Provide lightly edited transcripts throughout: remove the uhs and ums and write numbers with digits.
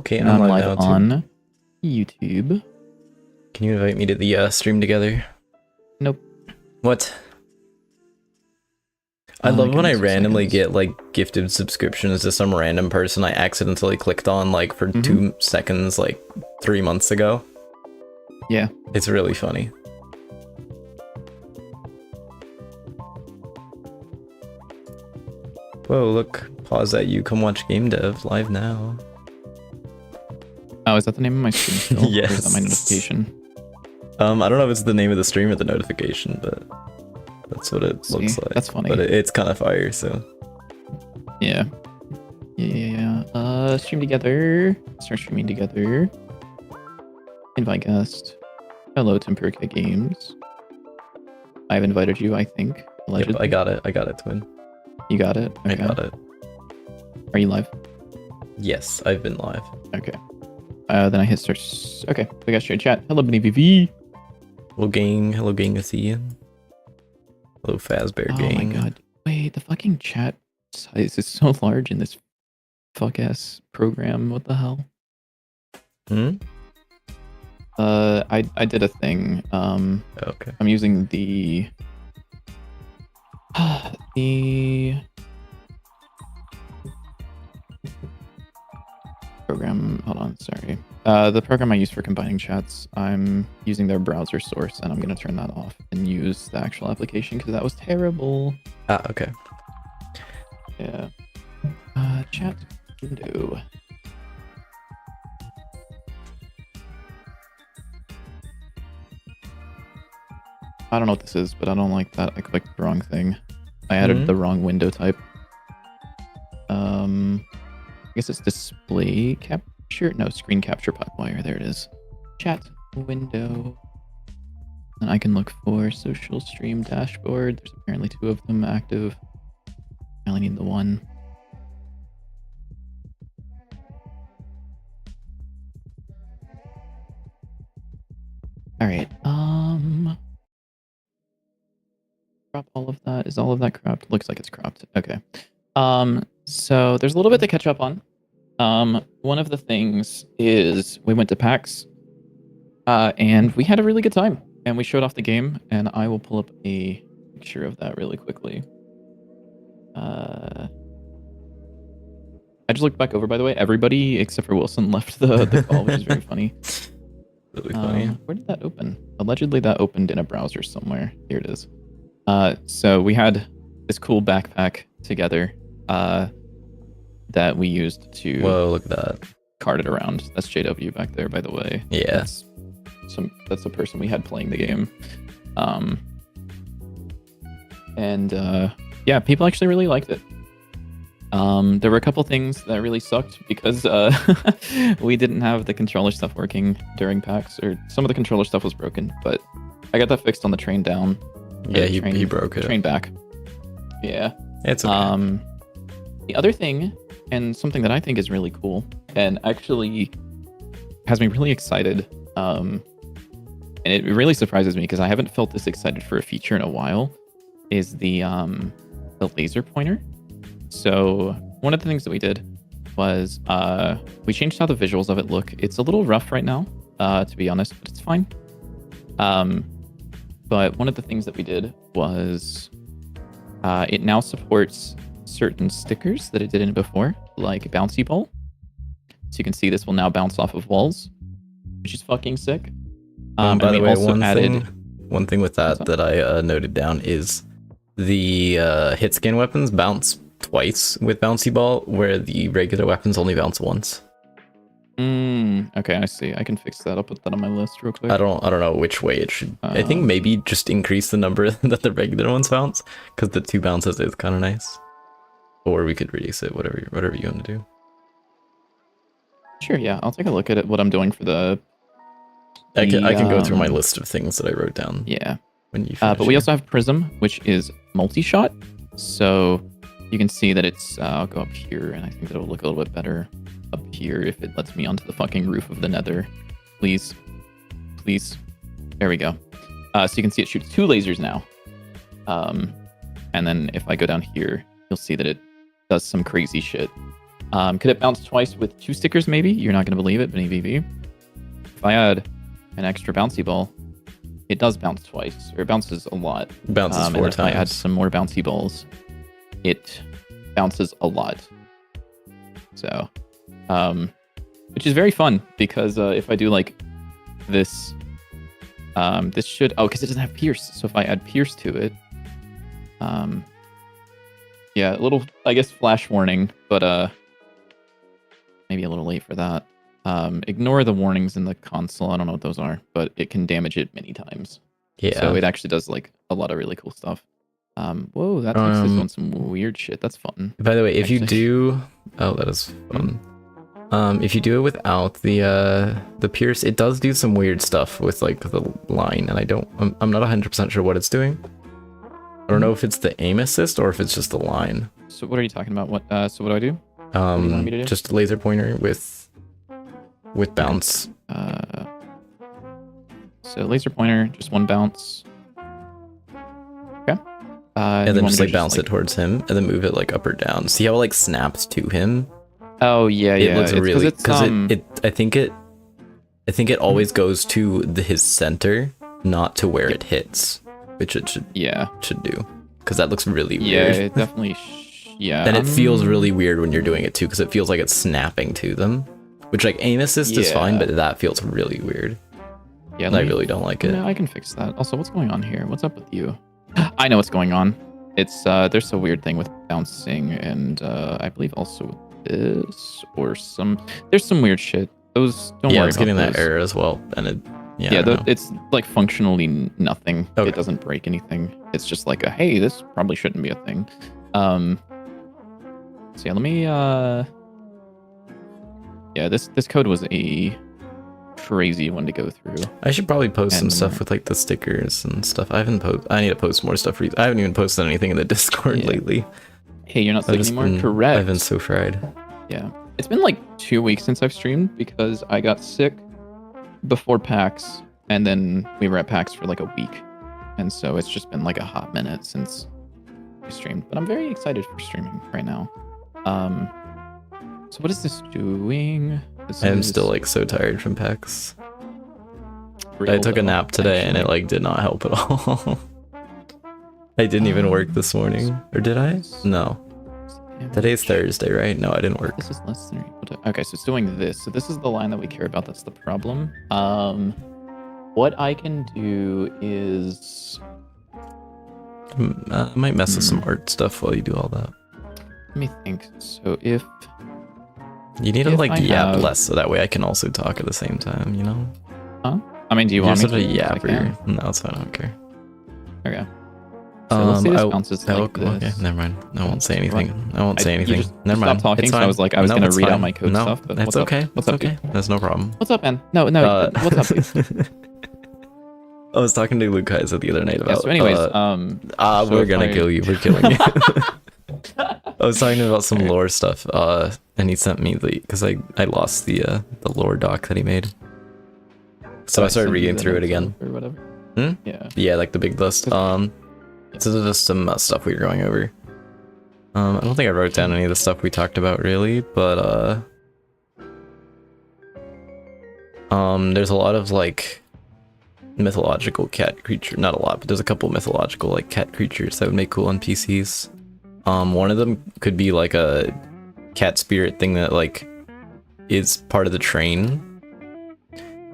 Okay, And I'm I'm live live now too. on YouTube. Can you invite me to the stream together? Nope. What? I love Give when me I 2 randomly seconds. get like gifted subscriptions to some random person I accidentally clicked on like for 2 seconds like 3 months ago. Yeah. It's really funny. Whoa, look. Pause that you come watch game dev live now. Oh, is that the name of my stream still? Yes. Or is that my notification? I don't know if it's the name of the stream or the notification, but that's what it looks like. That's funny. But it's kind of fire, so. Yeah. Yeah. Stream together. Start streaming together. Invite guest. Hello, Tempurka Games. I've invited you, I think. Allegedly. Yep, I got it. I got it, Twin. You got it? Okay. I got it. Are you live? Yes, I've been live. Okay. Then I hit start. Okay, we got straight chat. Hello, Benny VV. Hello, gang. Hello, gang with Ian. Hello, Fazbear gang. Oh my god. Wait, the fucking chat size is so large in this fuck-ass program. What the hell? Hmm? I did a thing. Okay. I'm using the program. Hold on, sorry. The program I use for combining chats, I'm using their browser source, and I'm gonna turn that off and use the actual application because that was terrible. Ah, okay. Yeah. Chat window. I don't know what this is, but I don't like that. I clicked the wrong thing. I added the wrong window type. I guess it's display capture. No, screen capture Pipewire. There it is. Chat window. And I can look for social stream dashboard. There's apparently 2 of them active. I only need the one. All right. Crop all of that. Is all of that cropped? Looks like it's cropped. Okay. So there's a little bit to catch up on. One of the things is we went to PAX, and we had a really good time, and we showed off the game, and I will pull up a picture of that really quickly. I just looked back over, by the way. Everybody except for Wilson left the call, which is very funny. Really funny. Where did that open? Allegedly, that opened in a browser somewhere. Here it is. So we had this cool backpack together that we used to Whoa, look at that. cart it around. That's JW back there, by the way. Yeah. That's the person we had playing the game. Yeah, people actually really liked it. There were a couple things that really sucked because we didn't have the controller stuff working during PAX, or some of the controller stuff was broken, but I got that fixed on the train down. Yeah, he broke it. Train back. Yeah. It's okay. The other thing, and something that I think is really cool, and actually has me really excited, and it really surprises me because I haven't felt this excited for a feature in a while, is the laser pointer. So one of the things that we did was we changed how the visuals of it look. It's a little rough right now, to be honest, but it's fine. But one of the things that we did was it now supports certain stickers that it didn't before, like bouncy ball. So you can see this will now bounce off of walls, which is fucking sick. By the way, also one thing with that I noted down is the hit scan weapons bounce twice with bouncy ball, where the regular weapons only bounce once. Okay, I see. I can fix that. I'll put that on my list real quick. I don't know which way it should. I think maybe just increase the number that the regular ones bounce, because the 2 bounces is kind of nice. Or we could reduce it, whatever you want to do. Sure, yeah. I'll take a look at it. What I'm doing for I can go through my list of things that I wrote down. Yeah. When you finish but we also have Prism, which is multi-shot. So you can see that it's. I'll go up here, and I think it'll look a little bit better up here if it lets me onto the fucking roof of the Nether. Please. There we go. So you can see it shoots 2 lasers now. And then if I go down here, you'll see that it does some crazy shit. Could it bounce twice with 2 stickers? Maybe. You're not going to believe it, but EVV. If I add an extra bouncy ball, it does bounce twice, or it bounces a lot. Bounces 4 and if times. I add some more bouncy balls, it bounces a lot. So, which is very fun because if I do like this, this should because it doesn't have Pierce. So if I add Pierce to it, yeah, a little I guess flash warning, but maybe a little late for that. Ignore the warnings in the console. I don't know what those are, but it can damage it many times. Yeah. So it actually does like a lot of really cool stuff. Whoa, that takes this on some weird shit. That's fun. By the way, if you actually. do, that is fun. If you do it without the pierce, it does do some weird stuff with like the line, and I'm not 100% sure what it's doing. I don't know if it's the aim assist or if it's just the line. So what are you talking about? What? So what do I do? What do you want me to do? Just laser pointer with bounce. So laser pointer, just 1 bounce. Okay. And then just like bounce it towards him, and then move it like up or down. See how it like snaps to him? Oh yeah, yeah. It looks really because I think it always goes to his center, not to where it hits, which it should do, because that looks really weird. Yeah, it definitely. And it feels really weird when you're doing it too, because it feels like it's snapping to them, which like aim assist is fine, but that feels really weird. Yeah, I really don't like it. No, I can fix that. Also, what's going on here? What's up with you? I know what's going on. It's there's a weird thing with bouncing, and I believe also with this or there's some weird shit. Those don't worry about. Yeah, it's getting those. that error as well, and it. It's like functionally nothing. Okay. It doesn't break anything. It's just like hey, this probably shouldn't be a thing. So yeah, let me this code was a crazy one to go through. I should probably post some stuff with like the stickers and stuff. I need to post more stuff. I haven't even posted anything in the Discord lately. Hey, you're not sick anymore? Correct. I've been so fried. Yeah. It's been like 2 weeks since I've streamed because I got sick before PAX, and then we were at PAX for like a week. And so it's just been like a hot minute since I streamed. But I'm very excited for streaming right now. So what is this doing? I'm still like so tired from PAX. I took a nap today and it like did not help at all. I didn't even work this morning. Or did I? No. Today's Thursday, right? No, I didn't work. This is less than... Okay, so it's doing this. So this is the line that we care about. That's the problem. What I can do is... I might mess with some art stuff while you do all that. Let me think. So if... You need to like yap less so that way I can also talk at the same time, you know? Huh? I mean, do you want me to? You're such a yapper. No, it's fine. I don't care. Okay. So let's see this bounces like this. Okay, never mind. I won't say anything. I won't say anything. Never mind. Stop talking. So I was like, I was gonna read out my code stuff. But it's okay. What's okay? There's no problem. What's up, man? No. What's up, dude? I was talking to Lucas the other night about. Yeah, so anyways, we're gonna kill you. We're killing you. I was talking about some lore stuff, and he sent me because I lost the lore doc that he made. So I started reading through it again. Or whatever. Yeah, like the big list. So there's just some stuff we were going over. I don't think I wrote down any of the stuff we talked about really, but there's a lot of like mythological cat creature. Not a lot, but there's a couple mythological like cat creatures that would make cool NPCs. One of them could be like a cat spirit thing that like is part of the train.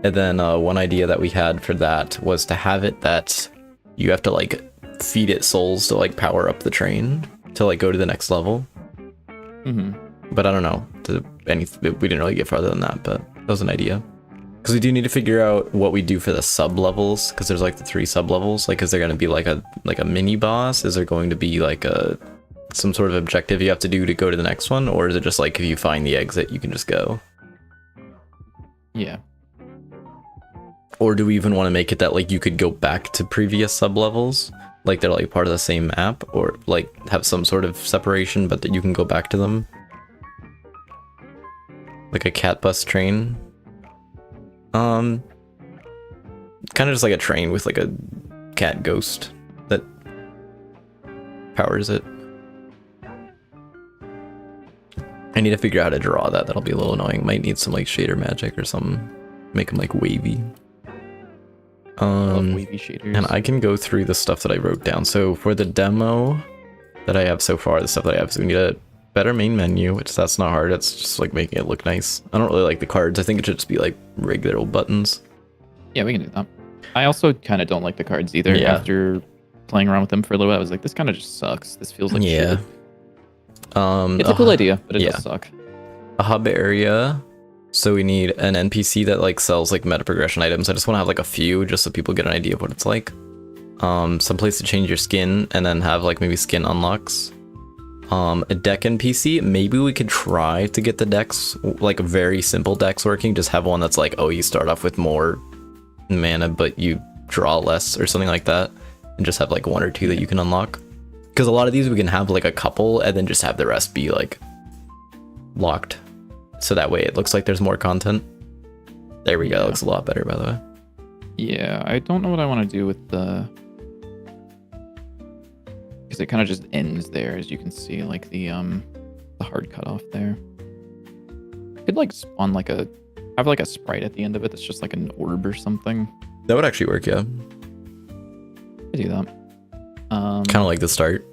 And then one idea that we had for that was to have it that you have to like feed it souls to like power up the train to like go to the next level. But I don't know. We didn't really get farther than that, but that was an idea. Because we do need to figure out what we do for the sub levels, because there's like the 3 sub levels. Like, is there going to be like a mini boss? Is there going to be like some sort of objective you have to do to go to the next one, or is it just like if you find the exit you can just go? Yeah. Or do we even want to make it that like you could go back to previous sub levels, like they're like part of the same map, or like have some sort of separation but that you can go back to them, like a cat bus train? Kind of just like a train with like a cat ghost that powers it. I need to figure out how to draw that. That'll be a little annoying. Might need some like shader magic or something. Make them like wavy. I love wavy shaders. And I can go through the stuff that I wrote down. So for the demo that I have so far, the stuff that I have, so we need a better main menu, which that's not hard. It's just like making it look nice. I don't really like the cards. I think it should just be like regular old buttons. Yeah, we can do that. I also kind of don't like the cards either. Yeah. After playing around with them for a little bit, I was like, this kind of just sucks. This feels like shit. It's a cool idea, but it does suck. A hub area. So we need an NPC that like sells like meta progression items. I just want to have like a few just so people get an idea of what it's like. Some place to change your skin and then have like maybe skin unlocks. A deck NPC. Maybe we could try to get the decks, like very simple decks working. Just have one that's like, oh, you start off with more mana, but you draw less or something like that. And just have like one or two that you can unlock. Because a lot of these we can have like a couple and then just have the rest be like locked. So that way it looks like there's more content. There we go. That looks a lot better, by the way. Yeah, I don't know what I want to do with the... Because it kind of just ends there, as you can see, like the hard cutoff there. Could like spawn like have like a sprite at the end of it that's just like an orb or something. That would actually work, yeah. Could do that. Kind of like the start.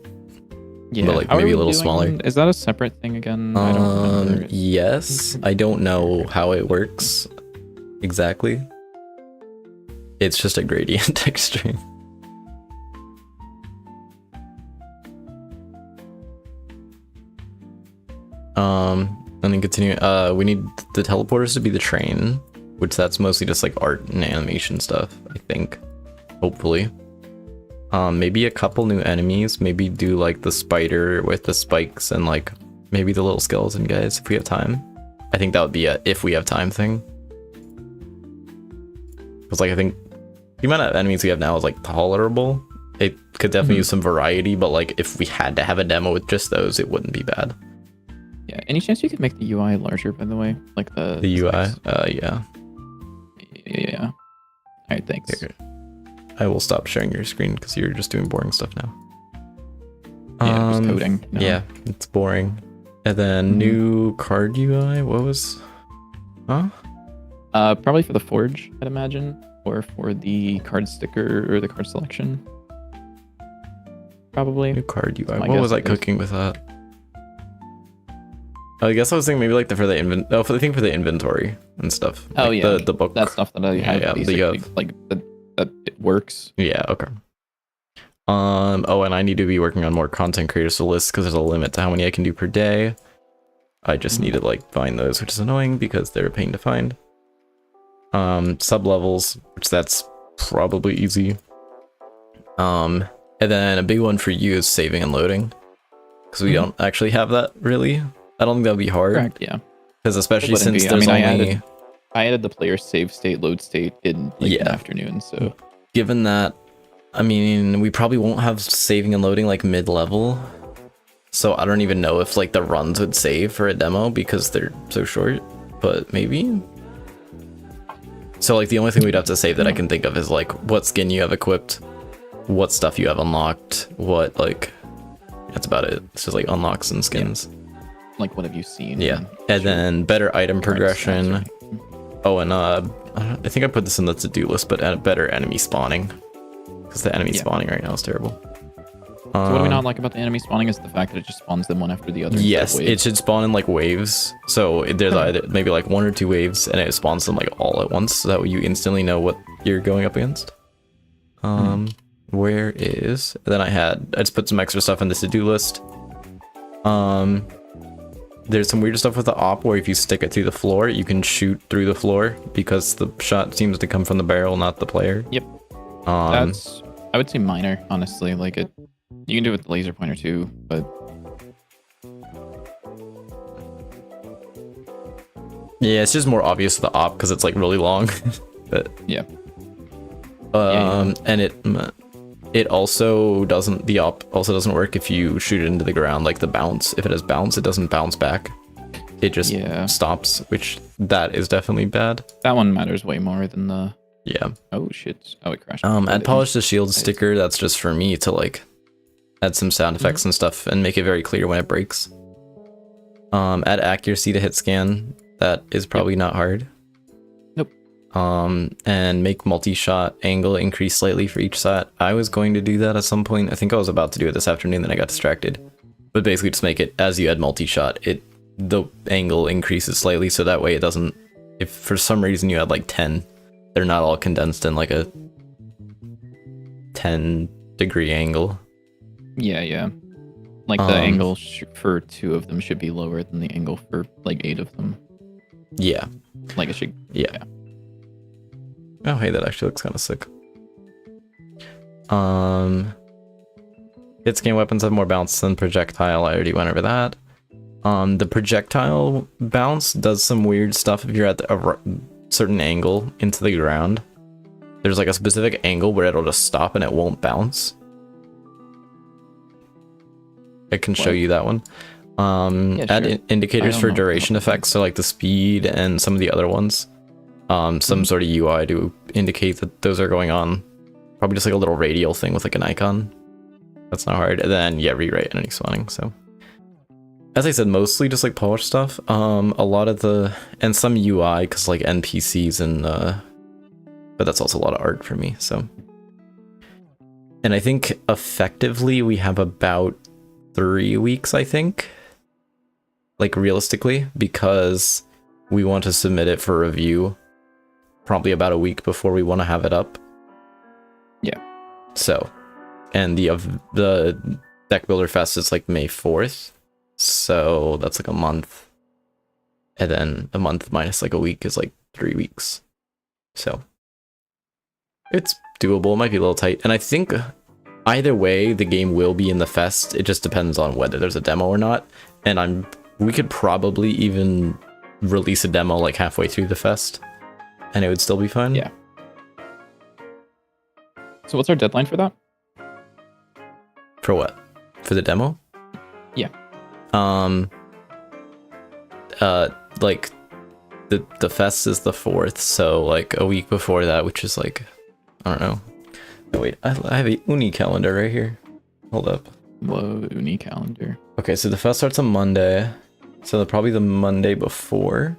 Yeah, but like maybe a little smaller. Is that a separate thing again? I don't remember. Yes. I don't know how it works exactly. It's just a gradient texture. And then continue. We need the teleporters to be the train, which that's mostly just like art and animation stuff, I think. Hopefully. Maybe a couple new enemies. Maybe do like the spider with the spikes and like maybe the little skeleton guys if we have time. I think that would be a if we have time thing. Because like I think the amount of enemies we have now is like tolerable. It could definitely use some variety, but like if we had to have a demo with just those, it wouldn't be bad. Yeah. Any chance you could make the UI larger, by the way? Like the UI? specs? Yeah. Yeah. All right. Thanks. Okay. I will stop sharing your screen because you're just doing boring stuff now. Yeah, just coding. No. Yeah, it's boring. And then new card UI. What was? Huh? Probably for the forge, I'd imagine, or for the card sticker or the card selection. Probably. New card UI. My What guess was I is. cooking with that? I guess I was thinking maybe like for the inventory and stuff. Oh like yeah, the book. that stuff that I have. yeah, Basically, you have. like that it works. Yeah. Okay. Oh, and I need to be working on more content creators to list because there's a limit to how many I can do per day. I just need to like find those, which is annoying because they're a pain to find. Sub levels, which that's probably easy. And then a big one for you is saving and loading, because we don't actually have that really. I don't think that'll be hard. Correct. Yeah. Because especially It wouldn't since be. there's I mean, only. I added the player save state, load state in like the afternoon. So Given that, I mean, we probably won't have saving and loading like mid-level. So I don't even know if like the runs would save for a demo because they're so short, but maybe. So like the only thing we'd have to save that I can think of is like what skin you have equipped, what stuff you have unlocked, what like, that's about it. It's just like unlocks and skins. like, what have you seen? Yeah. And then better item progression. Oh, and I think I put this in the to-do list, but better enemy spawning. Because the enemy spawning right now is terrible. So what do we not like about the enemy spawning is the fact that it just spawns them one after the other. Yes, it should spawn in like waves. So there's either maybe like one or two waves, and it spawns them like all at once, so that way you instantly know what you're going up against. Where is? Then I just put some extra stuff in the to-do list. There's some weird stuff with the op where if you stick it through the floor, you can shoot through the floor because the shot seems to come from the barrel, not the player. Yep. That's, I would say minor, honestly. Like it, you can do it with the laser pointer too, but yeah, it's just more obvious with the op because it's like really long. But yeah. And it also doesn't, the op also doesn't work if you shoot it into the ground, like the bounce. If it has bounce, it doesn't bounce back. It just stops, which that is definitely bad. That one matters way more than the... Yeah. Oh shit. Oh, it crashed. Add polish the shield sticker. That's just for me to like add some sound effects and stuff and make it very clear when it breaks. Add accuracy to hit scan. That is probably not hard. Nope. And make multi-shot angle increase slightly for each shot. I was going to do that at some point. I think I was about to do it this afternoon, then I got distracted. But basically just make it, as you add multi-shot, the angle increases slightly, so that way it doesn't, if for some reason you had like 10, they're not all condensed in like a 10-degree angle. Yeah. Like the angle for 2 of them should be lower than the angle for like 8 of them. Yeah. Like it should. Yeah. Oh, hey, that actually looks kind of sick. Hit scan weapons have more bounce than projectile. I already went over that. The projectile bounce does some weird stuff if you're at a certain angle into the ground. There's like a specific angle where it'll just stop and it won't bounce. I can show you that one. Yeah, add sure. indicators for duration effects, so like the speed and some of the other ones. Some sort of UI to indicate that those are going on. Probably just like a little radial thing with like an icon. That's not hard. And then yeah, rewrite enemy spawning. So as I said, mostly just like polish stuff. A lot of and some UI because like NPCs and but that's also a lot of art for me. So, and I think effectively we have about 3 weeks, I think, like realistically, because we want to submit it for review probably about a week before we want to have it up. Yeah. So, and the Deck Builder Fest is like May 4th, so that's like a month, and then a month minus like a week is like 3 weeks. So it's doable. It might be a little tight, and I think either way, the game will be in the fest. It just depends on whether there's a demo or not. And we could probably even release a demo like halfway through the fest, and it would still be fun. Yeah. So what's our deadline for that? For what? For the demo? Yeah. Like the fest is the 4th, so like a week before that, which is like, I don't know. Oh, wait, I have a uni calendar right here. Hold up. Whoa, uni calendar. Okay, so the fest starts on Monday. So probably the Monday before.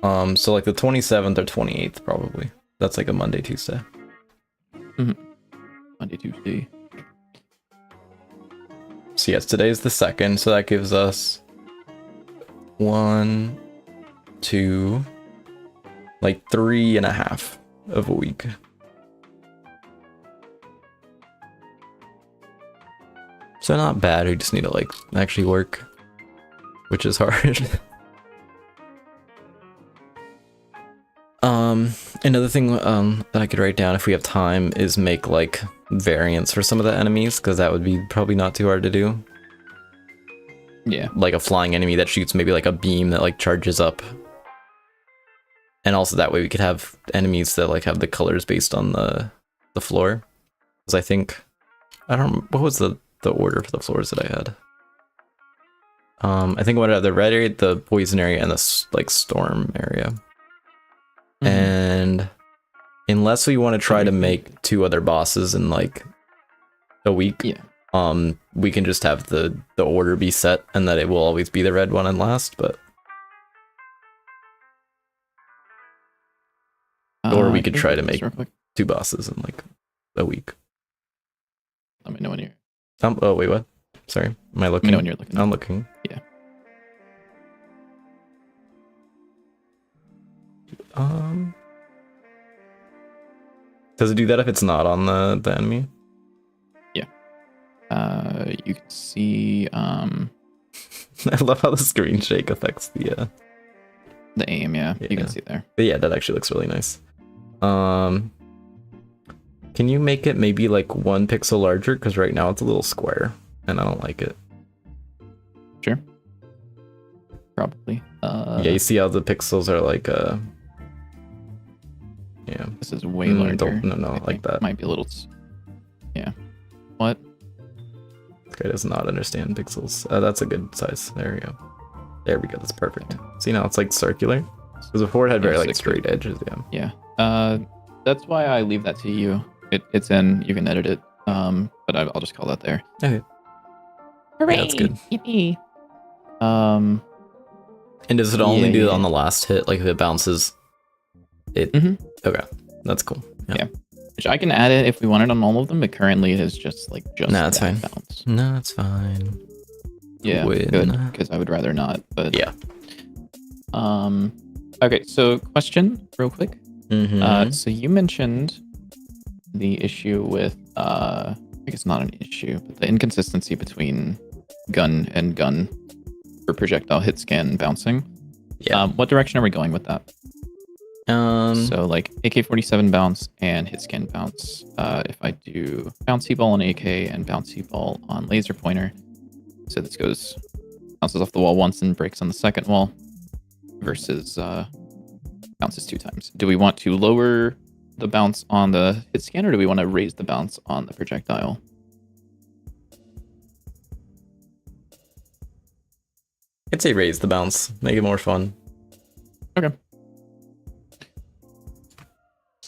So like the 27th or 28th probably. That's like a Monday, Tuesday. Monday, Tuesday. So yes, today's the 2nd, so that gives us 1, 2, like 3.5 of a week. So not bad, we just need to like actually work, which is hard. Another thing that I could write down if we have time is make like variants for some of the enemies, because that would be probably not too hard to do. Yeah. Like a flying enemy that shoots maybe like a beam that like charges up. And also that way we could have enemies that like have the colors based on the floor. Because I think, I don't, what was the order for the floors that I had? I think I wanted to have the red area, the poison area, and the like storm area. And unless we want to try to make 2 other bosses in like a week, we can just have the order be set and that it will always be the red one and last, but or we could try to make 2 bosses in like a week. Let me know when you're. Oh wait, what? Sorry, am I looking? Let me know when you're looking. I'm looking. Yeah. Does it do that if it's not on the enemy? Yeah. You can see. I love how the screen shake affects the aim. Yeah, you can see there. But yeah, that actually looks really nice. Can you make it maybe like 1 pixel larger? Because right now it's a little square, and I don't like it. Sure. Probably. Yeah, you see how the pixels are like yeah. This is way larger. No, like that. Might be a little. Yeah. What? This guy does not understand pixels. That's a good size. There we go. There we go. That's perfect. See, now it's like circular. Because before it had very like straight edges. Yeah. Yeah. That's why I leave that to you. It's in. You can edit it. But I'll just call that there. Okay. Hooray! Yeah, that's good. Yippee! And does it only do it on yeah. the last hit? Like if it bounces, it. Okay, that's cool. Yeah. Which I can add it if we want it on all of them, but currently it is just like just Nah, that's that fine. bounce. No, it's fine. Yeah, good, because I would rather not. But yeah. Okay, so question, real quick. So you mentioned the issue with I guess not an issue, but the inconsistency between gun and gun for projectile hit scan and bouncing. Yeah. What direction are we going with that? So like AK-47 bounce and hit scan bounce. If I do bouncy ball on AK and bouncy ball on laser pointer, so this goes bounces off the wall once and breaks on the second wall, versus bounces 2 times. Do we want to lower the bounce on the hit scan, or do we want to raise the bounce on the projectile? I'd say raise the bounce, make it more fun. Okay.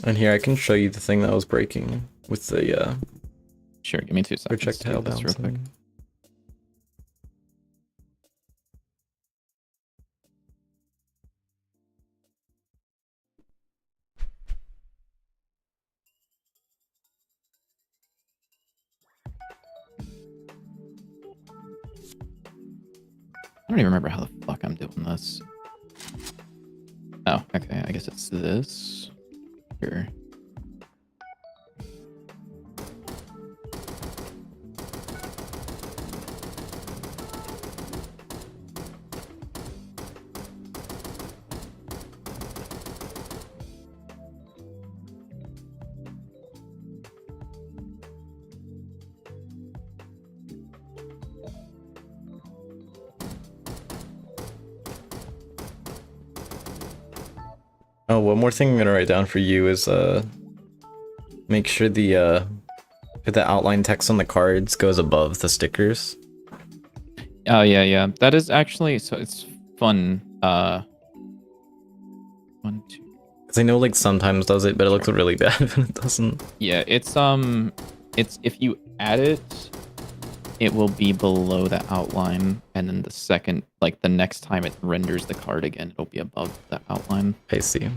And here I can show you the thing that was breaking with the Sure, give me 2 seconds. projectile This real quick. bouncing. I don't even remember how the fuck I'm doing this. Oh, okay. I guess it's this. Here. Oh, one more thing I'm gonna write down for you is make sure the outline text on the cards goes above the stickers. Oh yeah. That is actually, so it's fun. 1, 2. Because I know like sometimes does it, but it looks really bad when it doesn't. Yeah, it's if you add it, it will be below the outline, and then the second, like the next time it renders the card again, it'll be above the outline. I see.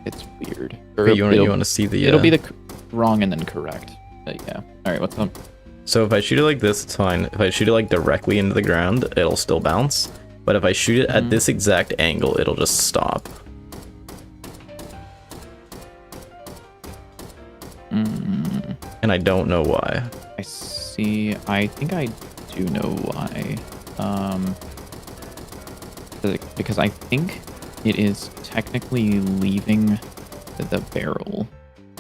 It's weird. Wait, you want to see the? It'll be the wrong and then correct. But yeah. All right, what's up? So if I shoot it like this, it's fine. If I shoot it like directly into the ground, it'll still bounce. But if I shoot it at this exact angle, it'll just stop. And I don't know why. I see. I think I do know why. Because I think it is technically leaving the barrel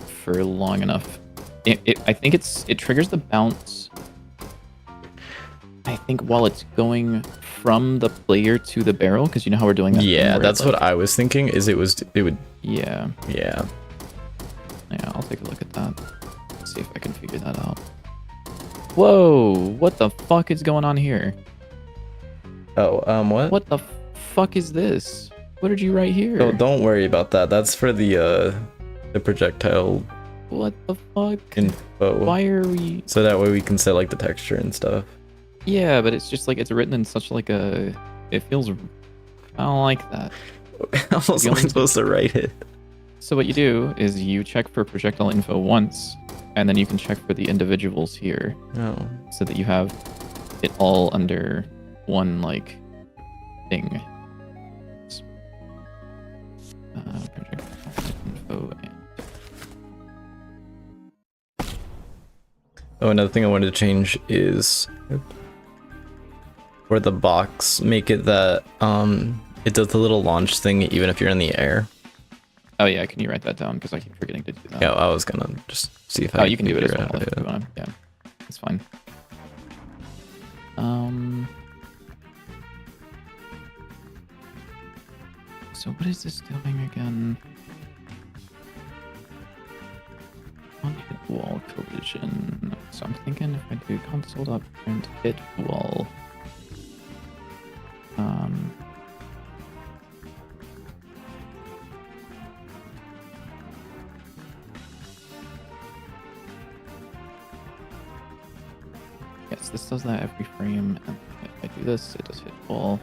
for long enough. I think it triggers the bounce. I think while it's going from the player to the barrel, because you know how we're doing that. Yeah, that's what I was thinking. Is it would. Yeah. Yeah. Yeah, I'll take a look at that. Let's see if I can figure that out. Whoa! What the fuck is going on here? Oh, what? What the fuck is this? What did you write here? Oh, don't worry about that. That's for the projectile. What the fuck? Info. Why are we? So that way we can set like the texture and stuff. Yeah, but it's just like it's written in such like a. It feels. I don't like that. How else am I supposed to write it? So what you do is you check for projectile info once, and then you can check for the individuals here. Oh. So that you have it all under one like thing. Projectile info. Oh, another thing I wanted to change is for the box, make it that it does the little launch thing even if you're in the air. Oh yeah, can you write that down? Because I keep forgetting to do that. Yeah, I was gonna just see if I. Oh, you can do it as figure well out if you want. Yeah, it's fine. So what is this doing again? On-hit wall collision. So I'm thinking if I do console.print hit wall. Yes, this does that every frame, and if I do this, it does hit full.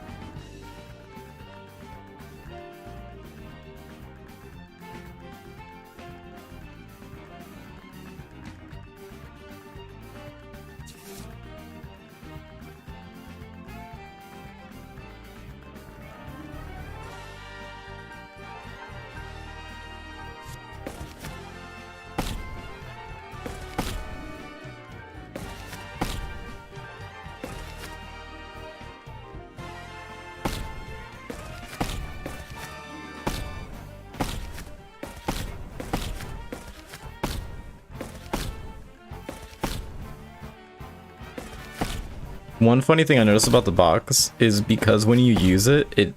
One funny thing I noticed about the box is because when you use it, it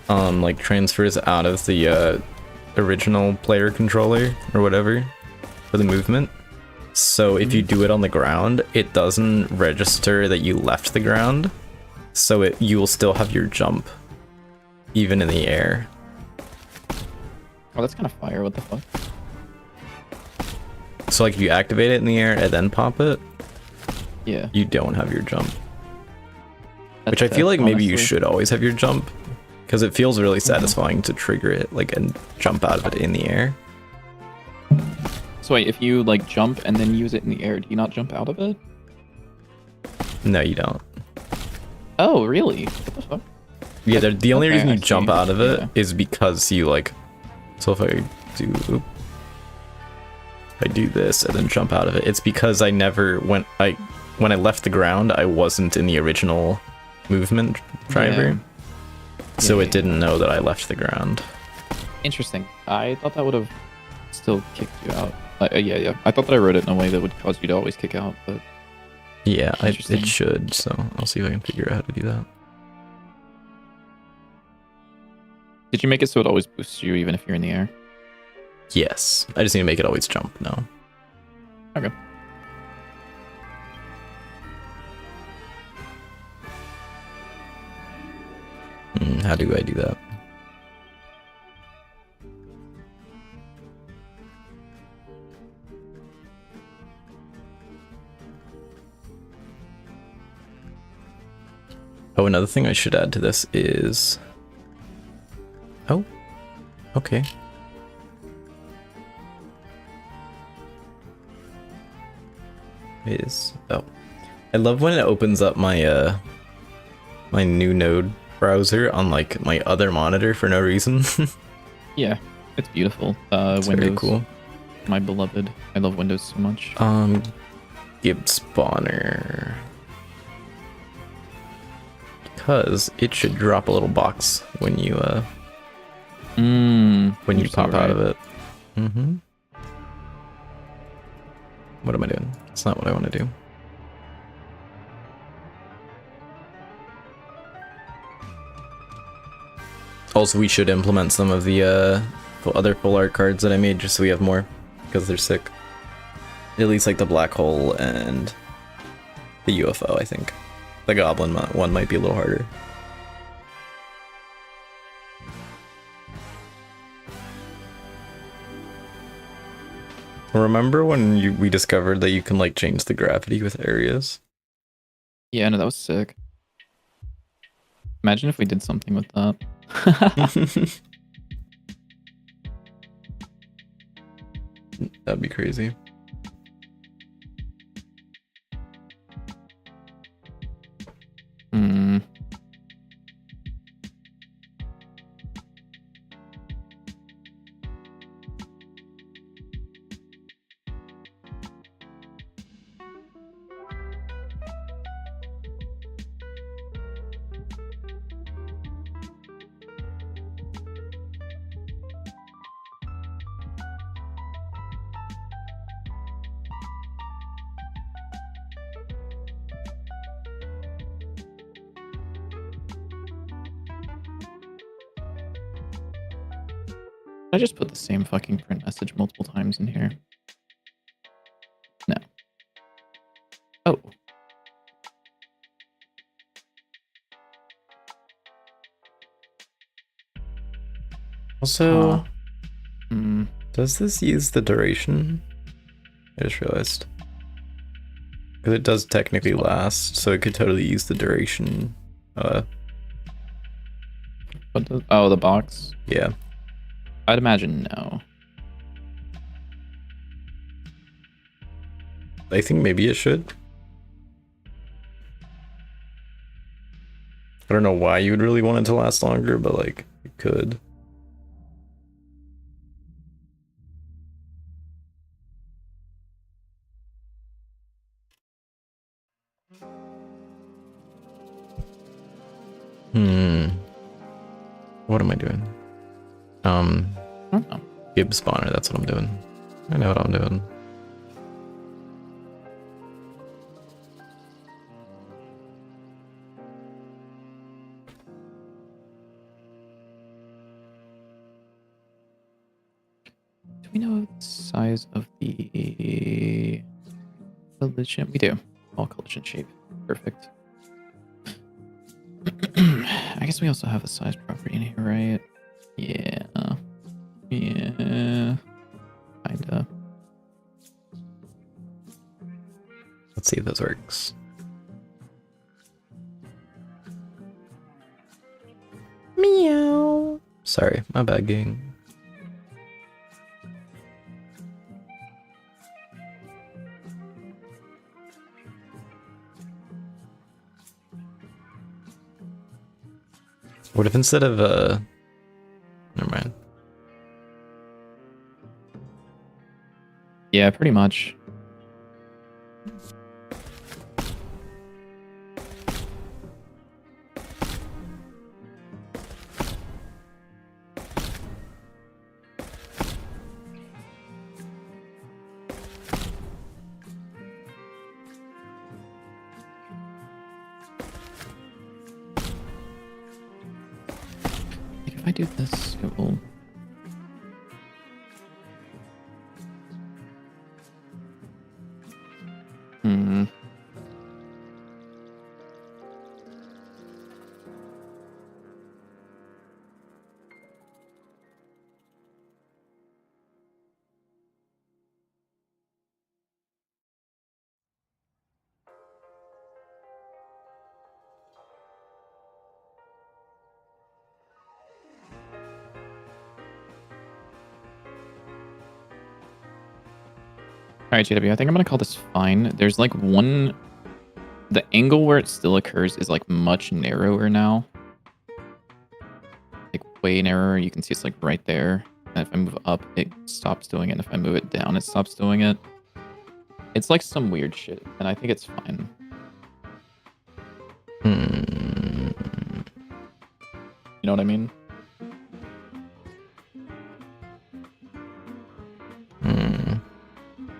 like transfers out of the original player controller or whatever for the movement. So if you do it on the ground, it doesn't register that you left the ground. So you will still have your jump even in the air. Oh, that's kind of fire. What the fuck? So like if you activate it in the air and then pop it, yeah, you don't have your jump. Which I feel like maybe you should always have your jump, because it feels really satisfying to trigger it like and jump out of it in the air. So wait, if you like jump and then use it in the air, do you not jump out of it? No, you don't. Oh, really? What the fuck? Yeah, the only reason you jump out of it Yeah. is because you like. So if I do this and then jump out of it, it's because I never when I left the ground, I wasn't in the original movement driver, Yeah. so Yeah, it didn't know that I left the ground. Interesting. I thought that would have still kicked you out. Yeah. I thought that I wrote it in a way that would cause you to always kick out, but Yeah, Interesting. it should. So I'll see if I can figure out how to do that. did you make it so it always boosts you even if you're in the air? Yes, I just need to make it always jump now. Okay. How do I do that? Oh, another thing I should add to this is... Oh, okay. Oh, I love when it opens up my my new node browser on like my other monitor for no reason. Yeah, it's beautiful. It's Windows, very cool. my beloved. I love Windows so much. Gib spawner, because it should drop a little box when you when you pop out of it. What am I doing? It's not what I want to do. Also, we should implement some of the other full art cards that I made just so we have more, because they're sick. At least like the black hole and the UFO, I think. The goblin one might be a little harder. Remember when we discovered that you can like change the gravity with areas? Yeah, no, that was sick. Imagine if we did something with that. That'd be crazy. Hmm. I just put the same fucking print message multiple times in here. No. Oh. Also, Hmm. does this use the duration? I just realized. Because it does technically last, so it could totally use the duration. What does, oh, the box? Yeah. I'd imagine no. I think maybe it should. I don't know why you would really want it to last longer, but like, it could. What am I doing? I don't know. Gib spawner, that's what I'm doing. I know what I'm doing. Do we know the size of the collision? We do. All collision shape. Perfect. I guess we also have a size property in here, right? Yeah. Yeah. Kinda. Let's see if this works. Meow. Sorry, my bad, gang. What if instead of never mind. Yeah, pretty much. If I do this, it will. All right, JW, I think I'm gonna call this fine. There's like the angle where it still occurs is like much narrower now. Like way narrower. You can see it's like right there. And if I move up, it stops doing it. And if I move it down, it stops doing it. It's like some weird shit, and I think it's fine. You know what I mean?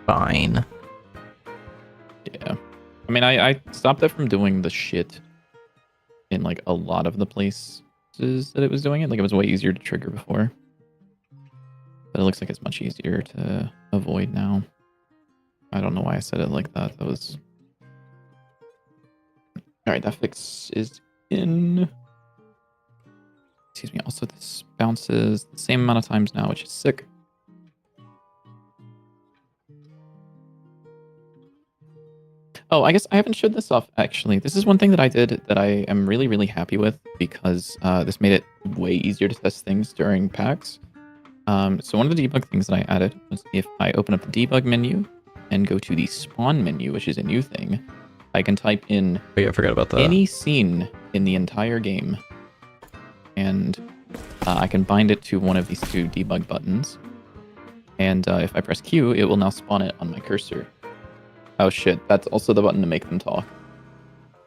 Fine. Yeah. I mean, I stopped it from doing the shit in like a lot of the places that it was doing it. Like it was way easier to trigger before. But it looks like it's much easier to avoid now. I don't know why I said it like that. That was... Alright, that fix is in. Excuse me. Also, this bounces the same amount of times now, which is sick. Oh, I guess I haven't showed this off, actually. This is one thing that I did that I am really, really happy with because this made it way easier to test things during packs. So one of the debug things that I added was if I open up the debug menu and go to the spawn menu, which is a new thing, I can type in Oh yeah, I forgot about that. any scene in the entire game. And I can bind it to one of these two debug buttons. And if I press Q, it will now spawn it on my cursor. Oh shit, that's also the button to make them talk.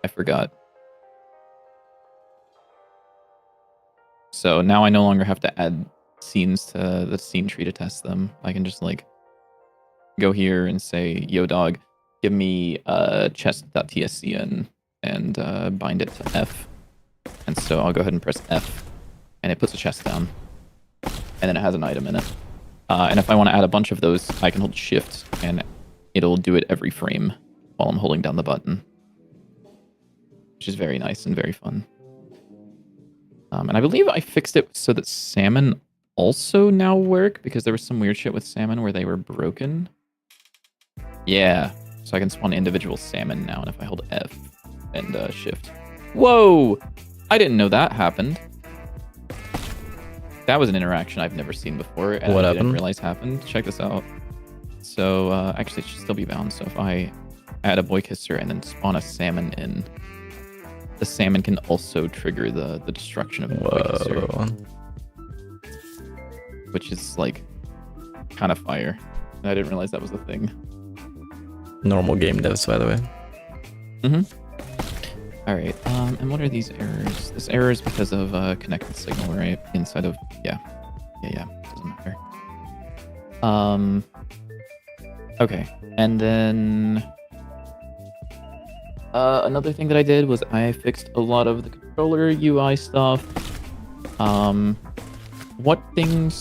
I forgot. So now I no longer have to add scenes to the scene tree to test them. I can just like go here and say, yo dog, give me chest.tscn and bind it to F. And so I'll go ahead and press F and it puts a chest down. And then it has an item in it. And if I want to add a bunch of those, I can hold shift and it'll do it every frame while I'm holding down the button. Which is very nice and very fun. And I believe I fixed it so that salmon also now work because there was some weird shit with salmon where they were broken. Yeah. So I can spawn individual salmon now, and if I hold F and shift. Whoa! I didn't know that happened. That was an interaction I've never seen before, and What I didn't happened? realize happened. Check this out. So actually, it should still be bound. So if I add a boy kisser and then spawn a salmon in, the salmon can also trigger the destruction of a boy kisser, Whoa. which is like kind of fire. And I didn't realize that was the thing. Normal game devs, by the way. All right. And what are these errors? This error is because of connected signal, right? Inside of yeah. Doesn't matter. Okay. And then another thing that I did was I fixed a lot of the controller UI stuff. What things?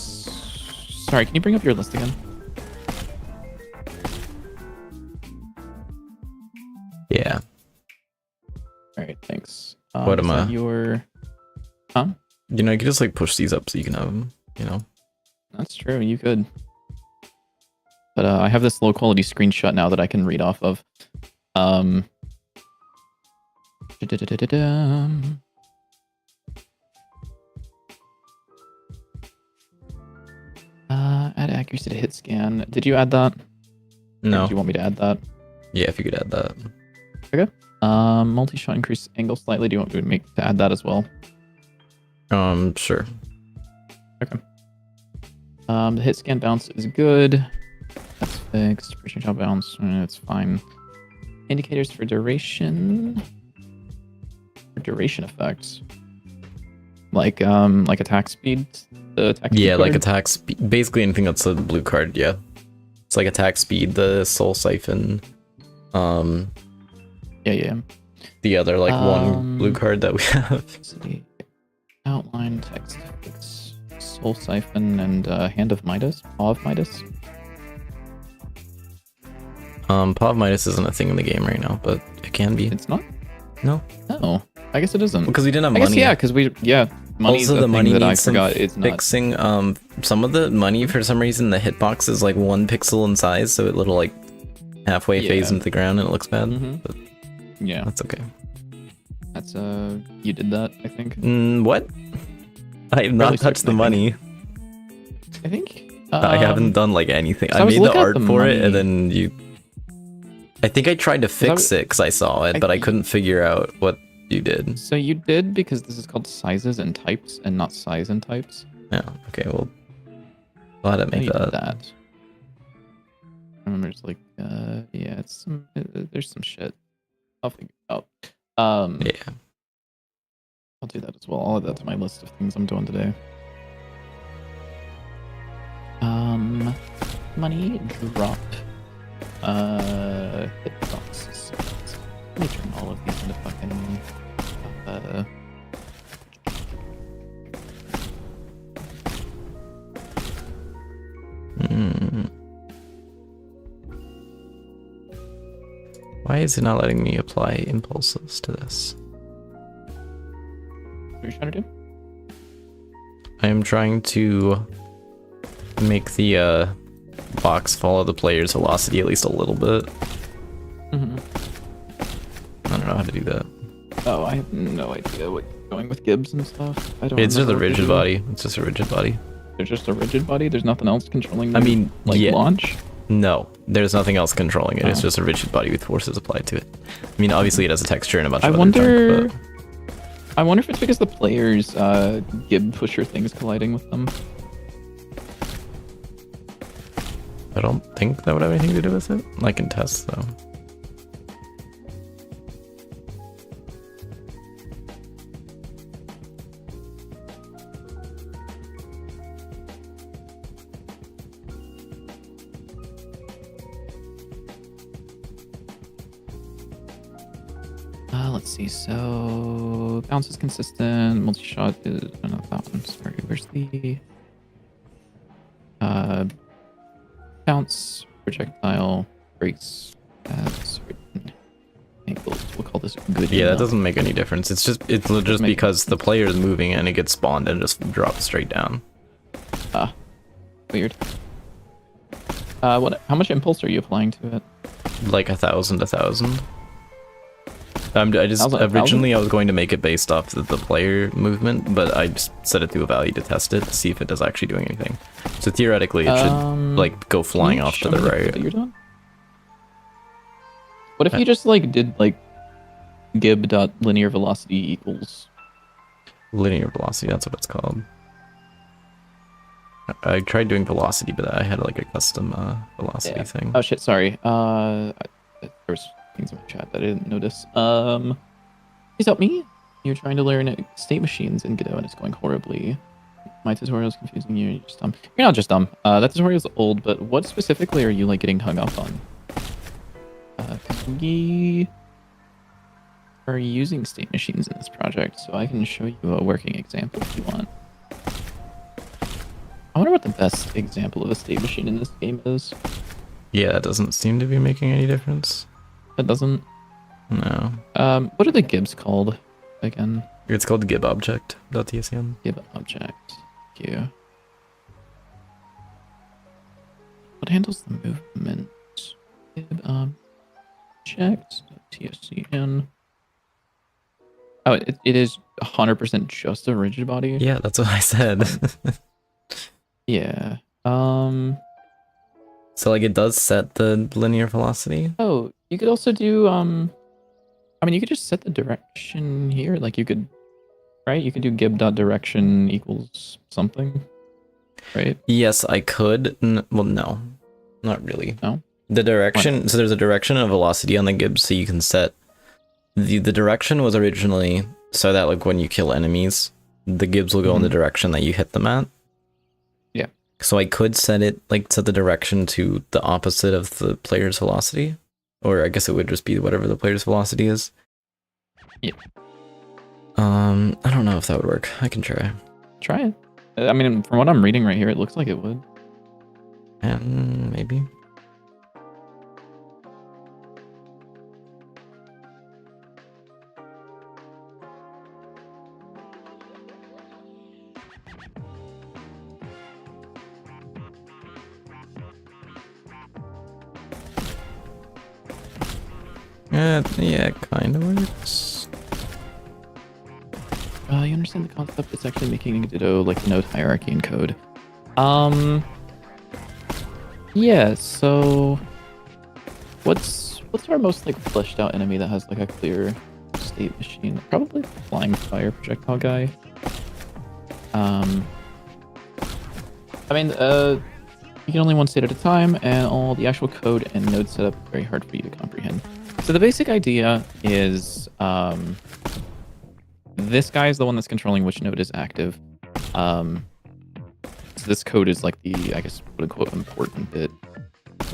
Sorry, can you bring up your list again? Yeah. All right, thanks. What am I? Your You know, you can just like push these up so you can have them, you know? That's true. You could. But I have this low quality screenshot now that I can read off of. Add accuracy to hit scan. Did you add that? Or No. did you want me to add that? Yeah, if you could add that. Multi-shot increase angle slightly. Do you want me to add that as well? Sure. The hit scan bounce is good. That's fixed. Precision shot bounce, it's fine. Indicators for duration. For duration effects. Like attack speed. The attack speed Yeah, like card? attack speed. Basically anything that's a blue card, yeah. It's like attack speed, the soul siphon, Yeah. the other like one blue card that we have. City. Outline, text, fix, soul siphon, and hand of Midas. Paw of Midas. Paw of Midas isn't a thing in the game right now, but it can be. It's not? No. Oh, I guess it isn't. Because we didn't have I guess, money. yeah, because money is Also, the the thing money that I needs some forgot. It's not. fixing. Some of the money, for some reason, the hitbox is like 1 pixel in size, so it little like halfway Yeah. phase into the ground and it looks bad. Mhm. But Yeah, that's okay. that's you did that, I think. What? I have not Probably touched the certain, money. I think. I haven't done like anything. so I I was made the looking at art the for it, money. and then you. I think I tried to fix was- it because I saw it, I but I think- couldn't figure out what you did. So you did because this is called sizes and types and not size and types. Yeah. Okay. Well, I'll have to You make did that. that. I remember it's like yeah, it's some there's some shit. I'll figure it out. Yeah. I'll do that as well. I'll add that to my list of things I'm doing today. Money drop. Hitboxes. Let me turn all of these into fucking. Why is it not letting me apply impulses to this? What are you trying to do? I am trying to make the box follow the player's velocity at least a little bit. Mm-hmm. I don't know how to do that. Oh, I have no idea what you're going with Gibbs and stuff. I don't. It's just a remember what rigid you're doing. body. It's just a rigid body. There's just a rigid body. There's nothing else controlling. I the, mean, like yeah. launch. No, there's nothing else controlling it. It's Oh. just a rigid body with forces applied to it. I mean, obviously it has a texture and a bunch I of other wonder. junk, I wonder if it's because the players Gib pusher things colliding with them. but I don't think that would have anything to do with it. I can test though. Let's see. So bounce is consistent. Multi-shot is not that one. Sorry, where's the bounce projectile breaks at certain angles. We'll call this good. Yeah, that enough. doesn't make any difference. It's just make because the player is moving and it gets spawned and just drops straight down. Weird. What? How much impulse are you applying to it? like 1,000. I just 1,000? originally I was going to make it based off the player movement, but I just set it to a value to test it to see if it is actually doing anything. So theoretically, it should like go flying off to the right. That you're doing? What if you just like did like gib.linear velocity equals Linear velocity? That's what it's called. I tried doing velocity, but I had like a custom velocity thing. Oh shit, sorry. There was things in my chat that I didn't notice. Please help me. You're trying to learn state machines in Godot and it's going horribly. My tutorial is confusing you. You're just dumb. You're not just dumb. That tutorial is old, but what specifically are you like getting hung up on? Because we are using state machines in this project, so I can show you a working example if you want. I wonder what the best example of a state machine in this game is. Yeah, it doesn't seem to be making any difference. It doesn't? No. What are the gibs called again? It's called gibobject.tscn. Gib object. Thank you. What handles the movement? Gib object.tscn. Oh, it is 100% just a rigid body? Yeah, that's what I said. Yeah. So like it does set the linear velocity. Oh, you could also do I mean you could just set the direction here. Like you could, right? You could do gib.direction equals something. Right? Yes, I could. Well, no. Not really. No? The direction, What? so there's a direction and velocity on the gib, so you can set the direction was originally so that like when you kill enemies, the gibs will go in the direction that you hit them at. Yeah. So I could set it like set the direction to the opposite of the player's velocity, or I guess it would just be whatever the player's velocity is. Yeah. I don't know if that would work. I can try. Try it. I mean, from what I'm reading right here, it looks like it would. And maybe. Yeah, it kind of works. You understand the concept? It's actually making Godot like the node hierarchy in code. Yeah. So, what's our most like fleshed out enemy that has like a clear state machine? Probably the flying fire projectile guy. I mean, you can only one state at a time, and all the actual code and node setup are very hard for you to comprehend. So the basic idea is this guy is the one that's controlling which node is active. So this code is like the, I guess, quote unquote, important bit.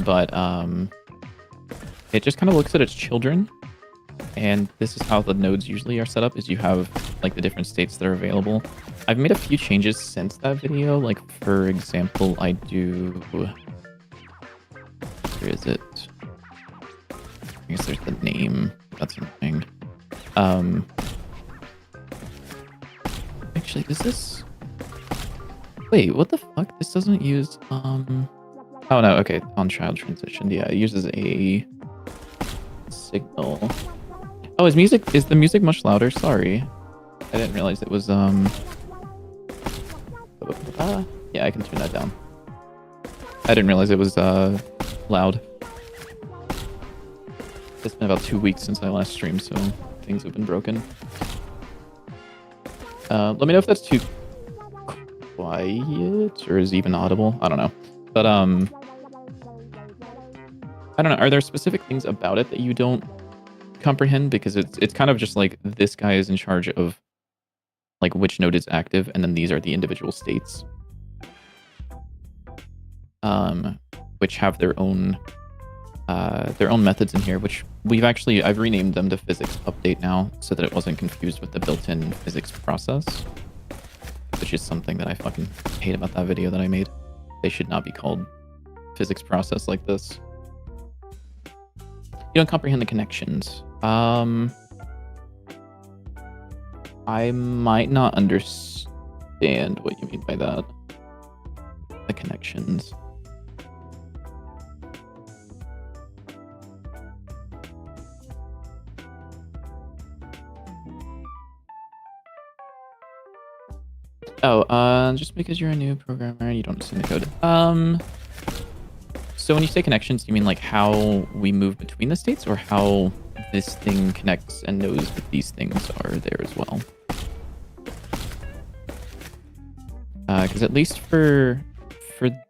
But it just kind of looks at its children. And this is how the nodes usually are set up, is you have like the different states that are available. I've made a few changes since that video. Like, for example, I do... Where is it? I guess there's the name. That's annoying. Actually, is this... Wait, what the fuck? This doesn't use... Oh no, okay. On child transition. Yeah, it uses a signal. Oh, is the music much louder? Sorry. I didn't realize it was yeah, I can turn that down. I didn't realize it was loud. It's been about 2 weeks since I last streamed, so things have been broken. Let me know if that's too quiet or is even audible. I don't know. But I don't know. Are there specific things about it that you don't comprehend? Because it's kind of just like this guy is in charge of like which node is active, and then these are the individual states, which have their own methods in here, which I've renamed them to physics update now, so that it wasn't confused with the built-in physics process, which is something that I fucking hate about that video that I made. They should not be called physics process like this. You don't comprehend the connections. I might not understand what you mean by that. The connections. Just because you're a new programmer, you don't understand the code. So when you say connections, do you mean like how we move between the states, or how this thing connects and knows that these things are there as well? Because at least for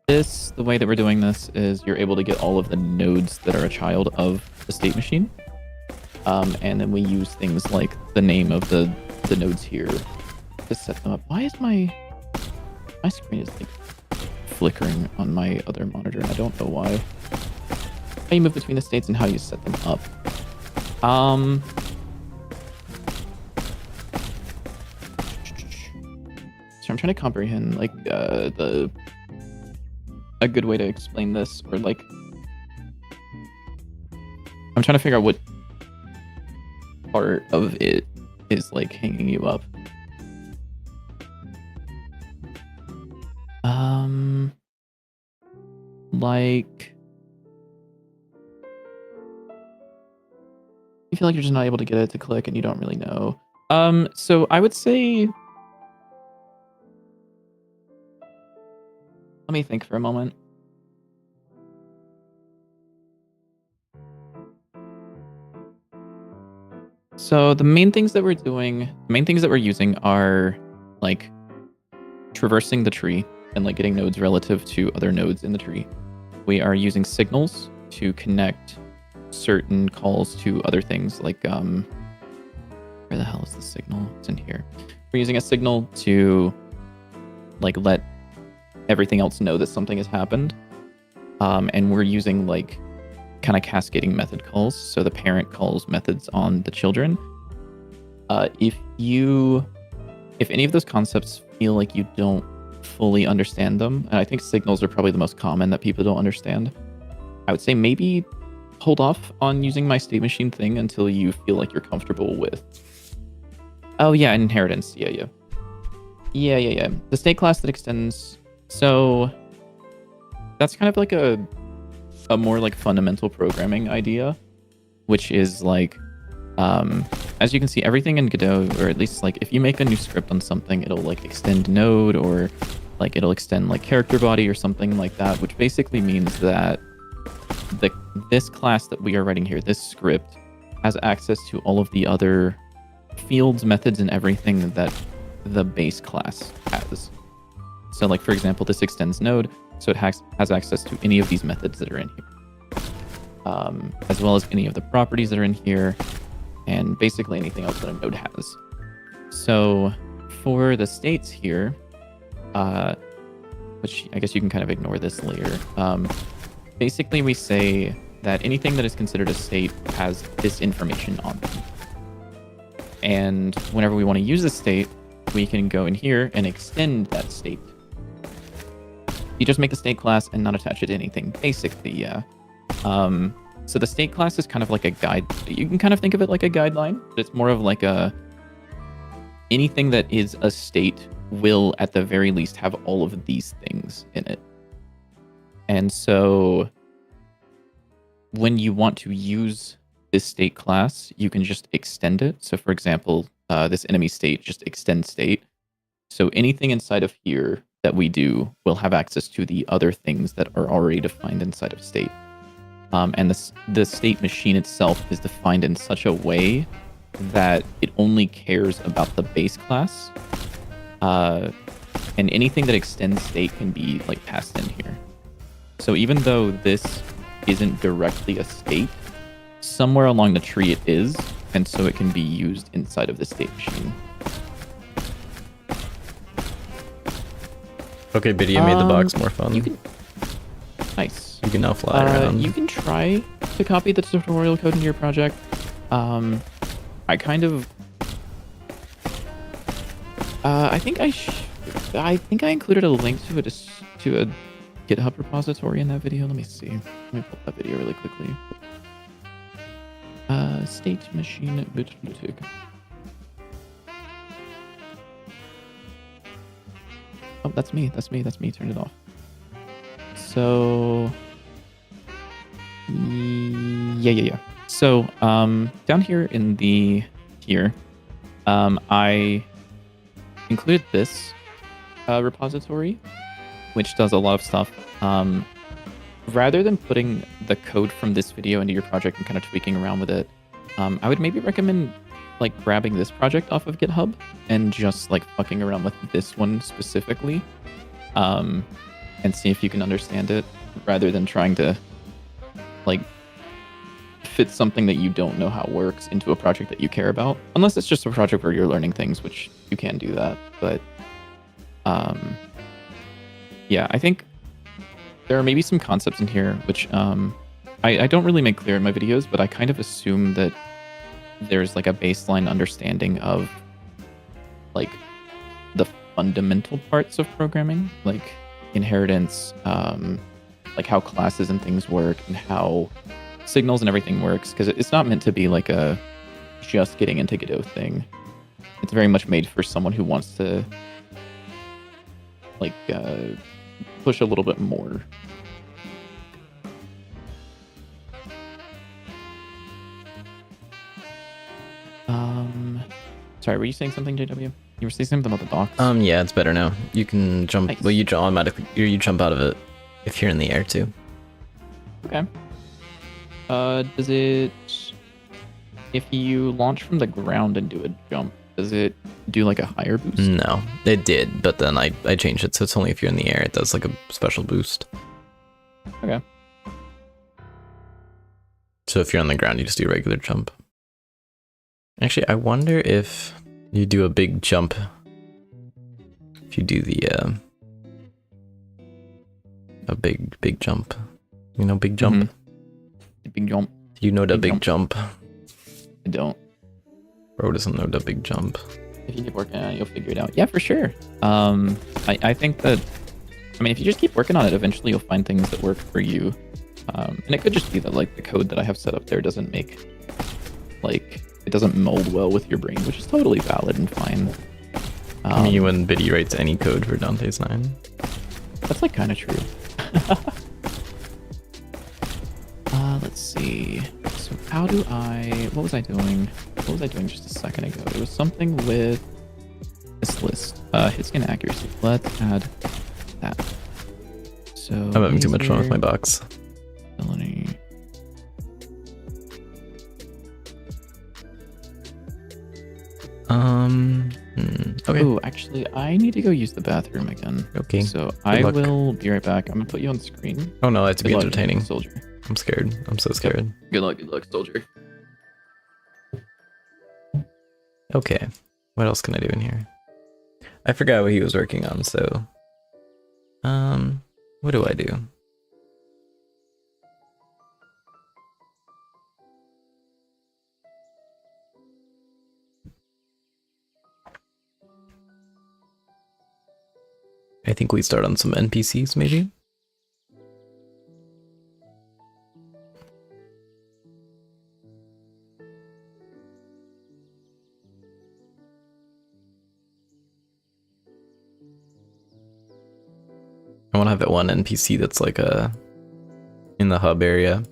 this, the way that we're doing this is you're able to get all of the nodes that are a child of the state machine. And then we use things like the name of the nodes here to set them up. Why is my screen is like flickering on my other monitor, and I don't know why. How you move between the states and how you set them up. So I'm trying to comprehend like a good way to explain this, or like I'm trying to figure out what part of it is like hanging you up. Like you feel like you're just not able to get it to click and you don't really know. So I would say, let me think for a moment. So the main things that we're using are like traversing the tree and like getting nodes relative to other nodes in the tree. We are using signals to connect certain calls to other things, like where the hell is the signal? It's in here. We're using a signal to like let everything else know that something has happened. And we're using like kind of cascading method calls. So the parent calls methods on the children. If any of those concepts feel like you don't fully understand them, and I think signals are probably the most common that people don't understand, I would say maybe hold off on using my state machine thing until you feel like you're comfortable with. Oh yeah, inheritance. Yeah. The state class that extends. So that's kind of like a more like fundamental programming idea, which is like, as you can see, everything in Godot, or at least like if you make a new script on something, it'll like extend node, or like it'll extend like character body or something like that, which basically means that this class that we are writing here, this script, has access to all of the other fields, methods, and everything that the base class has. So like, for example, this extends node, so it has access to any of these methods that are in here, as well as any of the properties that are in here, and basically anything else that a node has. So for the states here, which I guess you can kind of ignore this layer, basically we say that anything that is considered a state has this information on them. And whenever we want to use the state, we can go in here and extend that state. You just make the state class and not attach it to anything, basically, yeah. So the state class is kind of like a guide. You can kind of think of it like a guideline, but it's more of like anything that is a state will at the very least have all of these things in it. And so when you want to use this state class, you can just extend it. So for example, this enemy state, just extend state. So anything inside of here that we do will have access to the other things that are already defined inside of state. And the state machine itself is defined in such a way that it only cares about the base class. And anything that extends state can be like passed in here. So even though this isn't directly a state, somewhere along the tree it is, and so it can be used inside of the state machine. Okay, Biddy, I made the box more fun. Nice. You can now fly around. You can try to copy the tutorial code into your project. I kind of... I think I included a link to a GitHub repository in that video. Let me see. Let me pull up that video really quickly. State machine bibliothek. Oh, that's me. Turn it off. So, yeah. So, down here in the I included this repository, which does a lot of stuff. Rather than putting the code from this video into your project and kind of tweaking around with it, I would maybe recommend like grabbing this project off of GitHub and just like fucking around with this one specifically, and see if you can understand it, rather than trying to like fit something that you don't know how works into a project that you care about. Unless it's just a project where you're learning things, which you can do that. But yeah, I think there are maybe some concepts in here which I don't really make clear in my videos, but I kind of assume that there's like a baseline understanding of like the fundamental parts of programming, like inheritance, like how classes and things work and how signals and everything works, because it's not meant to be like a just getting into Godot thing. It's very much made for someone who wants to like push a little bit more. Sorry, were you saying something, JW? You were saying something about the box? Yeah, it's better now. You can jump. Nice. Well, you automatically you jump out of it if you're in the air too. Okay. Does it, if you launch from the ground and do a jump, does it do like a higher boost? No, it did, but then I changed it so it's only if you're in the air. It does like a special boost. Okay. So if you're on the ground, you just do a regular jump. Actually, I wonder if you do a big jump. If you do the a big jump, you know, big jump. The big jump. You know the Big big jump. I don't. Bro doesn't know the big jump. If you keep working on it, you'll figure it out. Yeah, for sure. I think that, I mean, if you just keep working on it, eventually you'll find things that work for you. And it could just be that like the code that I have set up there doesn't make, like, it doesn't mold well with your brain, which is totally valid and fine. I mean, when Biddy writes any code for Dante's 9. That's like kind of true. Let's see. So how do I, what was I doing? What was I doing just a second ago? It was something with this list. Hit scan accuracy. Let's add that. So I'm having too much fun with my box. ability. Okay. Oh, actually, I need to go use the bathroom again. Okay. So Good I luck. will be right back. I'm gonna put you on screen. Oh no, that's to be Good luck, entertaining. soldier. I'm scared. I'm so scared. Good luck, soldier. Okay. What else can I do in here? I forgot what he was working on, so what do I do? I think we start on some NPCs maybe? I want to have that one NPC that's like in the hub area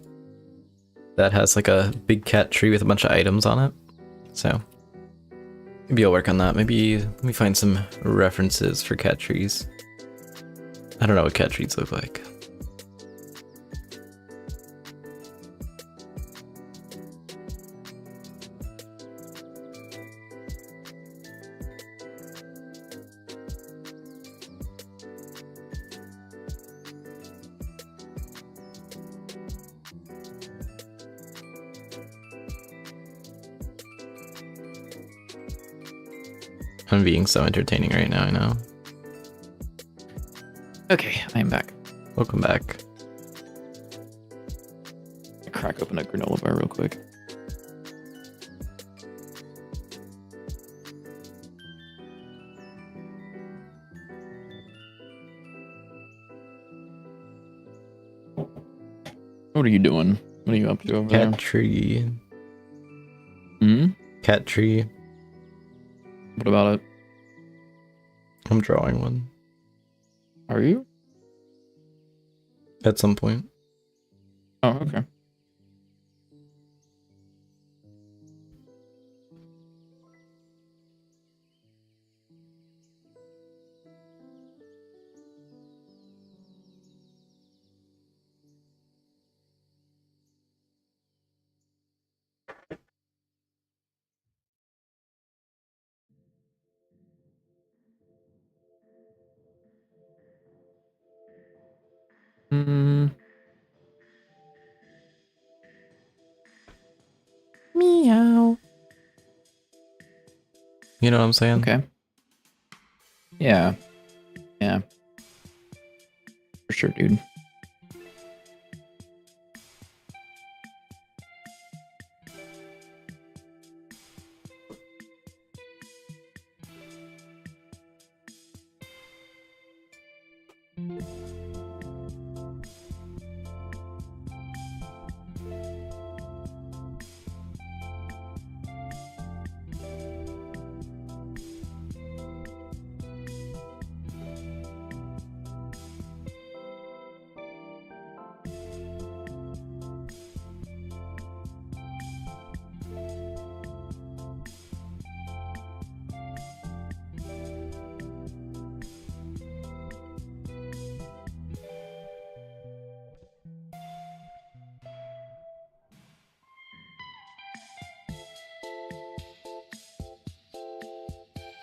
that has like a big cat tree with a bunch of items on it. So maybe I'll work on that. Maybe let me find some references for cat trees. I don't know what cat trees look like. I'm being so entertaining right now, I know. Okay, I am back. Welcome back. Crack open a granola bar real quick. What are you doing? What are you up to over Cat there? tree. Hmm? Cat tree. What about it? I'm drawing one. Are you? At some point. Oh, okay. Mm. Meow. You know what I'm saying? Okay. Yeah. Yeah. For sure, dude.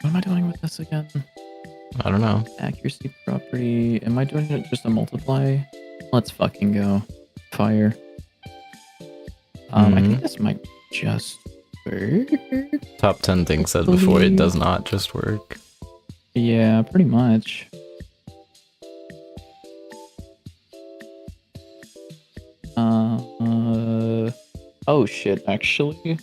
What am I doing with this again? I don't know. Accuracy property. Am I doing it just to multiply? Let's fucking go. Fire. I think this might just work. Top 10 things said before it does not just work. Yeah, pretty much. Oh shit, actually.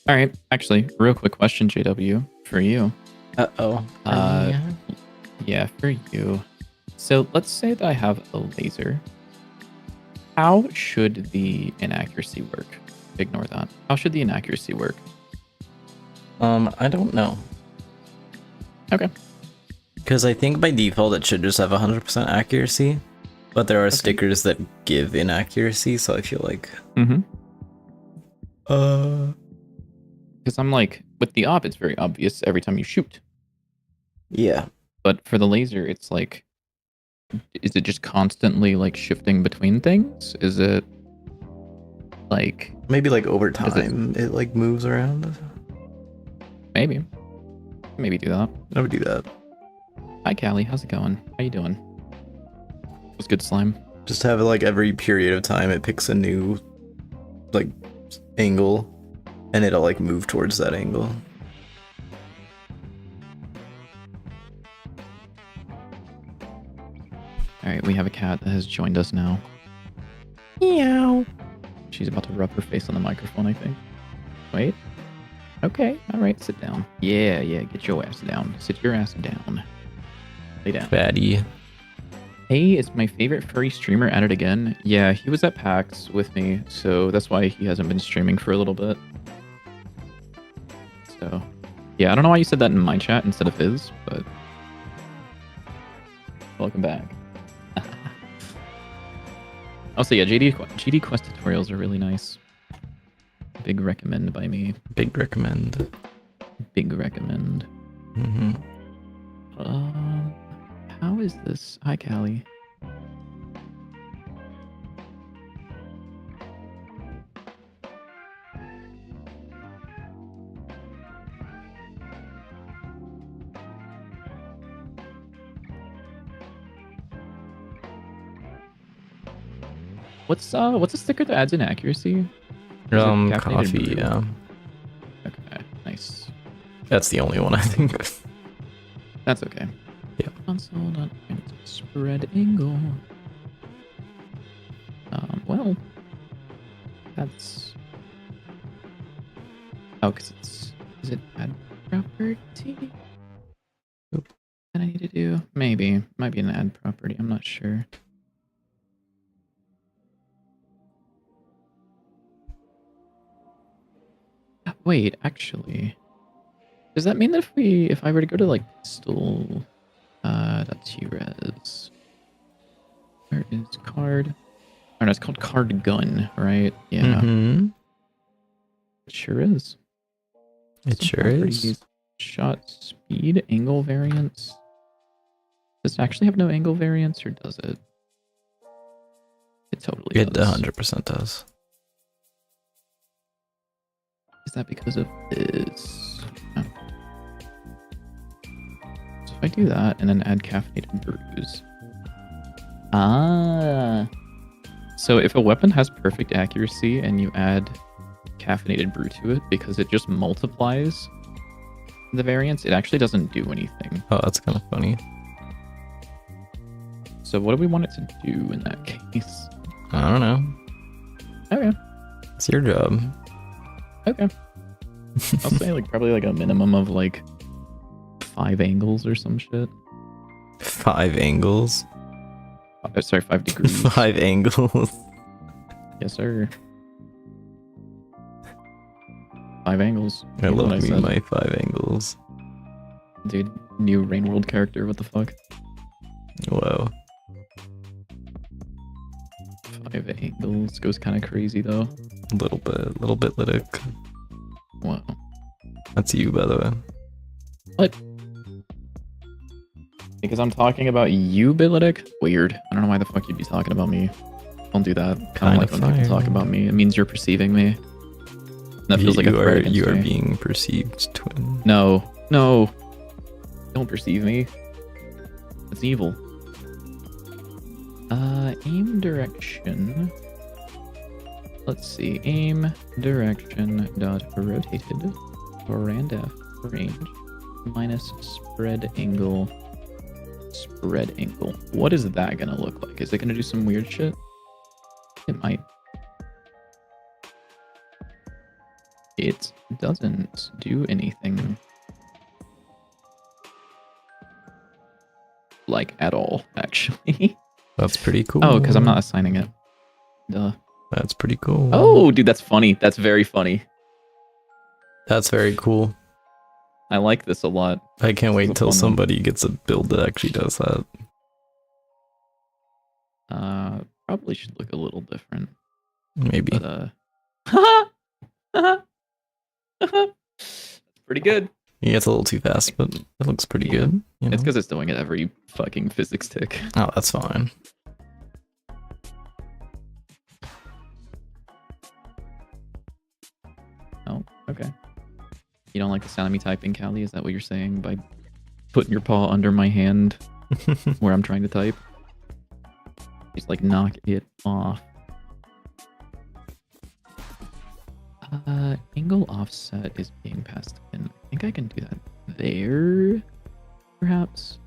All right, actually, real quick question, JW, for you. Uh-oh. Yeah, for you. So let's say that I have a laser. How should the inaccuracy work? Ignore that. How should the inaccuracy work? I don't know. Okay. Because I think by default it should just have 100% accuracy, but there are stickers that give inaccuracy, so I feel like... Because I'm like, with the op, it's very obvious every time you shoot. Yeah. But for the laser, it's like, is it just constantly like shifting between things? Is it like... Maybe like over time it like moves around? Maybe do that. I would do that. Hi, Callie. How's it going? How you doing? Was good, slime. Just have like every period of time it picks a new like angle and it'll like move towards that angle. Alright, we have a cat that has joined us now. Meow. She's about to rub her face on the microphone, I think. Wait. Okay, alright, sit down. Yeah, get your ass down. Sit your ass down. Lay down. Fatty. Hey, it's my favorite furry streamer at it again. Yeah, he was at PAX with me, so that's why he hasn't been streaming for a little bit. So, yeah, I don't know why you said that in my chat instead of his, but... Welcome back. Also, yeah, GD Quest tutorials are really nice. Big recommend by me. Big recommend. Big recommend. How is this? Hi, Callie. What's a sticker that adds inaccuracy? Coffee, yeah. Okay, nice. That's the only one I think. That's okay. Yeah. Console spread angle. Well, that's... Oh, because is it add property? Oop. That I need to do? Maybe. Might be an add property. I'm not sure. Wait, actually, does that mean that if I were to go to like pistol, .tres, where is card? Oh no, it's called card gun, right? Yeah. It sure is. It sure is. Shot speed, angle variance. Does it actually have no angle variance, or does it? It totally does. It 100% does. Is that because of this? No. So if I do that and then add caffeinated brews, Ah. So if a weapon has perfect accuracy and you add caffeinated brew to it, because it just multiplies the variance, it actually doesn't do anything. Oh, that's kind of funny. So what do we want it to do in that case? I don't know. Okay. It's your job. Okay. I'll say like probably like a minimum of like 5 angles or some shit. 5 angles. Sorry, 5 degrees. 5 angles. Yes, sir. 5 angles. I You know love what me said. my 5 angles. Dude, new Rain World character. What the fuck? Whoa. 5 angles goes kind of crazy though. A little bit Lytic. Wow. That's you, by the way. What? Because I'm talking about you, Bilitic? Weird. I don't know why the fuck you'd be talking about me. Don't do that. Kind of like when people talk about me. It means you're perceiving me. That feels like a threat against you are me. being perceived, twin. No. No. Don't perceive me. It's evil. Aim direction. Let's see. Aim direction dot rotated randf range minus spread angle. Spread angle. What is that gonna look like? Is it gonna do some weird shit? It might. It doesn't do anything. Like at all, actually. That's pretty cool. Oh, because I'm not assigning it. Duh. That's pretty cool. Oh, dude, that's funny. That's very funny. That's very cool. I like this a lot. I can't wait is a till fun one. somebody gets a build that actually does that. Probably should look a little different. Maybe. But that's pretty good. Yeah, it's a little too fast, but it looks pretty good. You know? It's because it's doing it every fucking physics tick. Oh, that's fine. Oh, okay. You don't like the sound of me typing, Callie? Is that what you're saying by putting your paw under my hand where I'm trying to type? Just like knock it off. Angle offset is being passed in. I think I can do that there, perhaps.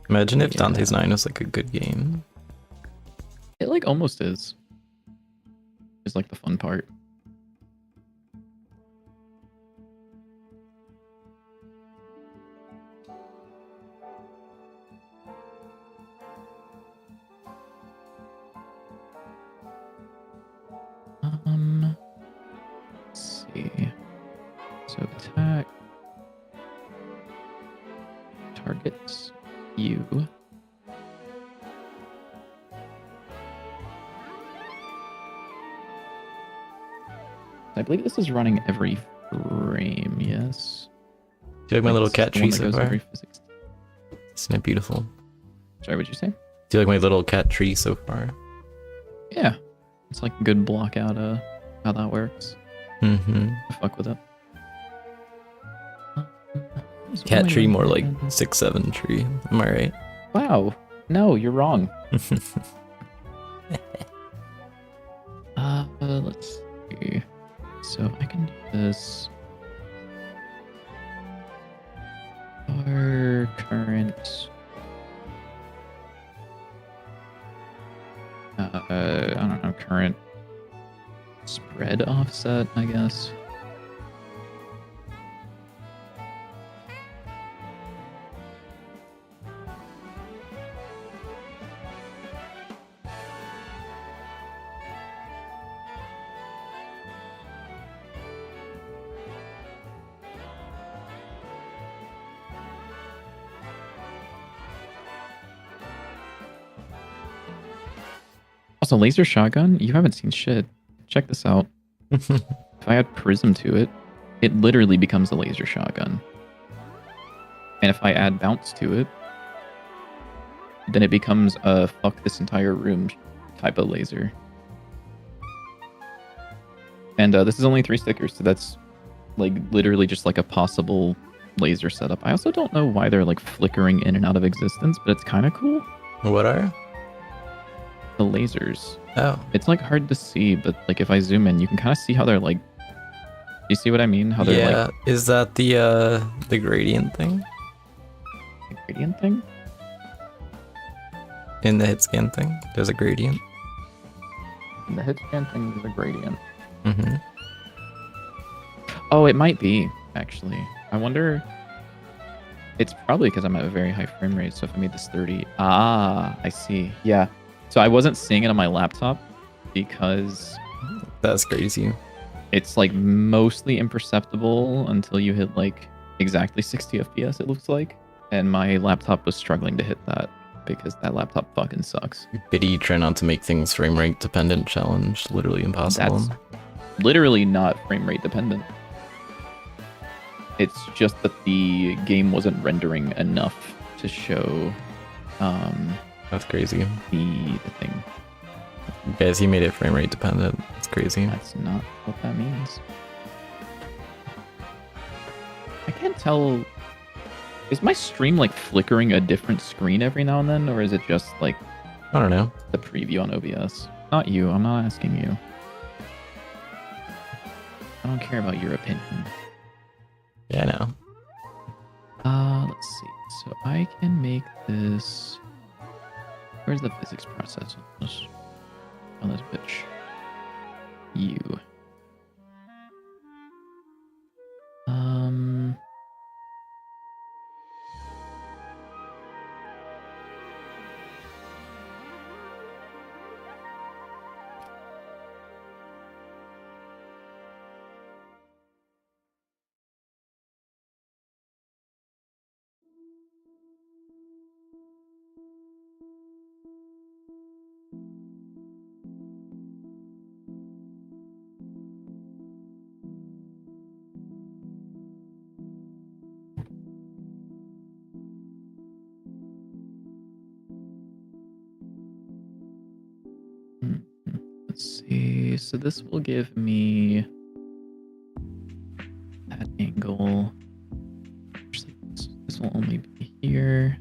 Imagine if Yeah. Dante's 9 was like a good game. It like almost is. Is like the fun part. Let's see. So attack targets you. I believe this is running every frame, yes? Do you like my little It's cat the tree one that so goes far? every physics. Isn't it beautiful? Sorry, what'd you say? Do you like my little cat tree so far? Yeah. It's like a good block out how that works. Mm-hmm. I fuck with it. So Cat what am I tree, doing more here like then? 6'7" tree. Am I right? Wow. No, you're wrong. Let's see. So I can do this. Or current. I don't know, current spread offset, I guess. Also, laser shotgun, you haven't seen shit. Check this out. If I add prism to it, it literally becomes a laser shotgun. And if I add bounce to it, then it becomes a fuck this entire room type of laser. And this is only 3 stickers, so that's like literally just like a possible laser setup. I also don't know why they're like flickering in and out of existence, but it's kind of cool. What are? the lasers. Oh, It's like hard to see, but like if I zoom in, you can kind of see how they're like. Do you see what I mean? How they're yeah. like Is that the gradient thing a gradient thing? in the hit scan thing? There's a gradient. And the hit scan thing is a gradient. Mm-hmm. Oh, it might be actually. I wonder. It's probably because I'm at a very high frame rate. So if I made this 30, I see. Yeah. So I wasn't seeing it on my laptop because That's crazy. it's like mostly imperceptible until you hit like exactly 60 FPS, it looks like. And my laptop was struggling to hit that because that laptop fucking sucks. Biddy try not to make things frame rate dependent challenge. Literally impossible. That's literally not frame rate dependent. It's just that the game wasn't rendering enough to show That's crazy. the thing. Guys, he made it frame rate dependent. It's crazy. That's not what that means. I can't tell. Is my stream like flickering a different screen every now and then, or is it just like I don't know. the preview on OBS? Not you. I'm not asking you. I don't care about your opinion. Yeah, I know. Let's see. So I can make this. Where's the physics process on this bitch? You. Let's see. So this will give me that angle. Actually, this will only be here.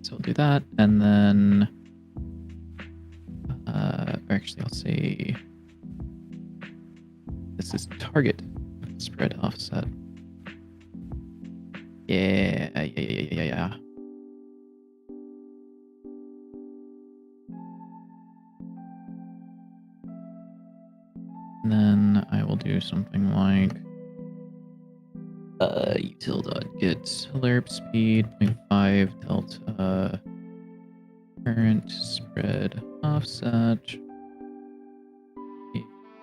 So we'll do that, and then actually I'll say this is target spread offset. Yeah. And then I will do something like util.get lerp speed 0.5 delta current spread offset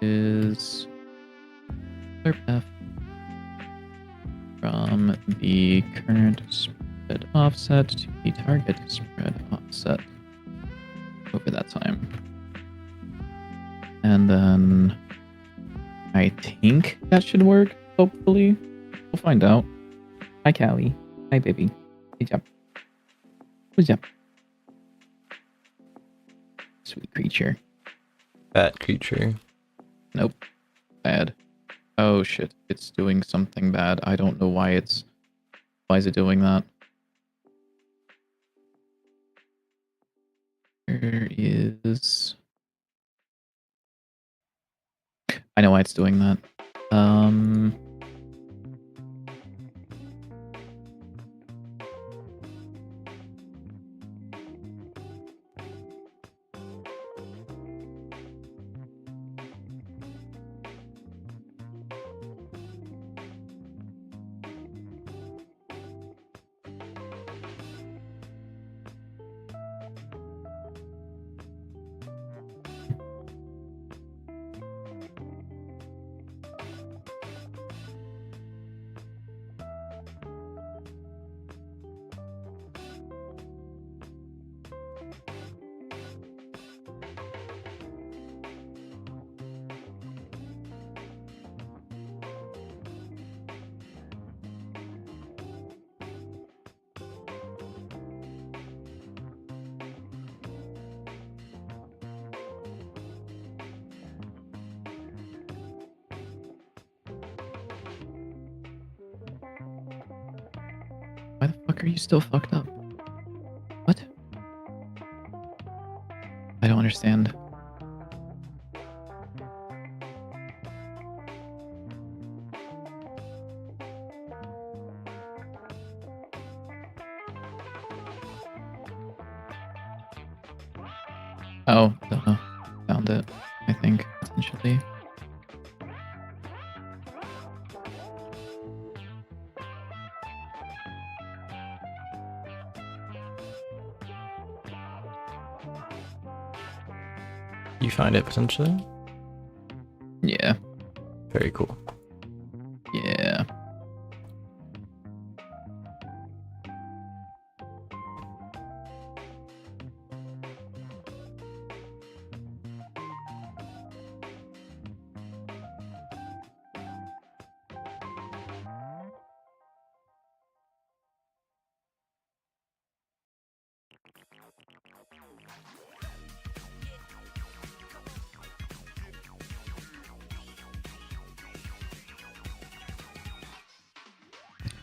is lerp f from the current spread offset to the target spread offset over that time. And then I think that should work, hopefully. We'll find out. Hi, Callie. Hi, baby. Good job. Good job. Sweet creature. Fat creature. Nope. Bad. Oh, shit. It's doing something bad. I don't know why it's... Why is it doing that? There is... I know why it's doing that. fuck are you still fucked up? What? I don't understand. Oh, found it, I think, potentially. You find it potentially? Yeah. Very cool. Yeah.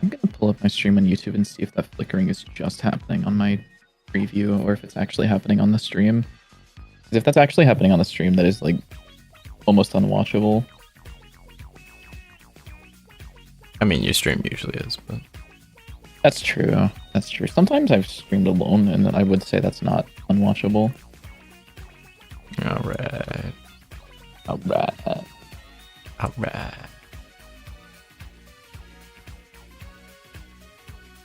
I'm gonna pull up my stream on YouTube and see if that flickering is just happening on my preview or if it's actually happening on the stream. 'Cause if that's actually happening on the stream, that is like almost unwatchable. I mean, your stream usually is, but That's true. That's true. Sometimes I've streamed alone, and I would say that's not unwatchable. alright. Alright. Alright.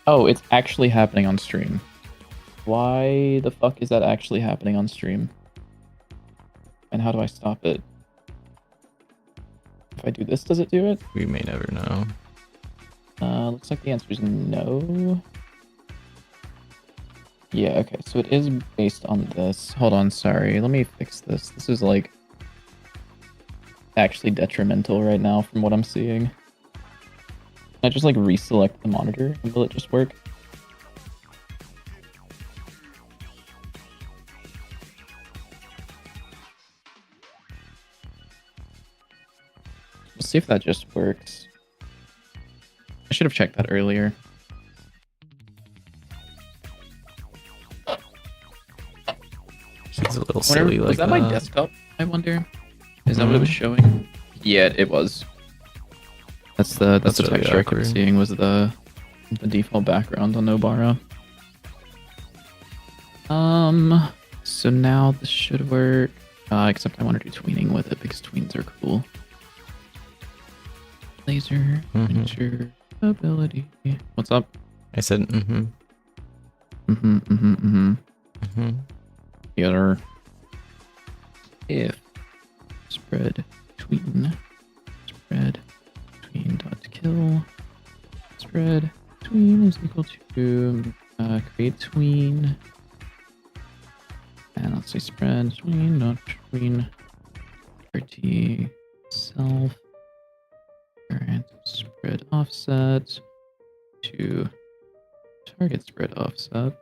Oh, it's actually happening on stream. Why the fuck is that actually happening on stream? And how do I stop it? If I do this, does it do it? We may never know. Looks like the answer is no. Yeah, okay, so it is based on this. Hold on, sorry. Let me fix this. This is like actually detrimental right now from what I'm seeing. Can I just like reselect the monitor and will it just work? We'll see if that just works. I should have checked that earlier. She's a little silly like was that my desktop, I wonder? Is that what it was showing? Yeah, it was. That's the That's really texture I awkward. kept seeing was the default background on Nobara. So now this should work. Except I want to do tweening with it because tweens are cool. Laser printer ability. What's up? I said, mm-hmm. Here. If spread tween dot kill spread tween is equal to create tween, and let's say spread tween dot tween RT self current spread offset to target spread offset.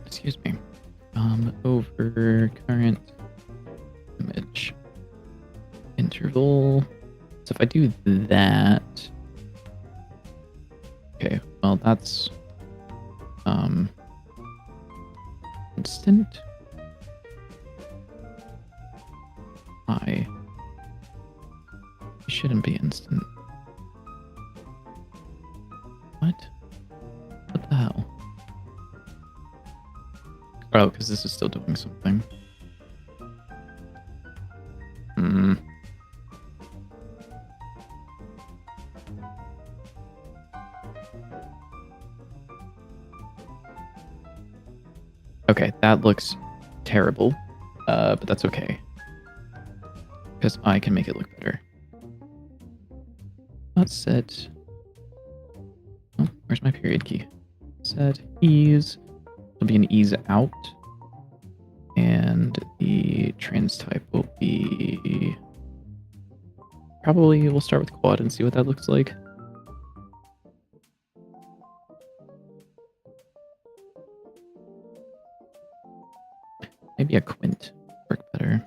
Excuse me. Over current image interval. So if I do that, okay, well that's instant. It shouldn't be instant. What? What the hell? Oh, because this is still doing something. Okay, that looks terrible, but that's okay. Because I can make it look better. Not set. Oh, where's my period key? Set ease. Will be an ease out. And the trans type will be... Probably we'll start with quad and see what that looks like. Maybe a quint work better.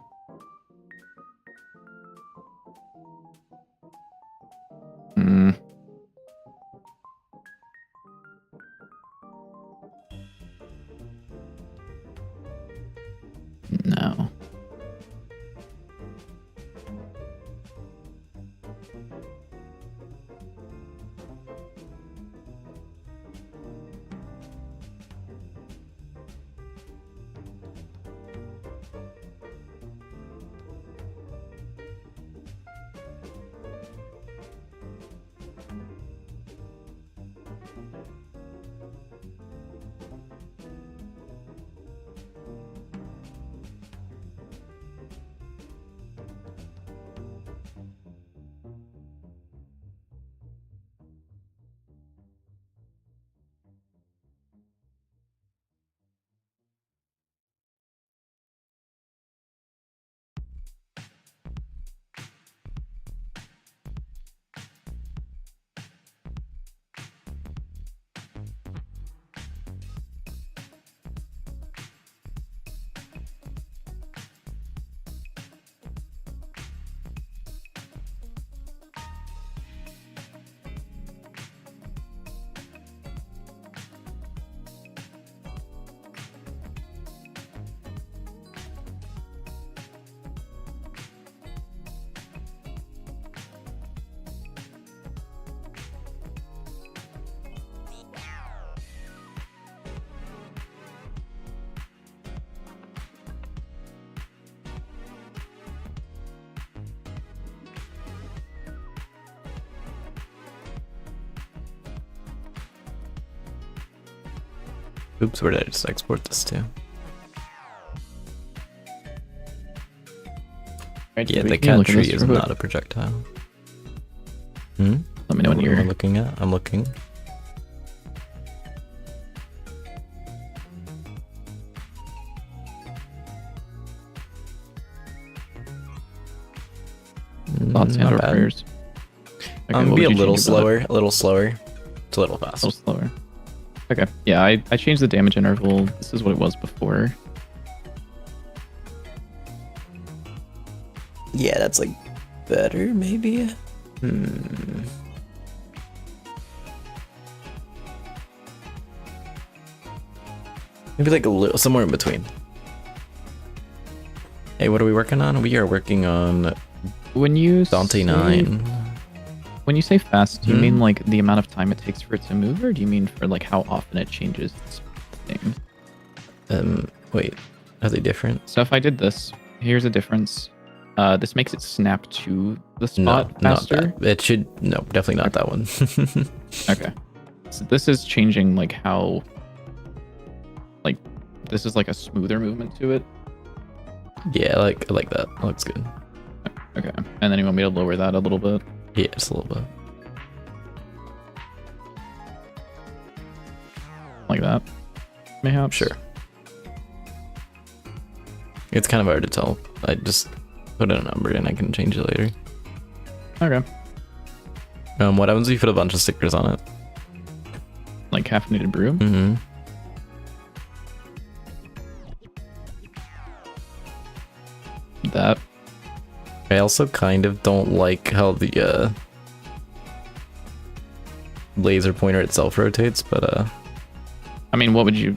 Oops, where did I just export this to? Right, Yeah, we the can cat look at tree this is real quick. not a projectile. Hmm? Let me know when What am I you're. looking at? I'm looking. Thoughts and Not or bad. prayers. Okay, what Be a would you little change about it? slower. A little slower. It's a little A faster. little slower. Okay, yeah, I changed the damage interval. This is what it was before. Yeah, that's like better, maybe. Hmm. Maybe like a little, somewhere in between. Hey, what are we working on? We are working on When you Dante say, 9. When you say fast, do you Hmm? mean like the amount of time it takes for it to move, or do you mean for like how often it changes its thing? Wait, are they different? So if I did this, here's a difference. This makes it snap to the No, spot not faster. that. It should, no, definitely not that one. Okay. So this is changing like how, like, this is like a smoother movement to it. Yeah, I like that. That looks good. Okay. And then you want me to lower that a little bit? Yeah, just a little bit. Like that? Mayhaps? Sure. It's kind of hard to tell. I just put in a number and I can change it later. Okay. What happens if you put a bunch of stickers on it? Like caffeinated brew? Mm-hmm. That. I also kind of don't like how the laser pointer itself rotates, but I mean, what would you...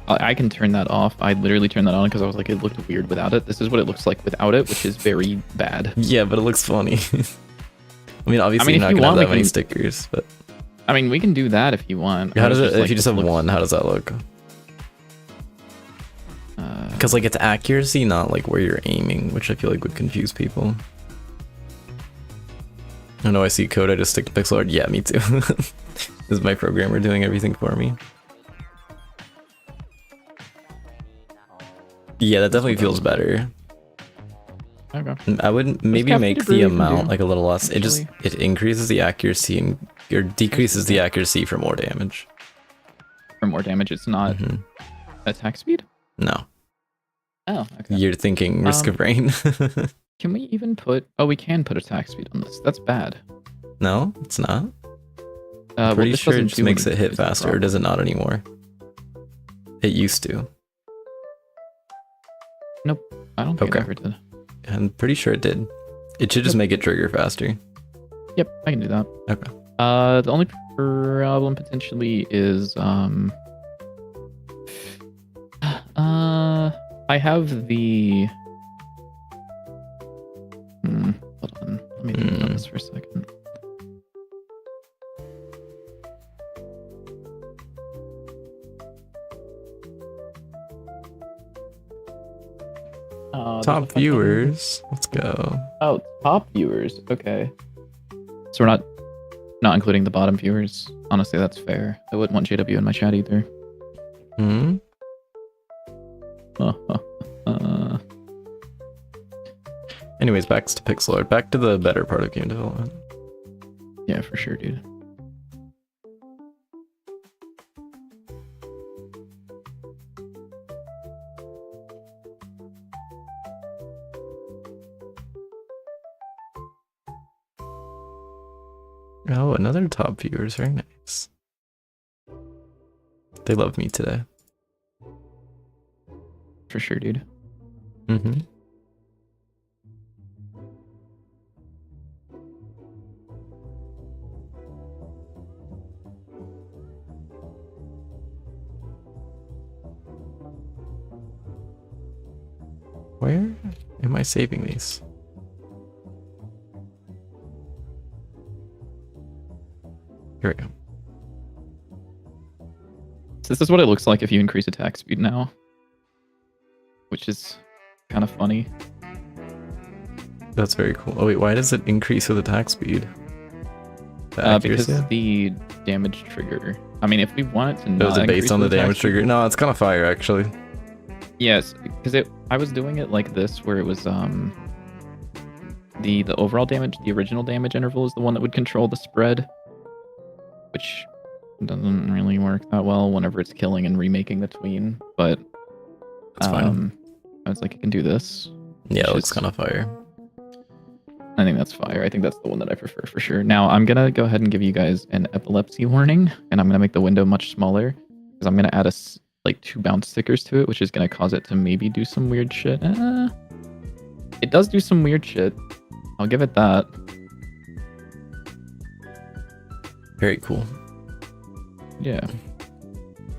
I can turn that off. I literally turned that on because I was like, it looked weird without it. This is what it looks like without it, which is very bad. yeah, but it looks funny. I mean, obviously if you're not you gonna have want, that we many can- stickers, but I mean, we can do that if you want. how I does was it? If like, you just this have looks- one, how does that look? Because like it's accuracy, not like where you're aiming, which I feel like would confuse people. I know I see code, I just stick to pixel art. Yeah, me too. This is my programmer doing everything for me. Yeah, that definitely feels better. Okay. I would maybe caffeinated make brew the you can amount do, like a little less. It just it increases the accuracy and or decreases the accuracy for more damage. For more damage, it's not Mhm. attack speed? No, Oh, okay. you're thinking risk of rain. Can we even put... Oh, we can put attack speed on this. That's bad. No, it's not. Well, Pretty this sure it doesn't just do makes it anything, hit is the faster, or does it not anymore? It used to. Nope. I don't think Okay. it ever did. I'm pretty sure it did. It should just make it trigger faster. Yep, I can do that. Okay. The only problem potentially is I have the hold on. Let me think about this for a second. There's a Top fucking- viewers. Let's go. Oh, top viewers. Okay. So we're not including the bottom viewers. Honestly, that's fair. I wouldn't want JW in my chat either. Hmm. Anyways, back to pixel art. Back to the better part of game development. Yeah, for sure, dude. Oh, another top viewers. Very nice. They love me today. For sure, dude. Mm-hmm. Where am I saving these? Here we go. So this is what it looks like if you increase attack speed now. Which is kind of funny. That's very cool. Oh wait, why does it increase with attack speed? The Because accuracy? damage trigger. I mean, if we want it to Was not it based increase on the attack damage speed- trigger? No, it's kind of fire actually. Yes, because I was doing it like this, where it was the overall damage, the original damage interval is the one that would control the spread, which doesn't really work that well whenever it's killing and remaking the tween. But That's fine. I was like, I can do this. Yeah, which it looks is- kind of fire. I think that's fire. I think that's the one that I prefer for sure. Now I'm gonna go ahead and give you guys an epilepsy warning, and I'm gonna make the window much smaller because I'm gonna add like 2 bounce stickers to it, which is gonna cause it to maybe do some weird shit. It does do some weird shit. I'll give it that. Very cool. Yeah.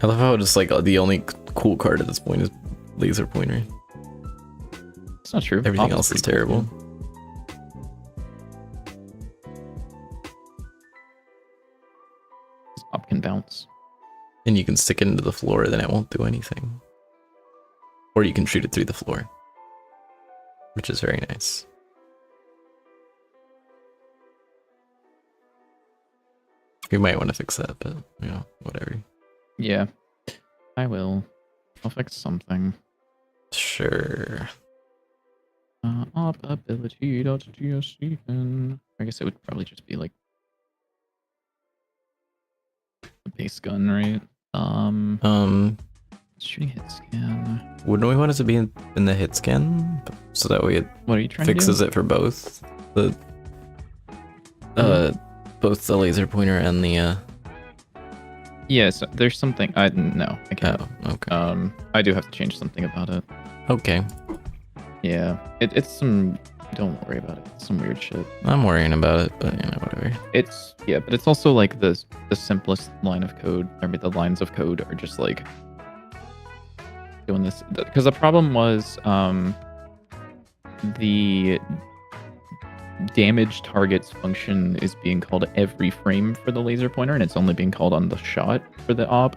I love how just like the only cool card at this point is laser pointer. It's not true. Everything Op's else is pretty cool, terrible. too. Op can bounce. And you can stick it into the floor, then it won't do anything. Or you can shoot it through the floor, which is very nice. We might want to fix that, but you know, whatever. Yeah. I will. I'll fix something. Sure. Op ability.gsc. I guess it would probably just be like the base gun, right? Shooting hit scan. Wouldn't we want it to be in the hit scan so that way it What are you trying fixes to do? it for both the both the laser pointer and the Yes, there's something. No, I can't. oh, okay. I do have to change something about it. Okay. Yeah, it's some. Don't worry about it. It's some weird shit. I'm worrying about it, but you know, whatever. It's but it's also like the simplest line of code. I mean, the lines of code are just like doing this because the problem was the damage targets function is being called every frame for the laser pointer, and it's only being called on the shot for the op.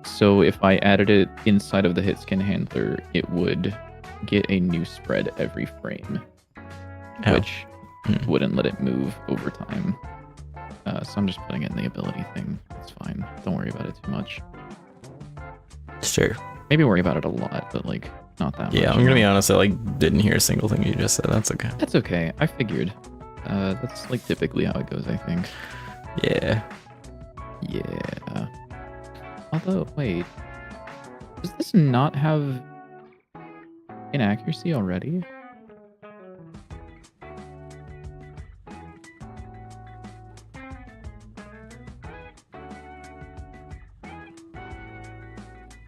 So if I added it inside of the hit scan handler, it would get a new spread every frame, which wouldn't let it move over time. So I'm just putting it in the ability thing. It's fine. Don't worry about it too much. Sure. Maybe worry about it a lot, but like not that much. Yeah, I'm gonna be honest, I like didn't hear a single thing you just said. That's okay. That's okay. I figured. That's like typically how it goes, I think. Yeah. Yeah. Although, wait. Does this not have inaccuracy already?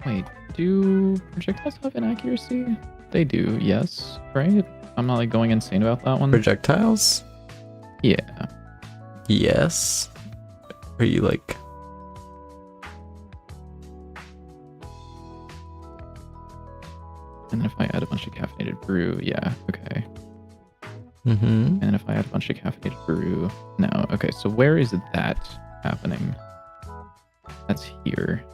Wait, do projectiles have inaccuracy? They do, yes, right? I'm not like going insane about that one. Projectiles? Yeah. Yes. Are you like And then if I add a bunch of caffeinated brew, yeah, okay. mm-hmm. And if I add a bunch of caffeinated brew, no, okay. So where is that happening? That's here.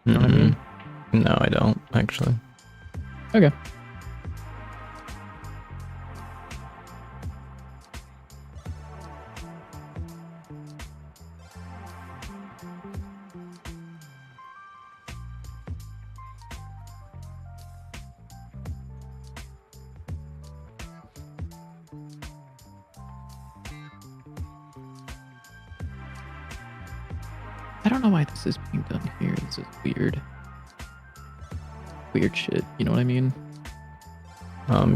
You know what I mean? No, I don't, actually. Okay. I don't know why this is being done here. This is weird. Weird shit. You know what I mean?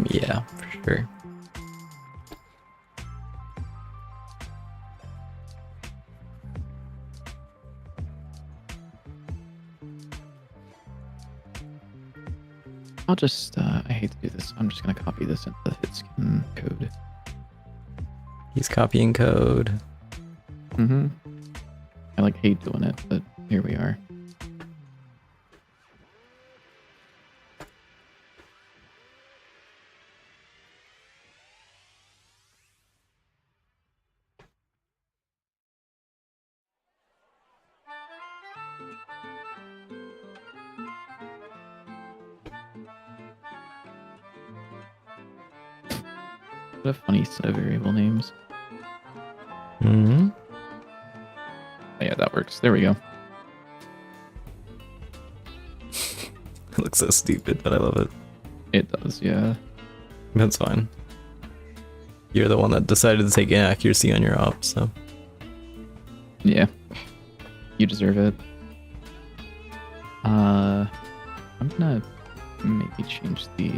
Yeah, for sure. I'll just, I hate to do this. I'm just going to copy this into the hitscan code. He's copying code. Mm-hmm. I like hate doing it, but here we are. What a funny set of variable names. Mm-hmm. Oh, yeah, that works. There we go. It looks so stupid, but I love it. It does, yeah. That's fine. You're the one that decided to take inaccuracy on your op, so. Yeah. You deserve it. I'm gonna maybe change the,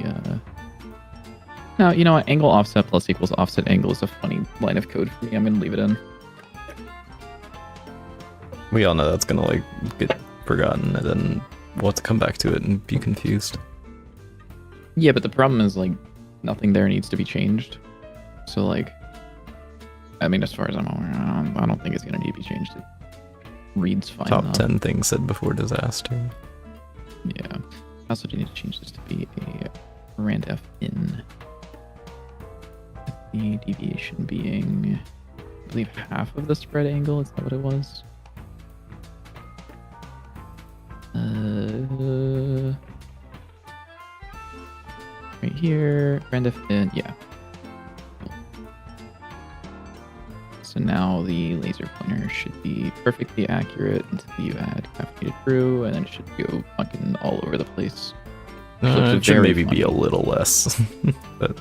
No, you know what? Angle offset plus equals offset angle is a funny line of code for me. I'm gonna leave it in. We all know that's gonna like get forgotten, and then we'll have to come back to it and be confused. Yeah, but the problem is like nothing there needs to be changed. So like, I mean, as far as I'm aware, I don't think it's gonna need to be changed. It reads fine. Top enough. 10 things said before disaster. Yeah. I also do need to change this to be a randf in. The deviation being, I believe, half of the spread angle. Is that what it was? Right here, randf in, yeah. So now the laser pointer should be perfectly accurate until you add caffeinated brew, and then it should go fucking all over the place. It should maybe be a little less, but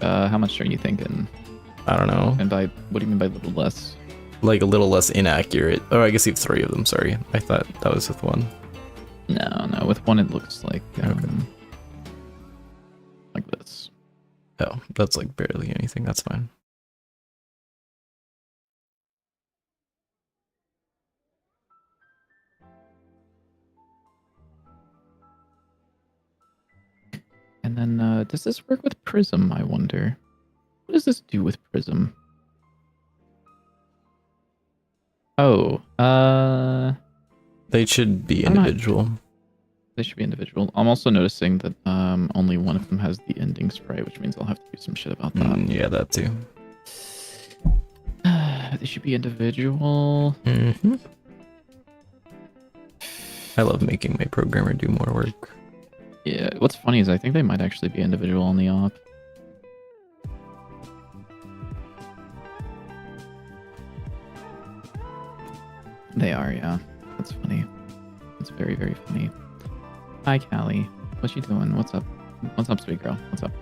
how much are you thinking? I don't know. And by what do you mean by little less? Like a little less inaccurate. Oh, I guess you have 3 of them. Sorry, I thought that was with 1. No. With 1 it looks like like this. Oh, that's like barely anything. That's fine. And then, does this work with Prism, I wonder? What does this do with Prism? Oh, they should be individual. They should be individual. I'm also noticing that only one of them has the ending spray, which means I'll have to do some shit about that. Yeah, that too. They should be individual. Mm-hmm. I love making my programmer do more work. Yeah, what's funny is I think they might actually be individual on the op. They are, yeah. That's funny. It's very, very funny. Hi, Callie. What you doing? What's up? What's up, sweet girl? What's up?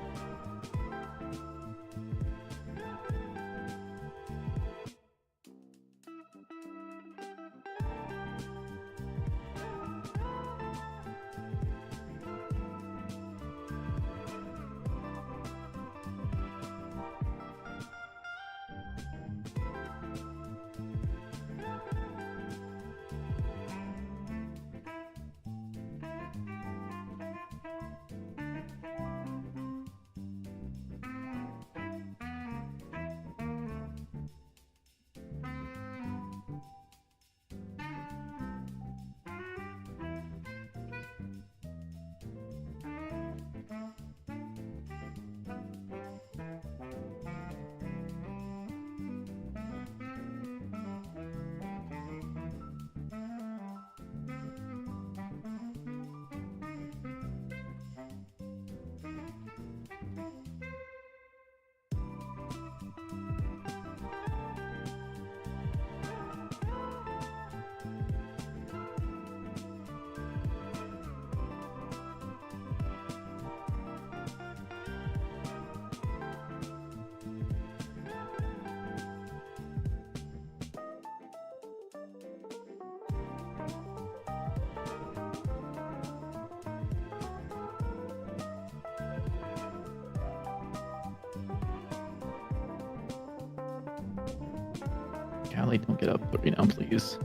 Callie, don't get up right now, please.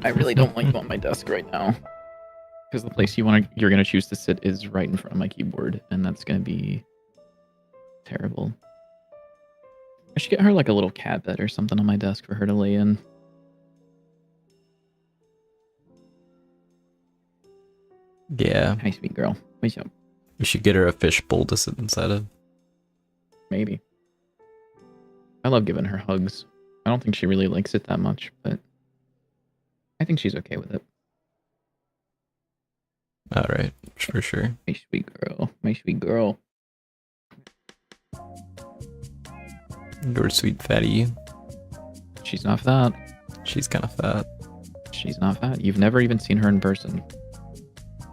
I really don't want you on my desk right now. Because the place you're gonna choose to sit is right in front of my keyboard, and that's gonna be terrible. I should get her like a little cat bed or something on my desk for her to lay in. Yeah. Hi, sweet girl. What's up? You should get her a fish bowl to sit inside of. Maybe. I love giving her hugs. I don't think she really likes it that much, but I think she's okay with it. Alright, for sure. My sweet girl. My sweet girl. Your sweet fatty. She's not fat. She's kind of fat. She's not fat. You've never even seen her in person.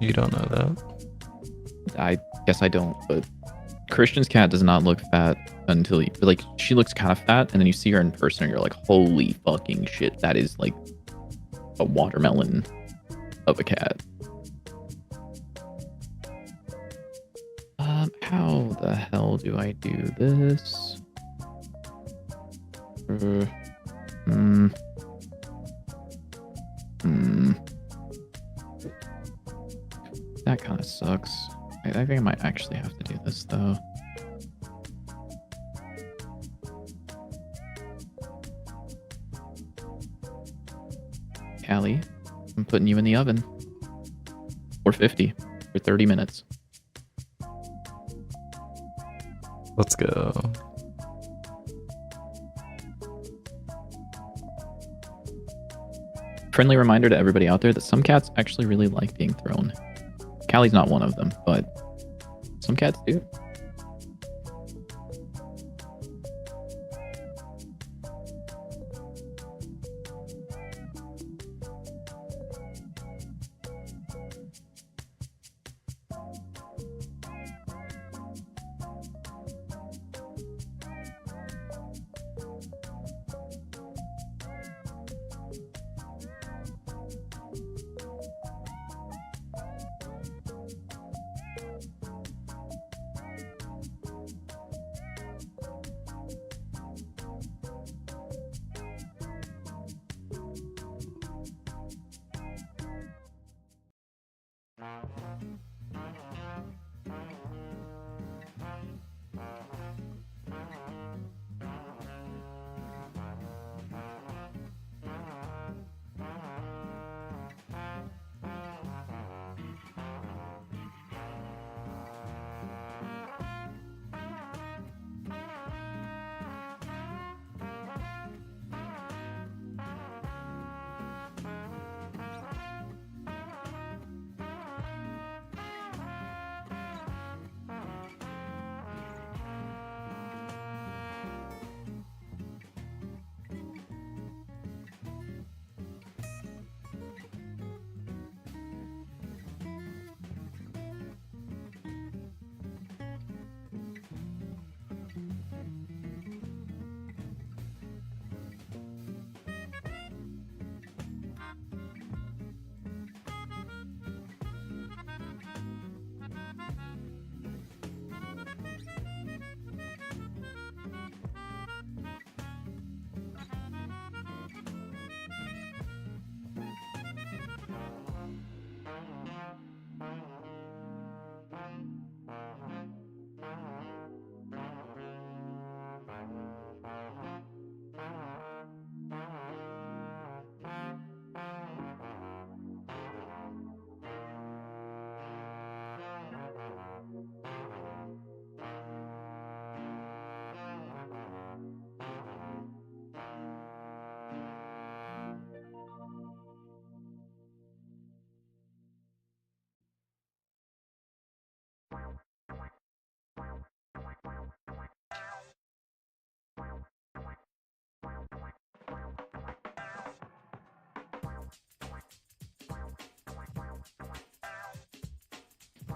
You don't know that. I guess I don't, but Christian's cat does not look fat until you, like, she looks kind of fat, and then you see her in person and you're like, holy fucking shit, that is like a watermelon of a cat. How the hell do I do this? That kind of sucks. I think I might actually have to do this though. Callie, I'm putting you in the oven. 450 for 30 minutes. Let's go. Friendly reminder to everybody out there that some cats actually really like being thrown. Callie's not one of them, but some cats do.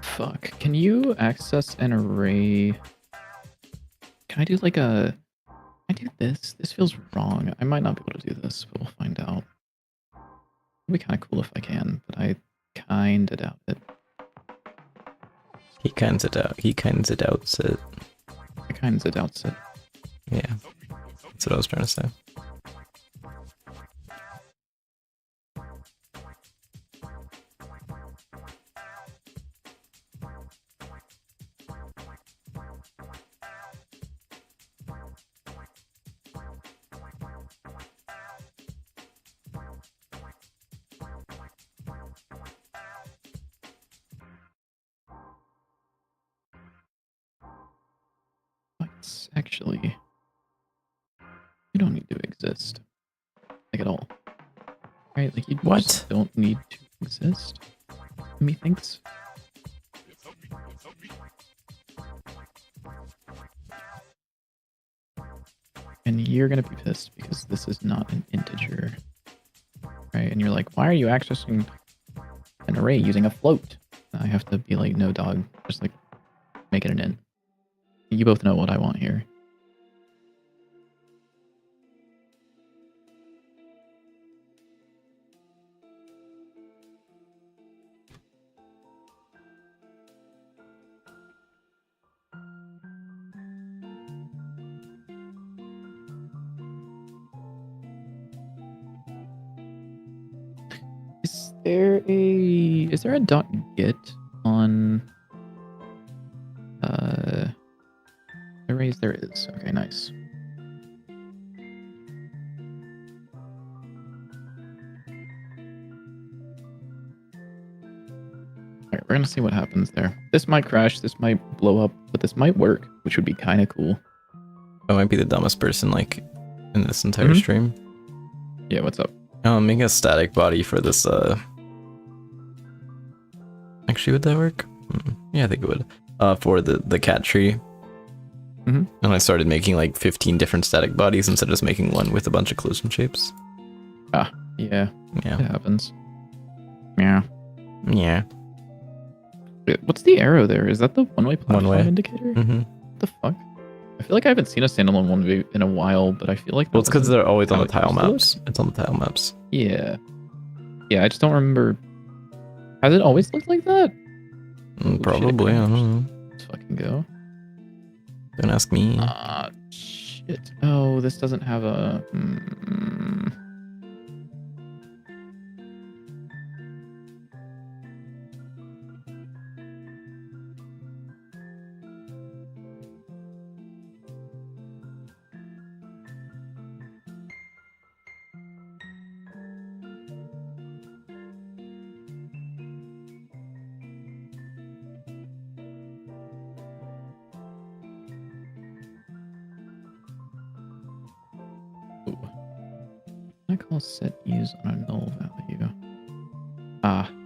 Fuck. Can you access an array? Can I do like a... Can I do this? This feels wrong. I might not be able to do this, but we'll find out. It'd be kind of cool if I can, but I kinda doubt it. He kinda doubts it. I kinda doubts it. Yeah. That's what I was trying to say. That's actually... You don't need to exist. Like at all. Right? Like you What? just don't need to exist. Methinks. And you're gonna be pissed because this is not an integer. Right? And you're like, why are you accessing an array using a float? I have to be like, no dog, just like make it an int. You both know what I want here. Is there a .get on arrays? There is. Okay, nice. Alright, we're gonna see what happens there. This might crash, this might blow up, but this might work, which would be kind of cool. I might be the dumbest person like in this entire stream. Yeah, what's up? Making a static body for this actually, would that work? Yeah, I think it would. For the cat tree. And I started making like 15 different static bodies instead of just making one with a bunch of collision shapes. Ah, yeah. Yeah. It happens. Yeah. Yeah. What's the arrow there? Is that the one-way platform One-way. indicator? What the fuck? I feel like I haven't seen a standalone one-way in a while, but I feel like... Well, it's because they're always on the how it tile used to maps. It's on the tile maps. Yeah. Yeah, I just don't remember... Has it always looked like that? Probably, I don't know. Let's fucking go. Don't ask me. Shit. Oh, this doesn't have a... I call set use on a null value.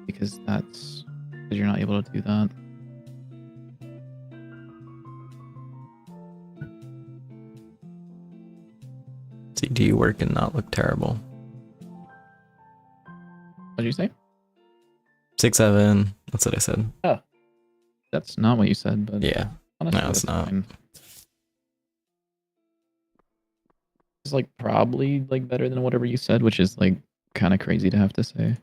Because that's... Because you're not able to do that. CD work and not look terrible. What did you say? 6-7. That's what I said. Oh. That's not what you said, but... Yeah. Honestly, No, it's that's not. fine. It's like probably like better than whatever you said, which is like kind of crazy to have to say.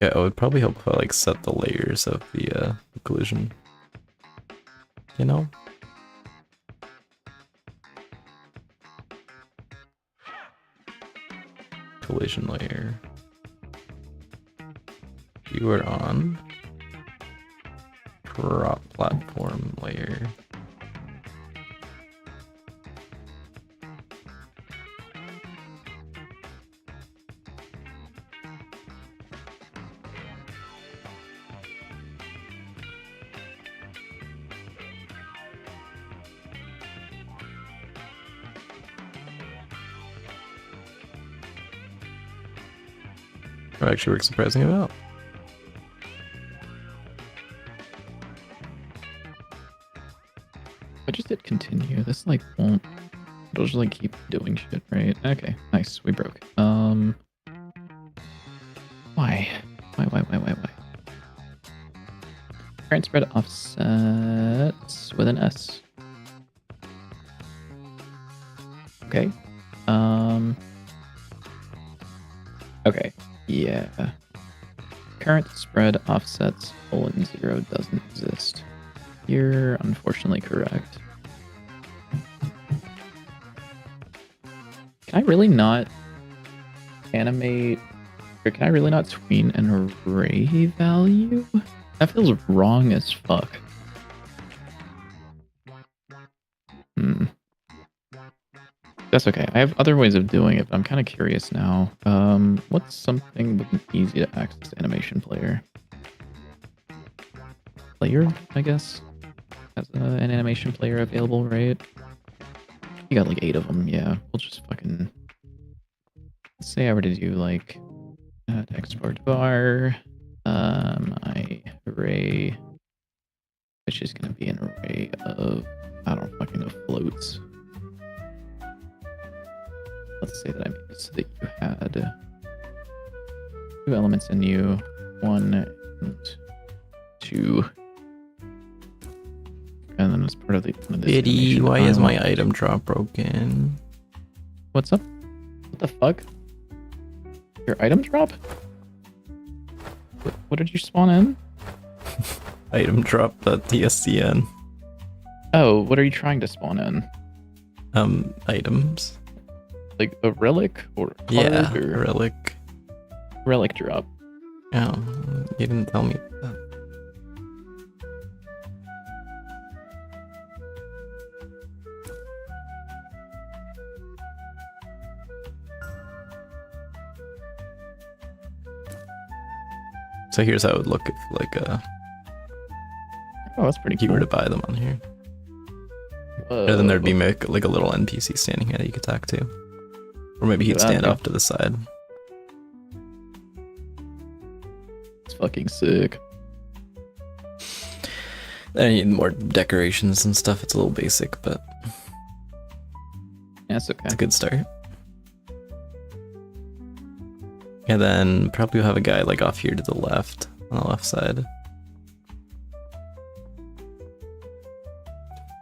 Yeah, it would probably help if I like set the layers of the collision. You know? Collision layer. You are on prop platform layer. It actually works surprisingly well. I just hit continue. This like won't. It'll just like keep doing shit, right? Okay, nice. We broke. Why? Why? Current spread offsets with an S. Okay. Okay. Yeah. Current spread offsets :0 doesn't exist. You're unfortunately correct. Can I really not animate, or can I really not tween an array value? That feels wrong as fuck. That's okay. I have other ways of doing it, but I'm kind of curious now. What's something with an easy to access animation player? Player, I guess, has an animation player available, right? You got like 8 of them. Yeah, we'll just fucking. Let's say I were to do like export var, my array, which is gonna be an array of I don't fucking know floats. Let's say that I made it so that you had 2 elements in you, 1 and 2. And then as part of the one of this Biddy, animation, why I is my want- item drop broken? What's up? What the fuck? Your item drop? What did you spawn in? Item drop .tscn. Oh, what are you trying to spawn in? Items. Like a relic or a card Yeah, or relic. relic drop? Oh, you didn't tell me that. So here's how it would look if like Oh, that's pretty you cool. were to buy them on here. Whoa. And then there'd be like a little NPC standing here that you could talk to. Or maybe he'd Yeah, stand yeah. off to the side. It's fucking sick. I need more decorations and stuff. It's a little basic, but Yeah, it's okay. it's a good start. And then probably we'll have a guy like off here to the left, on the left side.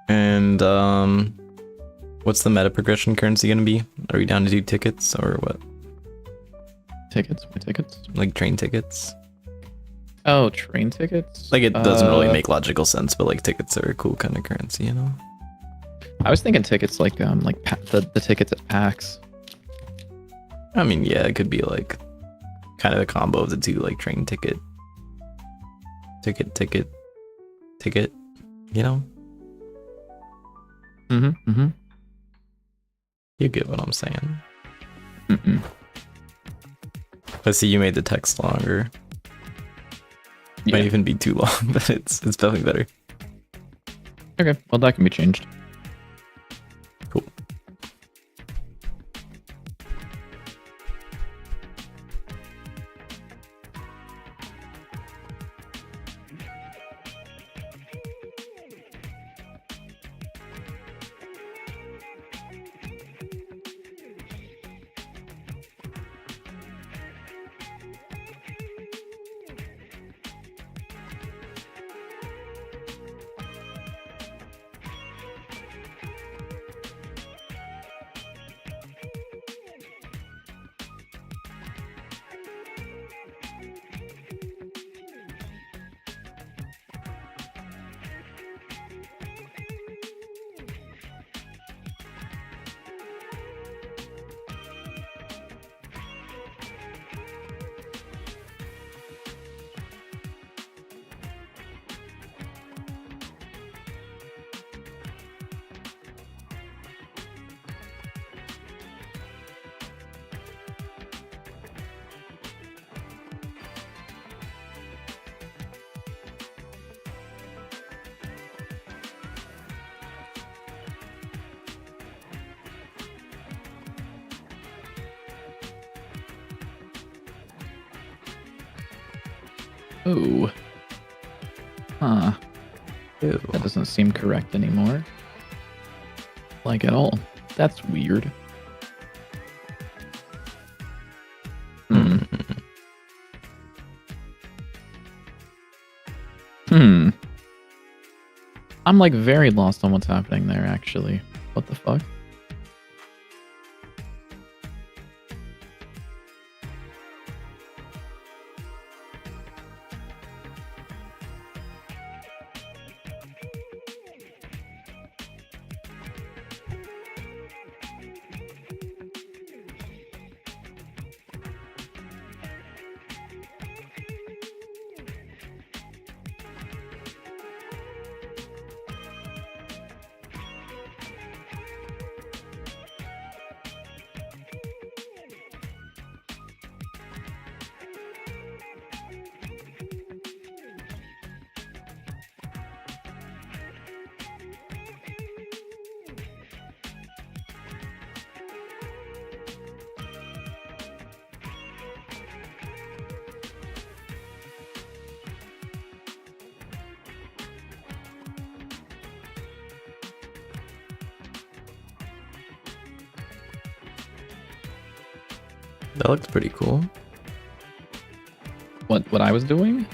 And what's the meta progression currency gonna be? Are we down to do tickets or what? Tickets? My tickets? Like train tickets? Oh, train tickets? Like it doesn't really make logical sense, but like tickets are a cool kind of currency, you know? I was thinking tickets like the tickets at PAX. I mean, yeah, it could be like kind of a combo of the two, like train ticket, you know? Mm-hmm. You get what I'm saying. Mm-mm. I see you made the text longer. Yeah. Might even be too long, but it's definitely better. Okay, well that can be changed. Cool. Oh. Huh. Ew. That doesn't seem correct anymore. Like at all. That's weird. Hmm. Hmm. I'm like very lost on what's happening there, actually. What the fuck? That looks pretty cool. What I was doing?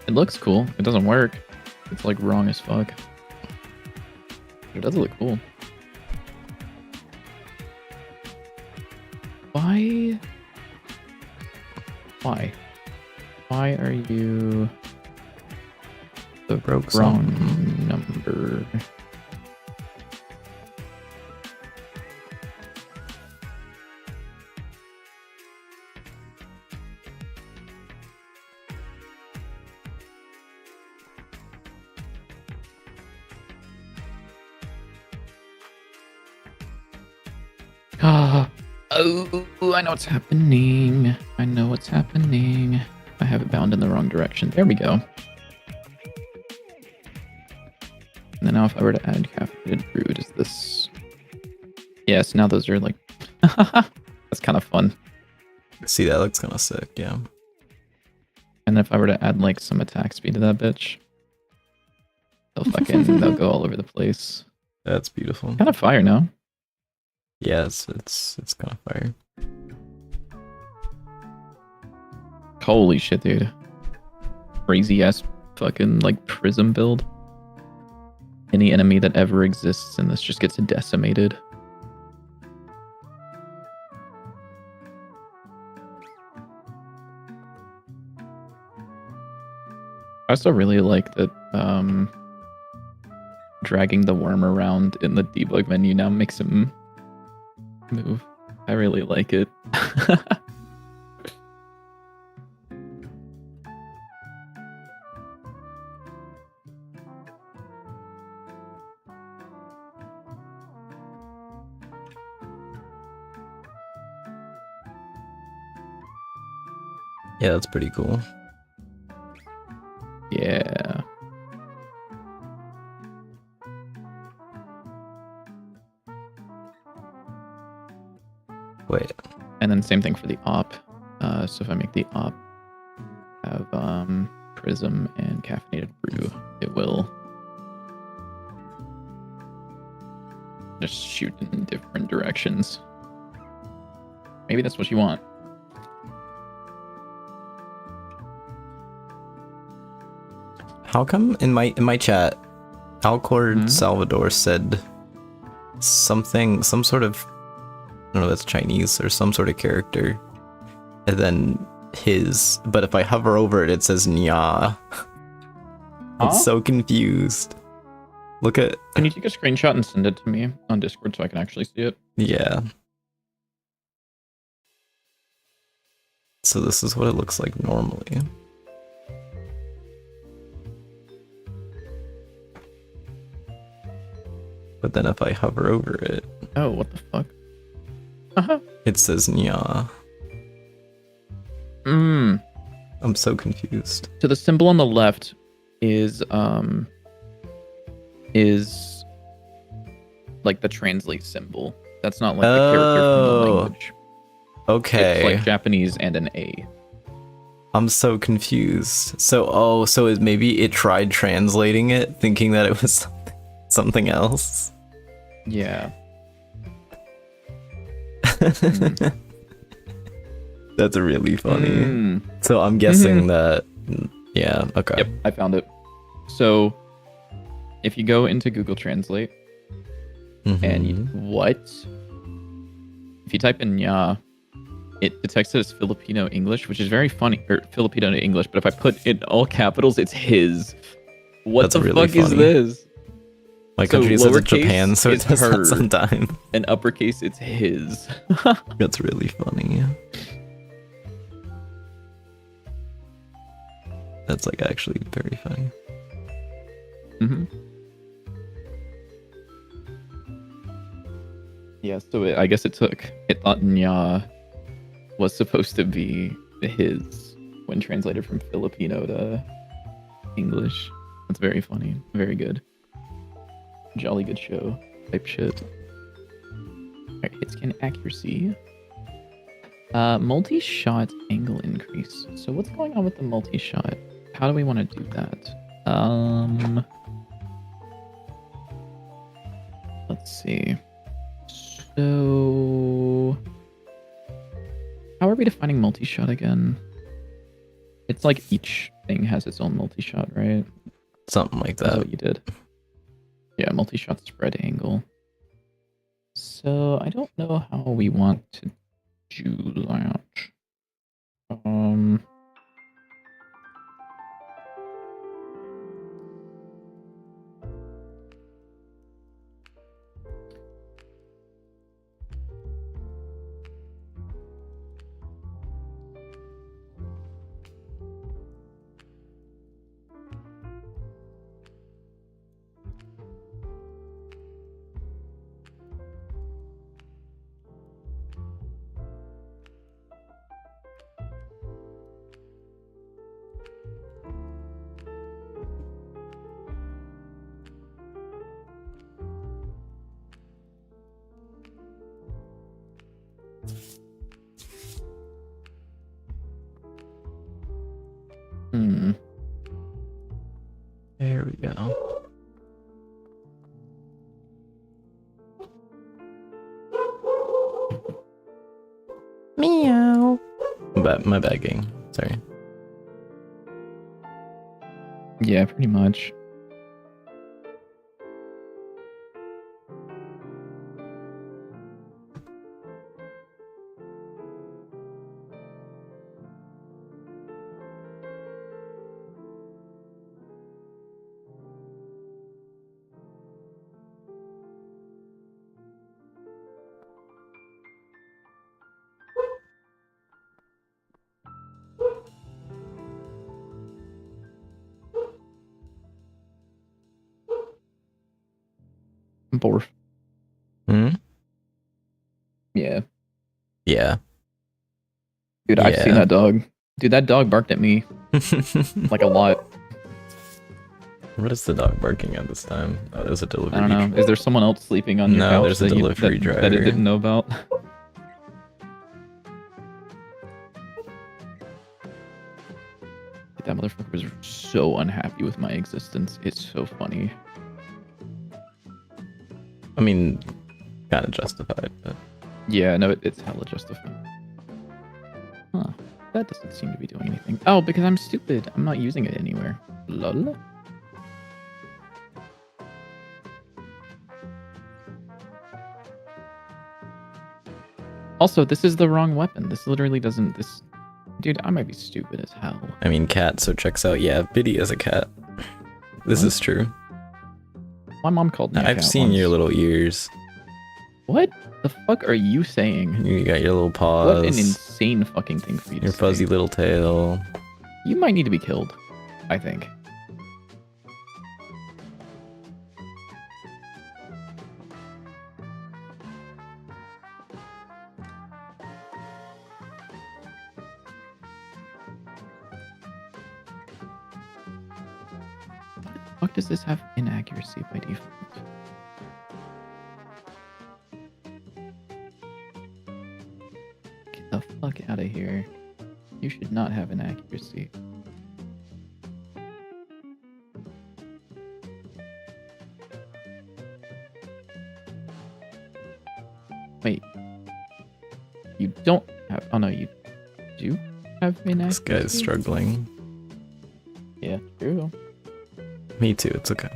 It looks cool. It doesn't work. It's like wrong as fuck. It does look cool. Why? Why? Why are you the Broke wrong something. number? Ah, oh, I know what's happening. I know what's happening. I have it bound in the wrong direction. There we go. And then now if I were to add caffeinated brew, does this... Yes, now those are like... That's kind of fun. See, that looks kind of sick, yeah. And if I were to add like some attack speed to that bitch, they'll go all over the place. That's beautiful. Kind of fire, no? Yeah, it's kind of fire. Holy shit, dude. Crazy ass fucking like prism build. Any enemy that ever exists in this just gets decimated. I still really like that dragging the worm around in the debug menu now makes him move. I really like it. Yeah, that's pretty cool. Yeah. Wait. And then same thing for the op. So if I make the op have prism and caffeinated brew, it will just shoot in different directions. Maybe that's what you want. How come in my chat, Alcord Mhm. Salvador said something, some sort of, I don't know, that's Chinese or some sort of character, and then his, but if I hover over it, it says Nya. I'm Huh? so confused. Look at, Can you take a screenshot and send it to me on Discord so I can actually see it? yeah. So this is what it looks like normally. But then if I hover over it, Oh, what the fuck? Uh-huh. it says Nya. Mm. I'm so confused. So the symbol on the left is like the translate symbol. That's not like the character from the Oh. language. Okay. It's like Japanese and an A. I'm so confused. So maybe it tried translating it, thinking that it was something else. Yeah. Mm. That's really funny. Mm. So I'm guessing that, yeah, okay. Yep, I found it. So if you go into Google Translate and you, what? If you type in Nya, it detects it as Filipino English, which is very funny, or Filipino English, but if I put in all capitals, it's his. What That's the really fuck is funny. this? My So country says it's lowercase Japan, so it is does that her. sometime. And uppercase, it's his. That's really funny. That's like actually very funny. Mm-hmm. Yeah, so I guess it thought Nya was supposed to be his when translated from Filipino to English. That's very funny. Very good. Jolly good show type shit. Alright, hit scan accuracy. Multi-shot angle increase. So what's going on with the multi-shot? How do we want to do that? Let's see. So How are we defining multi-shot again? It's like each thing has its own multi-shot, right? Something like That's that. what you did. Yeah, multi-shot spread angle. So I don't know how we want to do that. There we go. Meow. My bad, gang. Sorry. Yeah, pretty much. Borf. Hmm? Yeah. Yeah. Dude, I've seen Yeah. that dog. Dude, that dog barked at me like a lot. What is the dog barking at this time? Oh, there's a delivery. I don't know. Is there someone else sleeping on your No, couch there's a that, delivery driver. that it didn't know about? That motherfucker was so unhappy with my existence. It's so funny. I mean, kind of justified, but Yeah, no, it's hella justified. Huh. That doesn't seem to be doing anything. Oh, because I'm stupid. I'm not using it anywhere. Lol. Also, this is the wrong weapon. This literally doesn't... This... Dude, I might be stupid as hell. I mean, cat, so checks out. Yeah, Biddy is a cat. This What? is true. My mom called me a I've cat seen once. your little ears. What the fuck are you saying? You got your little paws. What an insane fucking thing for you to Your say. fuzzy little tail. You might need to be killed, I think. Why the fuck does this have inaccuracy by default? Get the fuck out of here. You should not have inaccuracy. Wait. You don't have... Oh no, you do have inaccuracy? This guy's struggling. Yeah, true. Me too, it's okay.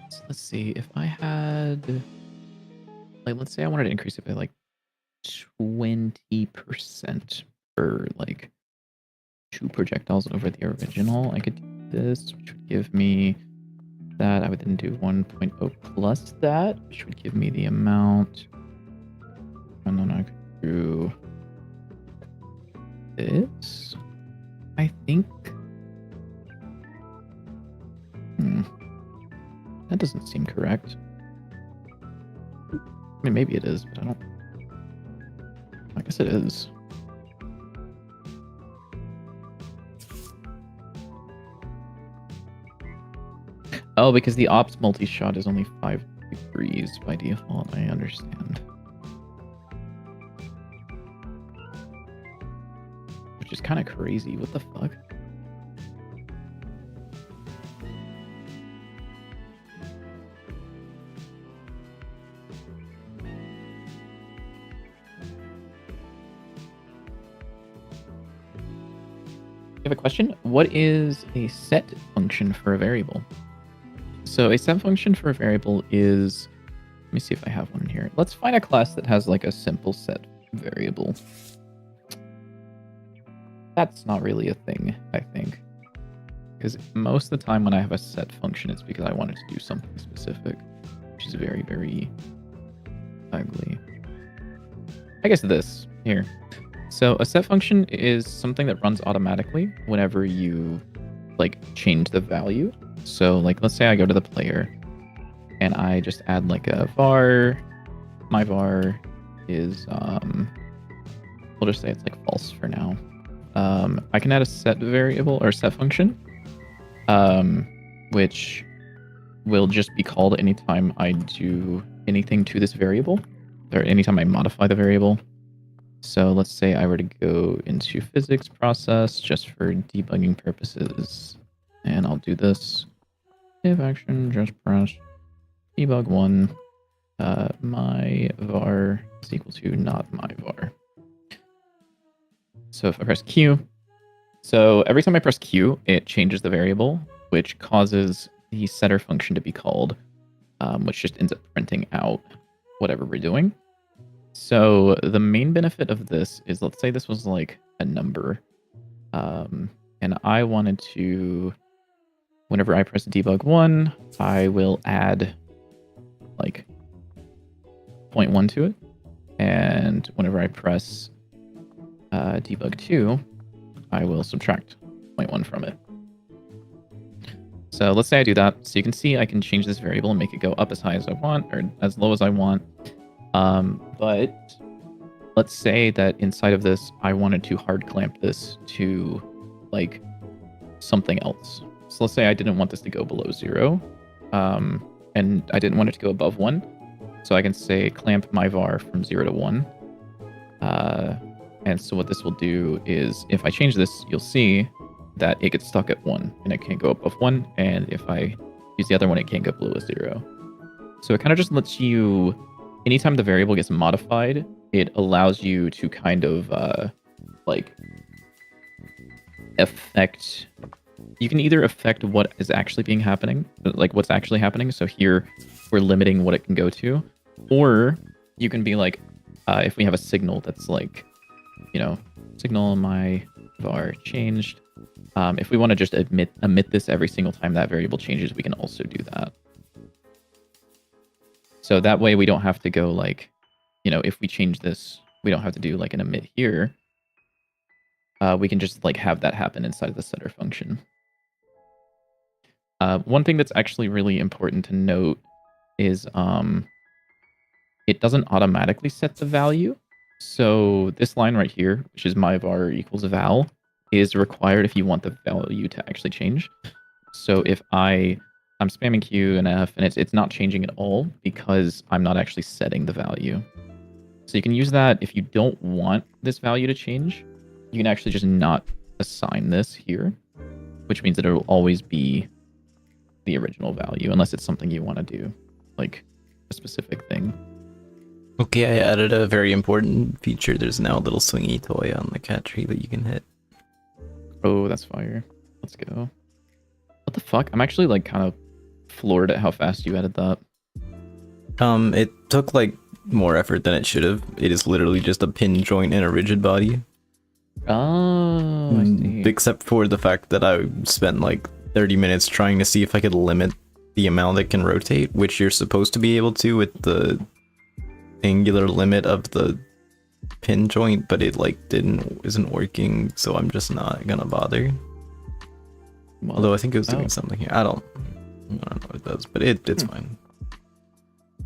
So let's see, if I had... Like, let's say I wanted to increase it by like 20% for like 2 projectiles over the original. I could do this, which would give me that. I would then do 1.0 plus that, which would give me the amount. And then I could do this. I think. That doesn't seem correct. I mean, maybe it is, but I don't. I guess it is. Oh, because the ops multi-shot is only 5 degrees by default. I understand. Which is kind of crazy. What the fuck? I have a question. What is a set function for a variable? So a set function for a variable is, let me see if I have one in here. Let's find a class that has like a simple set variable. That's not really a thing, I think. Because most of the time when I have a set function, it's because I wanted to do something specific, which is very, very ugly. I guess this here. So a set function is something that runs automatically whenever you like change the value. So like, let's say I go to the player and I just add like a var. My var is, we'll just say it's like false for now. I can add a set variable or set function, which will just be called anytime I do anything to this variable or anytime I modify the variable. So let's say I were to go into physics process just for debugging purposes, and I'll do this. If action just press debug one, my var is equal to not my var. So if I press Q, so every time I press Q, it changes the variable, which causes the setter function to be called, which just ends up printing out whatever we're doing. So the main benefit of this is, let's say this was like a number, and I wanted to, whenever I press debug 1, I will add like 0.1 to it, and whenever I press debug 2, I will subtract 0.1 from it. So let's say I do that. So you can see I can change this variable and make it go up as high as I want or as low as I want. But let's say that inside of this, I wanted to hard clamp this to like something else. So let's say I didn't want this to go below 0, and I didn't want it to go above 1. So I can say clamp my var from 0 to 1. And so what this will do is if I change this, you'll see that it gets stuck at 1 and it can't go above 1. And if I use the other one, it can't go below a 0. So it kind of just lets you, anytime the variable gets modified, it allows you to kind of like affect, you can either affect what is actually being happening, like what's actually happening. So here we're limiting what it can go to, or you can be like, if we have a signal that's like, you know, signal my var changed. If we want to just emit this every single time that variable changes, we can also do that. So that way we don't have to go like, you know, if we change this, we don't have to do like an emit here. We can just like have that happen inside of the setter function. One thing that's actually really important to note is it doesn't automatically set the value. So this line right here, which is my var equals val, is required if you want the value to actually change. So if I'm spamming Q and F and it's not changing at all because I'm not actually setting the value. So you can use that if you don't want this value to change. You can actually just not assign this here, which means that it will always be the original value unless it's something you want to do, like a specific thing. Okay, I added a very important feature. There's now a little swingy toy on the cat tree that you can hit. Oh, that's fire. Let's go. What the fuck? I'm actually like kind of floored at how fast you added that. It took like more effort than it should have. It is literally just a pin joint and a rigid body. Oh, I see. Except for the fact that I spent like 30 minutes trying to see if I could limit the amount that can rotate, which you're supposed to be able to with the angular limit of the pin joint, but it like isn't working, so I'm just not gonna bother. Well, although I think it was doing something here. I don't know what it does, but it's fine.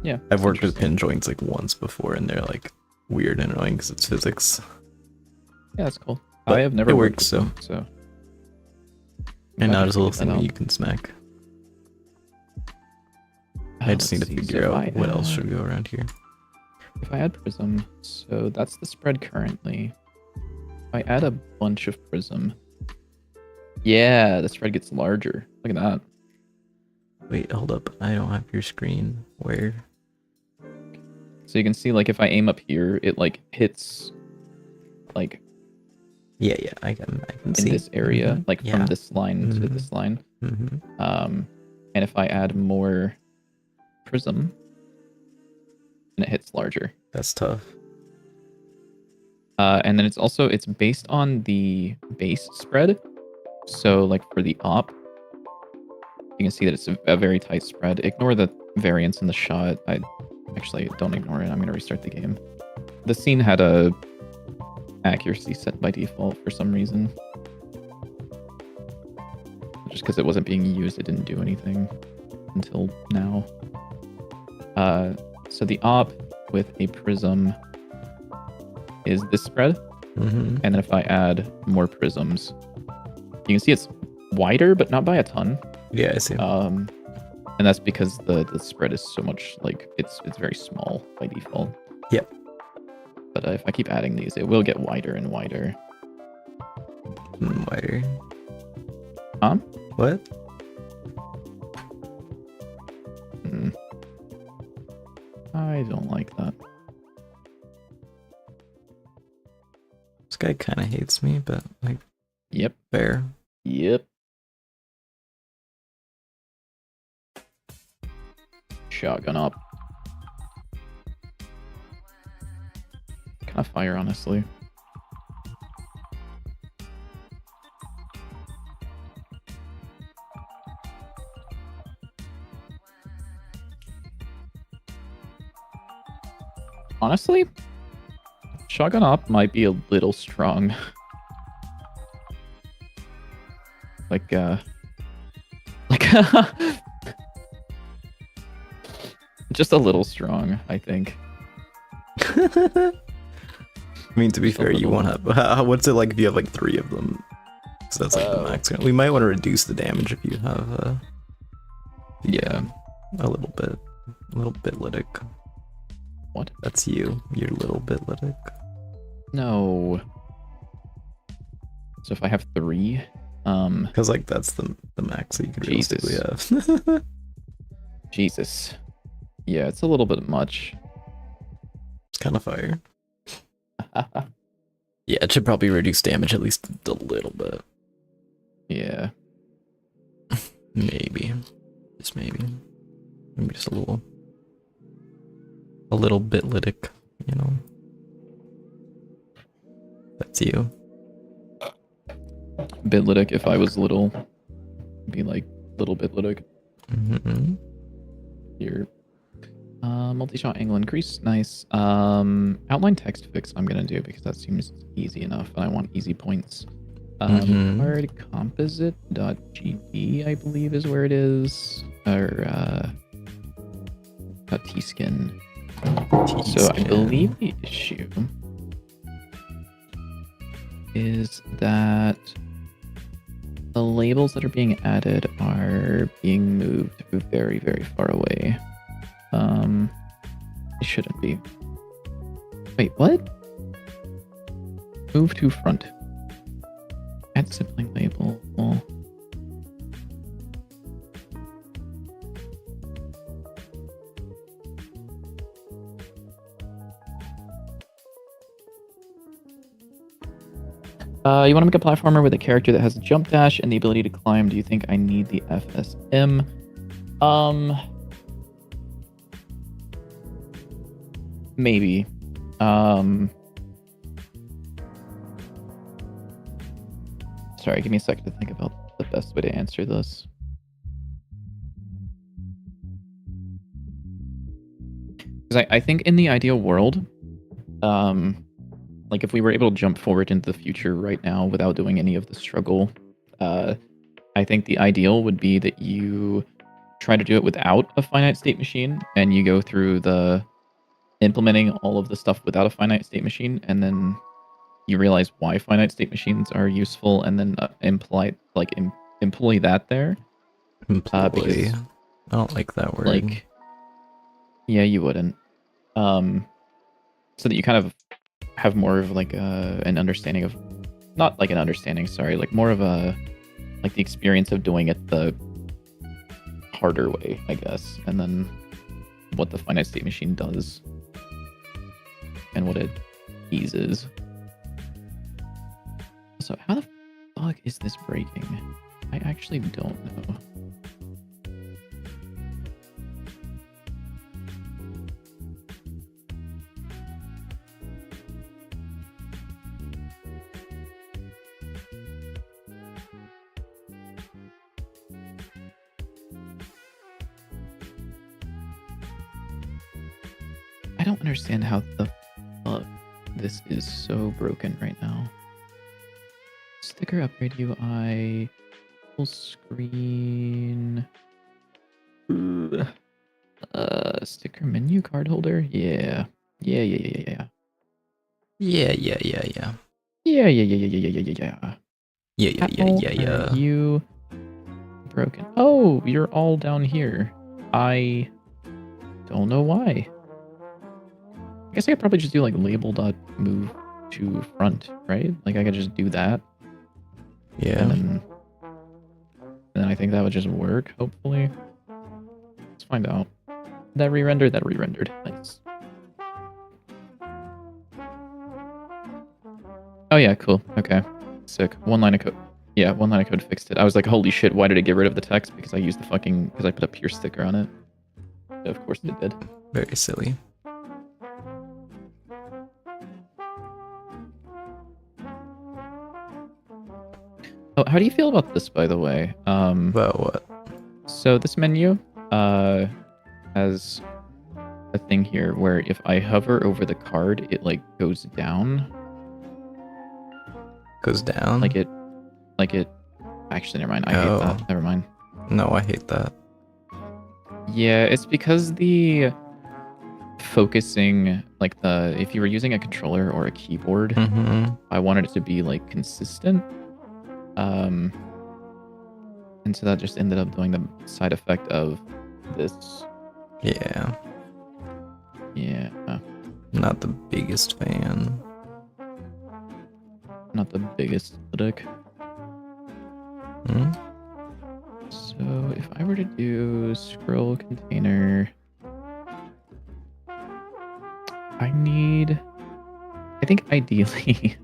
Yeah, I've worked with pin joints like once before, and they're like weird and annoying because it's physics. Yeah, that's cool. But I have never it worked works, with them, so. And now there's a little That thing that out. you can smack. I just need let's to see, so figure if out I what else add- should go around here. If I add prism, so that's the spread currently. If I add a bunch of prism, yeah, the spread gets larger. Look at that. Wait, hold up. I don't have your screen. Where? So you can see, like, if I aim up here, it like hits, like, Yeah, I can see. in this area, like Yeah. from this line to this line. And if I add more prism, then it hits larger. That's tough. And then it's based on the base spread. So like for the op, you can see that it's a very tight spread. Ignore the variance in the shot. I actually don't ignore it. I'm gonna restart the game. The scene had a accuracy set by default for some reason. Just because it wasn't being used, it didn't do anything until now. So the op with a prism is this spread. And then if I add more prisms, you can see it's wider, but not by a ton. Yeah, I see. And that's because the spread is so much, like, it's very small by default. Yep. But if I keep adding these, it will get wider and wider. Wider. What? I don't like that. This guy kind of hates me, but like, Yep. fair. Yep. Shotgun up. Kind of fire, honestly. Honestly, shotgun op might be a little strong. like just a little strong, I think. I mean, to be Just a fair, you little. won't have. What's it like if you have like 3 of them? So that's like the max. We might want to reduce the damage if you have. Yeah. A little bit lytic. What? That's you. You're a little bit lytic. No. So if I have 3, Because like that's the max that you could Jesus. realistically have. Jesus. Yeah, it's a little bit much. It's kind of fire. Yeah, it should probably reduce damage at least a little bit. Yeah. Maybe. Just maybe. Maybe just a little. A little bit lytic, you know. That's you. Bitlytic, if I was little, be like little bitlytic. Here. Multi-shot angle increase, nice. Outline text fix I'm gonna do because that seems easy enough and I want easy points. Hard composite.gd I believe is where it is. Or T-skin. So I believe the issue is that the labels that are being added are being moved very, very far away. It shouldn't be. Wait, what? Move to front. Add sibling label. You want to make a platformer with a character that has a jump dash and the ability to climb. Do you think I need the FSM? Maybe. Sorry, give me a second to think about the best way to answer this. Because I think in the ideal world, like if we were able to jump forward into the future right now without doing any of the struggle, I think the ideal would be that you try to do it without a finite state machine and you go through the implementing all of the stuff without a finite state machine, and then you realize why finite state machines are useful, and then employ that there. Employ. Because, I don't like that word. like, Yeah, you wouldn't. So that you kind of have more of like an understanding of, not like an understanding, sorry, like more of a like the experience of doing it the harder way, I guess, and then what the finite state machine does and what it eases. So how the fuck is this breaking? I actually don't know. I don't understand how the fuck this is so broken right now. Sticker upgrade UI, full screen. Ooh. Sticker menu card holder. Yeah. Yeah. Yeah, yeah, yeah, yeah. Yeah. Yeah. Are you broken? Oh, you're all down here. I don't know why. I guess I could probably just do like label.move to front, right? Like I could just do that. Yeah. And then I think that would just work, hopefully. Let's find out. That re-rendered. Nice. Oh yeah, cool. Okay. Sick. One line of code. Yeah, one line of code fixed it. I was like, holy shit, why did it get rid of the text? Because I used because I put a pure sticker on it. So of course it did. Very silly. Oh, how do you feel about this, by the way? About what? So this menu has a thing here where if I hover over the card, it like goes down. Goes down? Like it. Actually, never mind. I hate that. Never mind. No, I hate that. Yeah, it's because the focusing, like if you were using a controller or a keyboard, I wanted it to be like consistent. And so that just ended up doing the side effect of this. Yeah. Yeah. Not the biggest fan. Not the biggest critic. So if I were to do scroll container, I think ideally,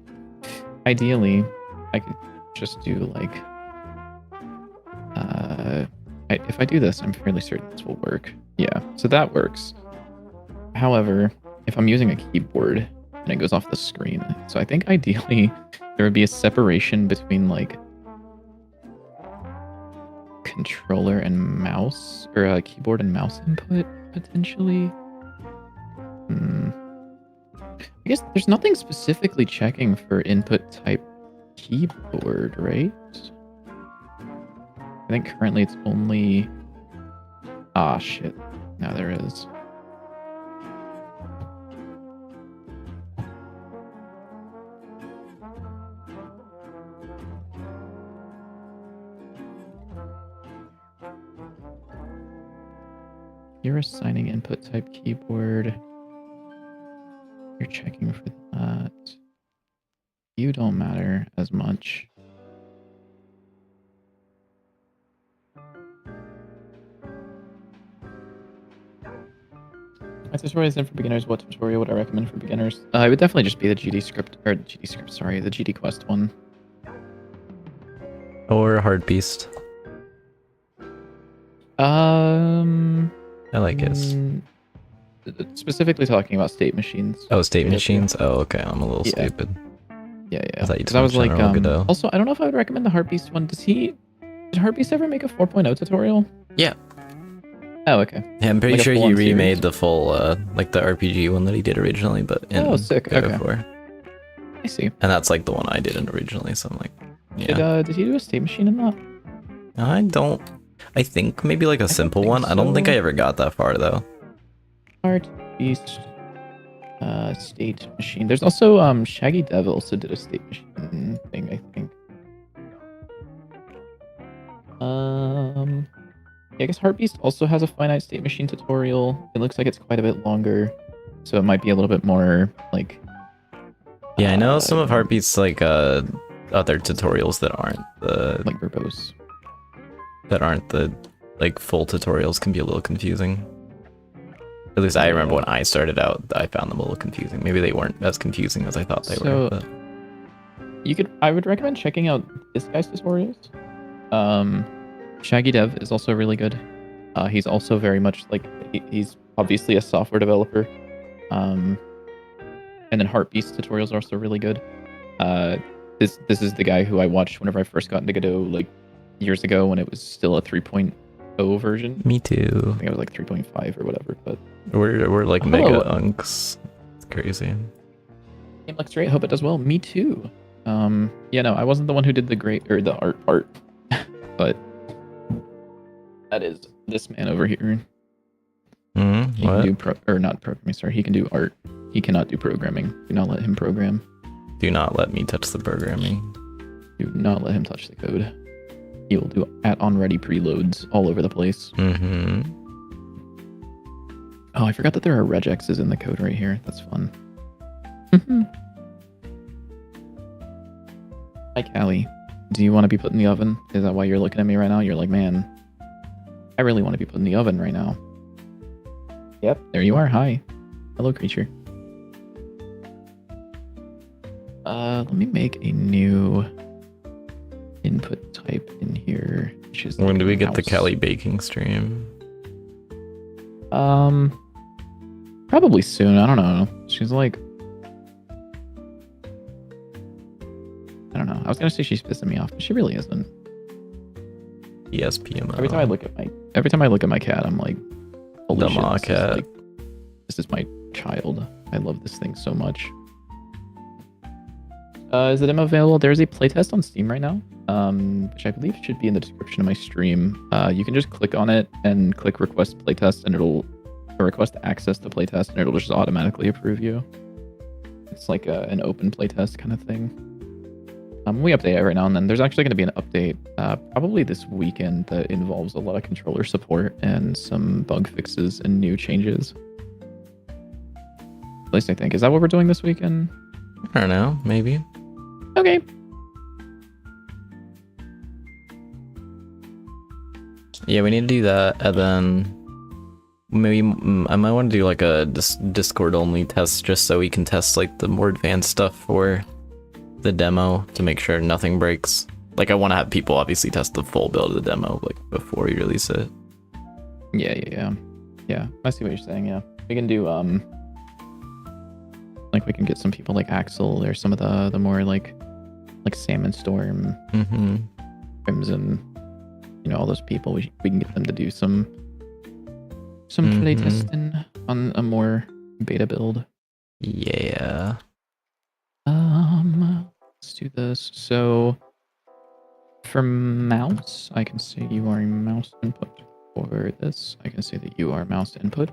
I could just do like, if I do this, I'm fairly certain this will work. Yeah, so that works. However, if I'm using a keyboard and it goes off the screen, so I think ideally there would be a separation between like controller and mouse, or a keyboard and mouse input potentially. I guess there's nothing specifically checking for input type keyboard, right? I think currently it's only... Ah, shit. Now there is. You're assigning input type keyboard. You're checking for that. You don't matter as much. My tutorial is in for beginners. What tutorial would I recommend for beginners? It would definitely just be the GD script, or the GD Quest one. Or Hard Beast. I like his. Specifically talking about state machines. Oh, state machines? Oh, okay. I'm a little Yeah. stupid. Yeah. I thought you just I was like, Godot. also, I don't know if I would recommend the Heartbeast one. Did Heartbeast ever make a 4.0 tutorial? Yeah. Oh, okay. Yeah, I'm pretty Like a sure he full-on remade series? the full, like the RPG one that he did originally, but in Oh, sick. Godot Okay. 4. I see. And that's like the one I did originally, so I'm like, yeah. Did he do a state machine in that? I think maybe like a simple one. I don't think I ever got that far though. Heartbeast state machine. There's also Shaggy Devil also did a state machine thing, I think. I guess Heartbeast also has a finite state machine tutorial. It looks like it's quite a bit longer, so it might be a little bit more like. Yeah, I know some of Heartbeat's like other tutorials that aren't the like verbose. That aren't the like full tutorials can be a little confusing. At least I remember when I started out, I found them a little confusing. Maybe they weren't as confusing as I thought they were. But... I would recommend checking out this guy's tutorials. Shaggy Dev is also really good. He's also very much like he's obviously a software developer. And then Heartbeast tutorials are also really good. This is the guy who I watched whenever I first got into Godot like years ago when it was still a 3.0 version. Me too. I think it was like 3.5 or whatever. But we're like mega unks. It's crazy. Game looks great. Hope it does well. Me too. Yeah, no, I wasn't the one who did the art, but that is this man over here. He can do not programming. Sorry, he can do art. He cannot do programming. Do not let him program. Do not let me touch the programming. Do not let him touch the code. He will do @onReady preloads all over the place. Mm-hmm. Oh, I forgot that there are regexes in the code right here. That's fun. Hi, Callie. Do you want to be put in the oven? Is that why you're looking at me right now? You're like, man, I really want to be put in the oven right now. Yep, there you are. Hi. Hello, creature. Let me make a new input type in here. Which is when do we get the Callie baking stream? Probably soon. I don't know. She's like, I don't know. I was gonna say she's pissing me off, but she really isn't. Yes, PMO. Every time I look at my cat, I'm like, holy shit, cat. This is my child. I love this thing so much. Is the demo available? There's a playtest on Steam right now, which I believe should be in the description of my stream. You can just click on it and click request playtest, and it'll request access to playtest, and it'll just automatically approve you. It's like an open playtest kind of thing. We update every now and then. There's actually going to be an update probably this weekend that involves a lot of controller support and some bug fixes and new changes. At least I think. Is that what we're doing this weekend? I don't know. Maybe. Okay. Yeah, we need to do that, and then maybe I might want to do like a Discord only test just so we can test like the more advanced stuff for the demo to make sure nothing breaks. Like I want to have people obviously test the full build of the demo like before you release it. Yeah. I see what you're saying. Yeah, we can do like we can get some people like Axel or some of the more like Salmon Storm, Crimson, all those people. We can get them to do some playtesting on a more beta build. Yeah. Let's do this. So for mouse, I can say you are a mouse input. For this, I can say that you are mouse input.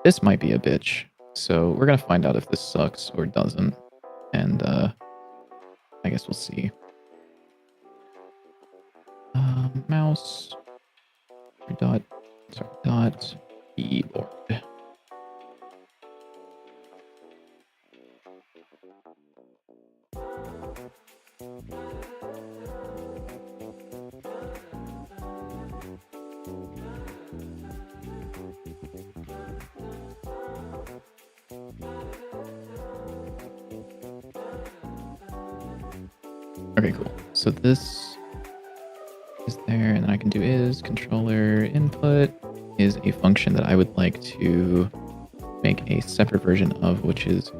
This might be a bitch, so we're gonna find out if this sucks or doesn't, and I guess we'll see. Mouse dot keyboard. Okay, cool. So this is there, and then I can do is controller input is a function that I would like to make a separate version of, which is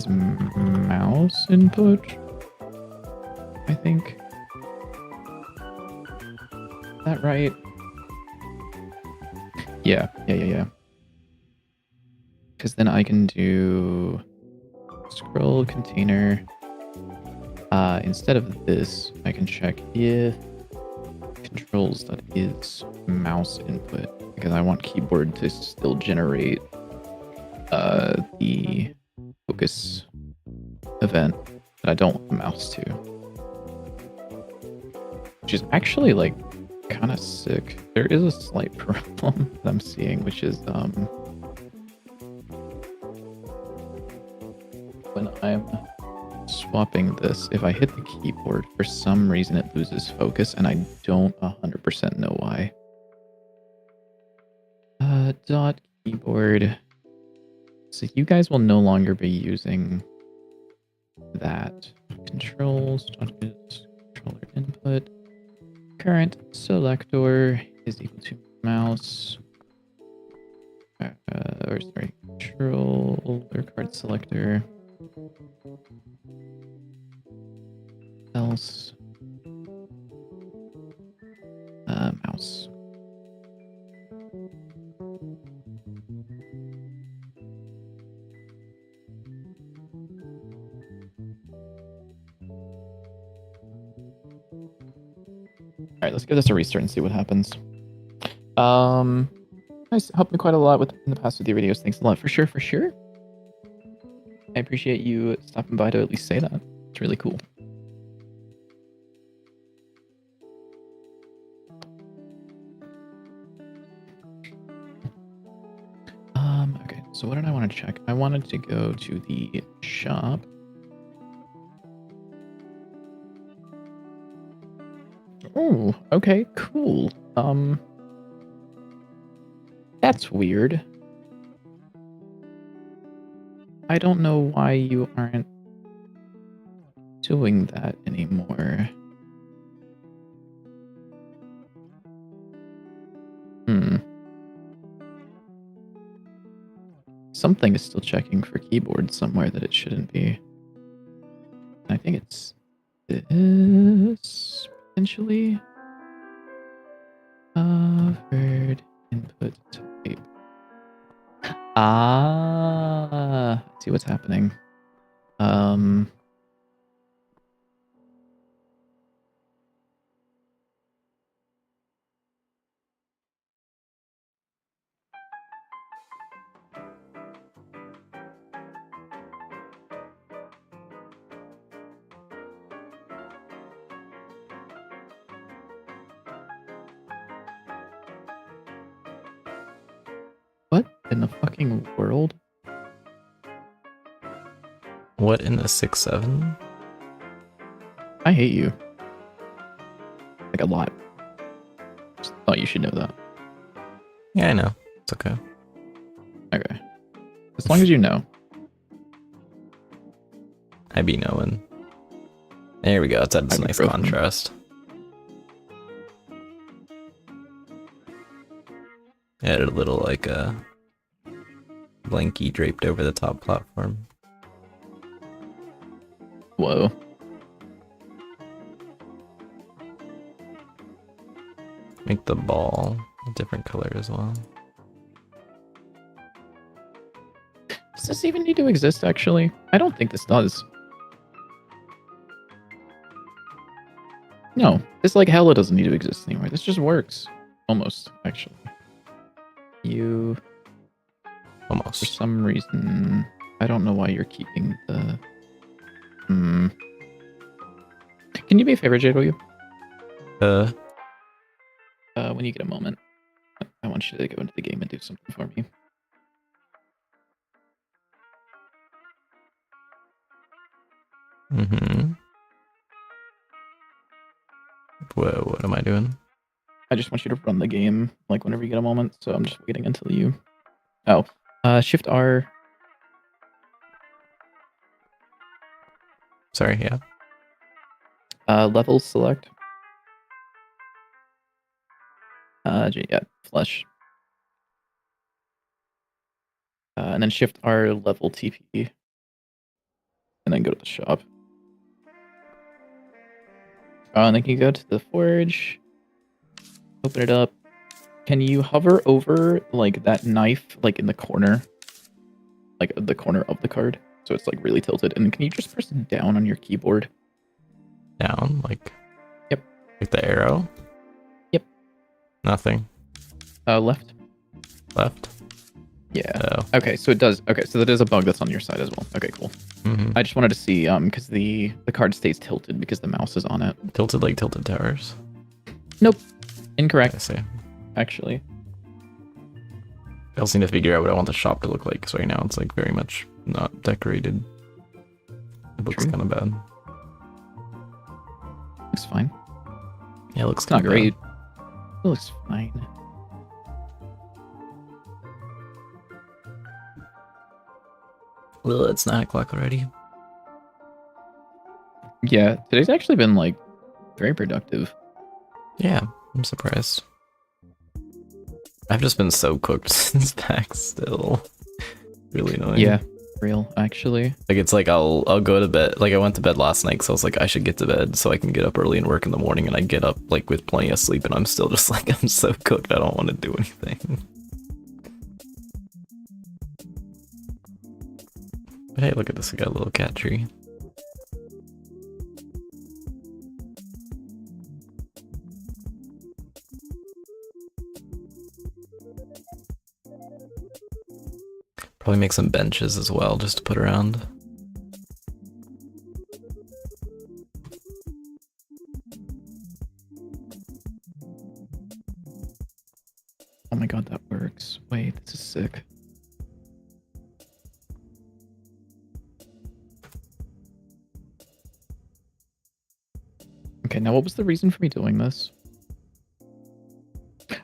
mouse input, I think. Is that right? Yeah. Because then I can do scroll container. Instead of this, I can check if controls.is mouse input, because I want keyboard to still generate the focus event, but I don't want the mouse to. Which is actually like kind of sick. There is a slight problem that I'm seeing, which is when I'm swapping this, if I hit the keyboard, for some reason it loses focus, and I don't 100% know why. Dot keyboard. So you guys will no longer be using that. Controls, controller input. Current selector is equal to mouse. Or sorry, controller card selector. Else. Mouse. All right, let's give this a restart and see what happens. Nice, helped me quite a lot in the past with your videos. Thanks a lot, for sure, for sure. I appreciate you stopping by to at least say that. It's really cool. Okay, so what did I want to check? I wanted to go to the shop. Oh, okay, cool. That's weird. I don't know why you aren't doing that anymore. Something is still checking for keyboard somewhere that it shouldn't be. I think it's this, potentially. Covered input type. Ah, see what's happening. What in the fucking world? What in the 6-7? I hate you. Like a lot. Just thought you should know that. Yeah, I know. It's okay. Okay. As long as you know. I be knowing. There we go. It's added some nice Ibuprofen. contrast. Added a little like a blankie draped over the top platform. Whoa. Make the ball a different color as well. Does this even need to exist, actually? I don't think this does. No, this like hella doesn't need to exist anymore. This just works. Almost, actually. You... For Almost. some reason... I don't know why you're keeping the... Can you be a favor, JW? When you get a moment, I want you to go into the game and do something for me. Whoa, what am I doing? I just want you to run the game, like, whenever you get a moment, so I'm just waiting until you... Oh. Shift R. Sorry, yeah. Level select. Yeah, flush. And then Shift R, level TP. And then go to the shop. And then you go to the forge. Open it up. Can you hover over, like, that knife, like, in the corner? Like, the corner of the card? So it's, like, really tilted. And then can you just press down on your keyboard? Down, like... Yep. Like the arrow? Yep. Nothing. Left. Left? Yeah. Oh. Okay, so it does. Okay, so that is a bug that's on your side as well. Okay, cool. I just wanted to see, because the card stays tilted because the mouse is on it. Tilted like Tilted Towers? Nope. Incorrect, I see. actually. I also need to figure out what I want the shop to look like, because right now it's like very much not decorated. It looks True. kind of bad. Looks fine. Yeah, it looks It's not kinda great. bad. It looks fine. Well, it's 9 o'clock already. Yeah, today's actually been like very productive. Yeah, I'm surprised. I've just been so cooked since PAX still. Really annoying. Yeah, real actually. Like it's like I'll go to bed. Like I went to bed last night, so I was like I should get to bed so I can get up early and work in the morning. And I get up like with plenty of sleep, and I'm still just like I'm so cooked. I don't want to do anything. But hey, look at this. I got a little cat tree. Probably make some benches as well, just to put around. Oh my god, that works. Wait, this is sick. Okay, now what was the reason for me doing this?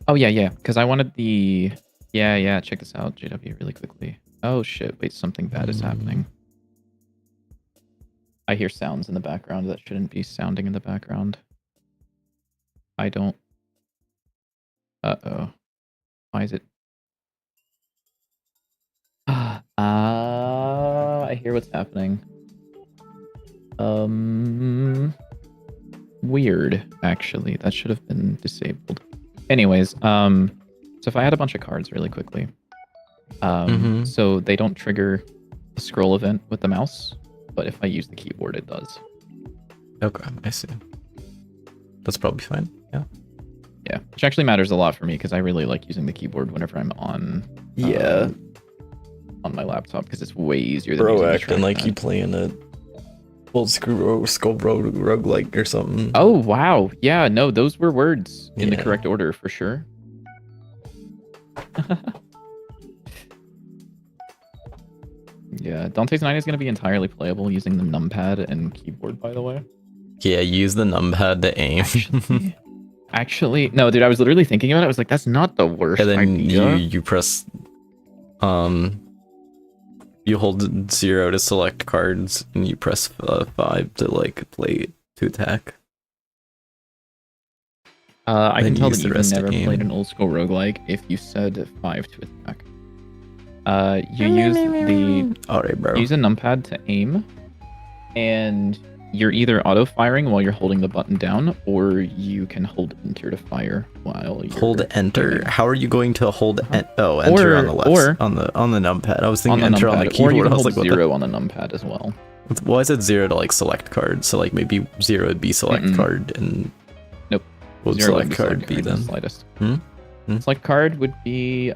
Oh yeah, because I wanted the... Yeah, check this out, JW, really quickly. Oh shit, wait, something bad is happening. I hear sounds in the background that shouldn't be sounding in the background. I don't... Uh-oh. Why is it... I hear what's happening. Weird, actually. That should have been disabled. Anyways, so if I had a bunch of cards really quickly, so they don't trigger the scroll event with the mouse, but if I use the keyboard, it does. Okay, I see. That's probably fine. Yeah. Yeah, which actually matters a lot for me because I really like using the keyboard whenever I'm on. On my laptop because it's way easier than using the acting like trackpad. you playing a old school roguelike or something. Oh wow, yeah, no, those were words in the Yeah. correct order for sure. Yeah, Dante's 9 is going to be entirely playable using the numpad and keyboard, by the way. Yeah, use the numpad to aim. Actually, no, dude, I was literally thinking about it. I was like, that's not the worst And then idea. you press you hold 0 to select cards, and you press 5 to like play to attack. I then can tell use that the you've rest to never aim. played an old school roguelike if you said 5 to attack. You use the Alright, bro. use a numpad to aim, and you're either auto firing while you're holding the button down, or you can hold enter to fire while you're Hold enter. aiming. How are you going to hold enter on the left? or- on the numpad. I was on thinking the enter on the numpad, or you keyboard. can I was hold like, what 0 on the numpad as well. why is it 0 to like select card? So like maybe 0 would be select card, and Nope. what would 0 select would card be the then? slightest. Hmm? Select card would be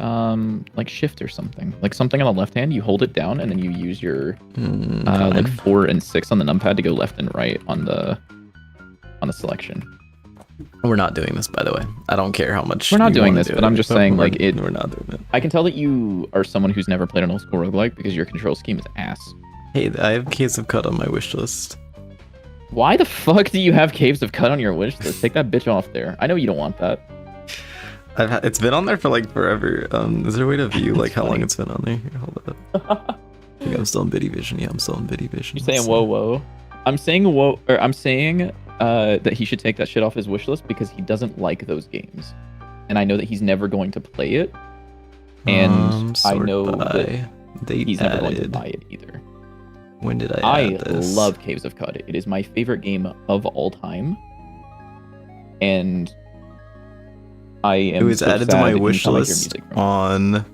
like shift or something. Like something on the left hand, you hold it down and then you use your like 4 and 6 on the numpad to go left and right on the selection. We're not doing this, by the way. I don't care how much We're not you doing wanna this, do but it, I'm just saying, we're- like, it- We're not doing it. I can tell that you are someone who's never played an old school roguelike because your control scheme is ass. Hey, I have Caves of Cut on my wish list. Why the fuck do you have Caves of Cut on your wish list? Take that bitch off there. I know you don't want that. It's been on there for like forever. Is there a way to view like That's how long funny. it's been on there? Here, hold up. I think I'm still in Biddy Vision. Yeah, I'm still in Biddy Vision. You're saying Let's see. whoa. I'm saying whoa, or I'm saying that he should take that shit off his wish list because he doesn't like those games, and I know that he's never going to play it, and I Sort know by that date he's never going to added. buy it either. When did I I add this? love Caves of Cud. It is my favorite game of all time, and I am. It was so added to sad my anytime wish I hear list music from it. on.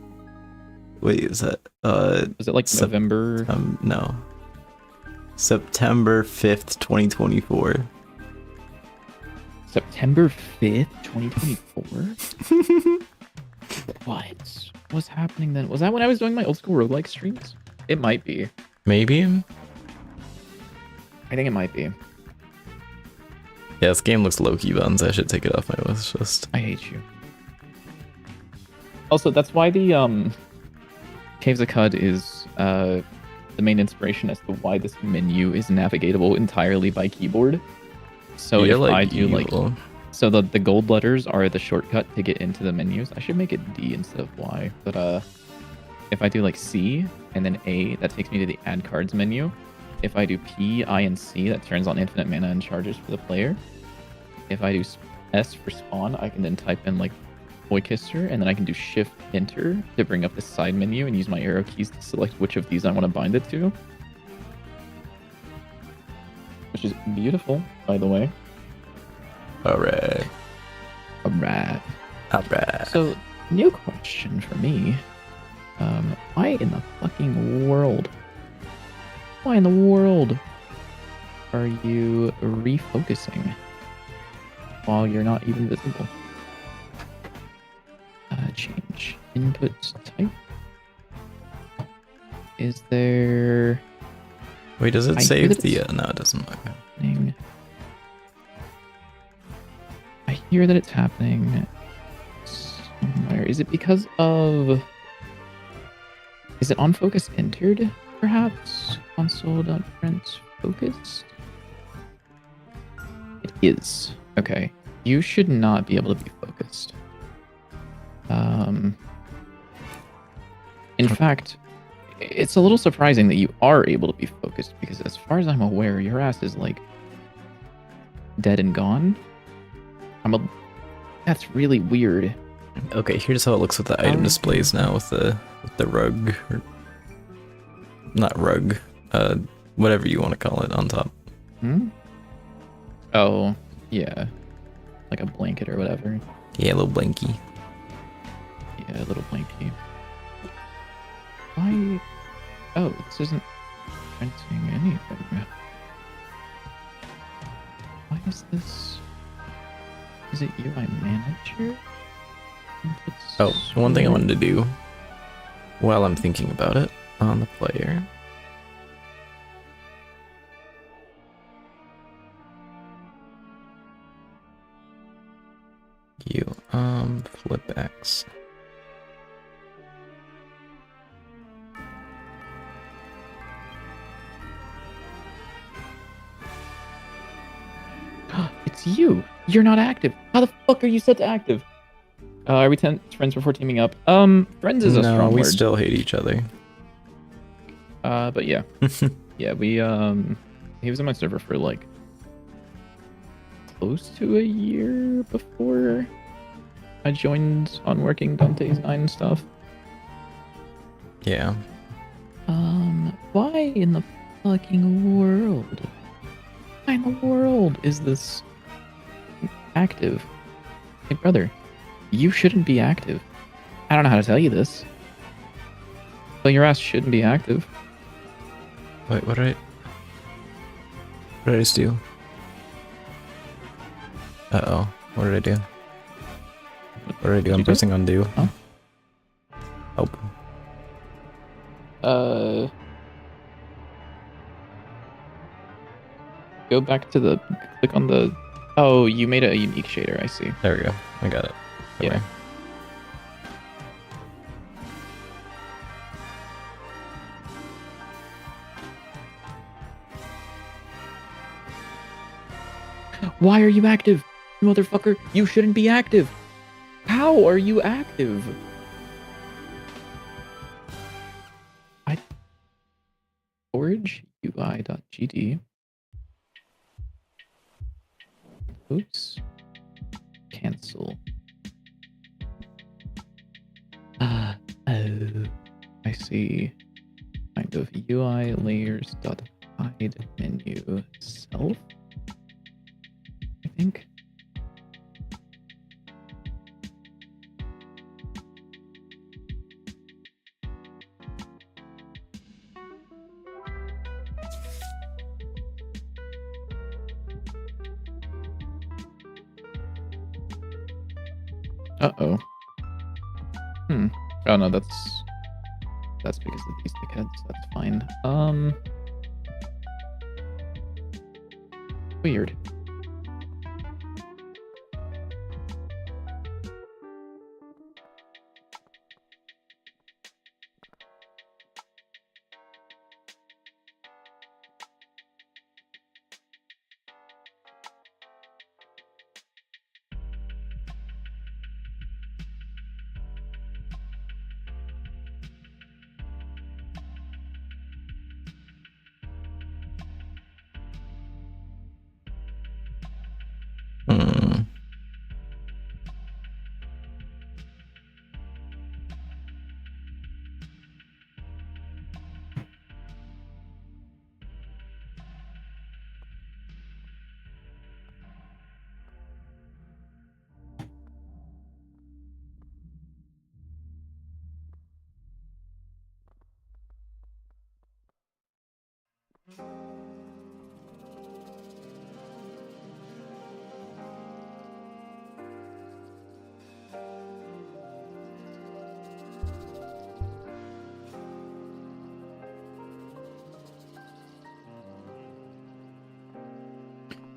Wait, is that Was it like Sep- November? no. September 5th, 2024. September 5th, 2024? What? What's happening then? Was that when I was doing my old school roguelike streams? It might be. Maybe. I think it might be. Yeah, this game looks low-key buns. I should take it off my wish list. I hate you. Also, that's why the Caves of Cud is the main inspiration as to why this menu is navigatable entirely by keyboard. So You're if like I do like, evil. so the gold letters are the shortcut to get into the menus. I should make it D instead of Y. But if I do like C and then A, that takes me to the add cards menu. If I do P, I, and C, that turns on infinite mana and charges for the player. If I do S for spawn, I can then type in like Voidkister, and then I can do Shift Enter to bring up the side menu and use my arrow keys to select which of these I want to bind it to. Which is beautiful, by the way. Alright. Alright. Alright. So, new question for me. Why in the fucking world? Why in the world are you refocusing while you're not even visible? Change input type. Is there... Wait, does it I hear save that the... it's no, it doesn't. Okay. happening. I hear that it's happening somewhere. Is it because of... Is it on focus entered, perhaps? Console.print focused? It is. Okay. You should not be able to be focused. In fact, it's a little surprising that you are able to be focused, because as far as I'm aware, your ass is like dead and gone. That's really weird. Okay, here's how it looks with the item displays now with the rug. Or, not rug. Whatever you want to call it on top. Hmm? Oh, yeah. Like a blanket or whatever. Yeah, a little blankie. Yeah, a little blankie. Why? Oh, this isn't printing anything. Why is this? Is it UI Manager? Oh, one thing I wanted to do while I'm thinking about it on the player. Flip X. It's you. You're not active. How the fuck are you set to active? Are we friends before teaming up? Friends is a strong we word. still hate each other. But yeah. Yeah, he was on my server for like close to a year before I joined on working Dante's 9 stuff. Yeah. Why in the fucking world? Why in the world is this active? Hey, brother, you shouldn't be active. I don't know how to tell you this, but your ass shouldn't be active. Wait, what did I just do? Uh-oh. What did I do? What did I do? I'm pressing undo. Huh? Oh. Go back to the... Click on the... Oh, you made a unique shader, I see. There we go. I got it. Yeah. Okay. Why are you active? You motherfucker, you shouldn't be active. How are you active? Storage UI.gd. Oops. Cancel. Oh, I see. Kind of UI layers dot hide menu self, I think. Uh-oh. Oh no, that's because of these dickheads. That's fine. Weird.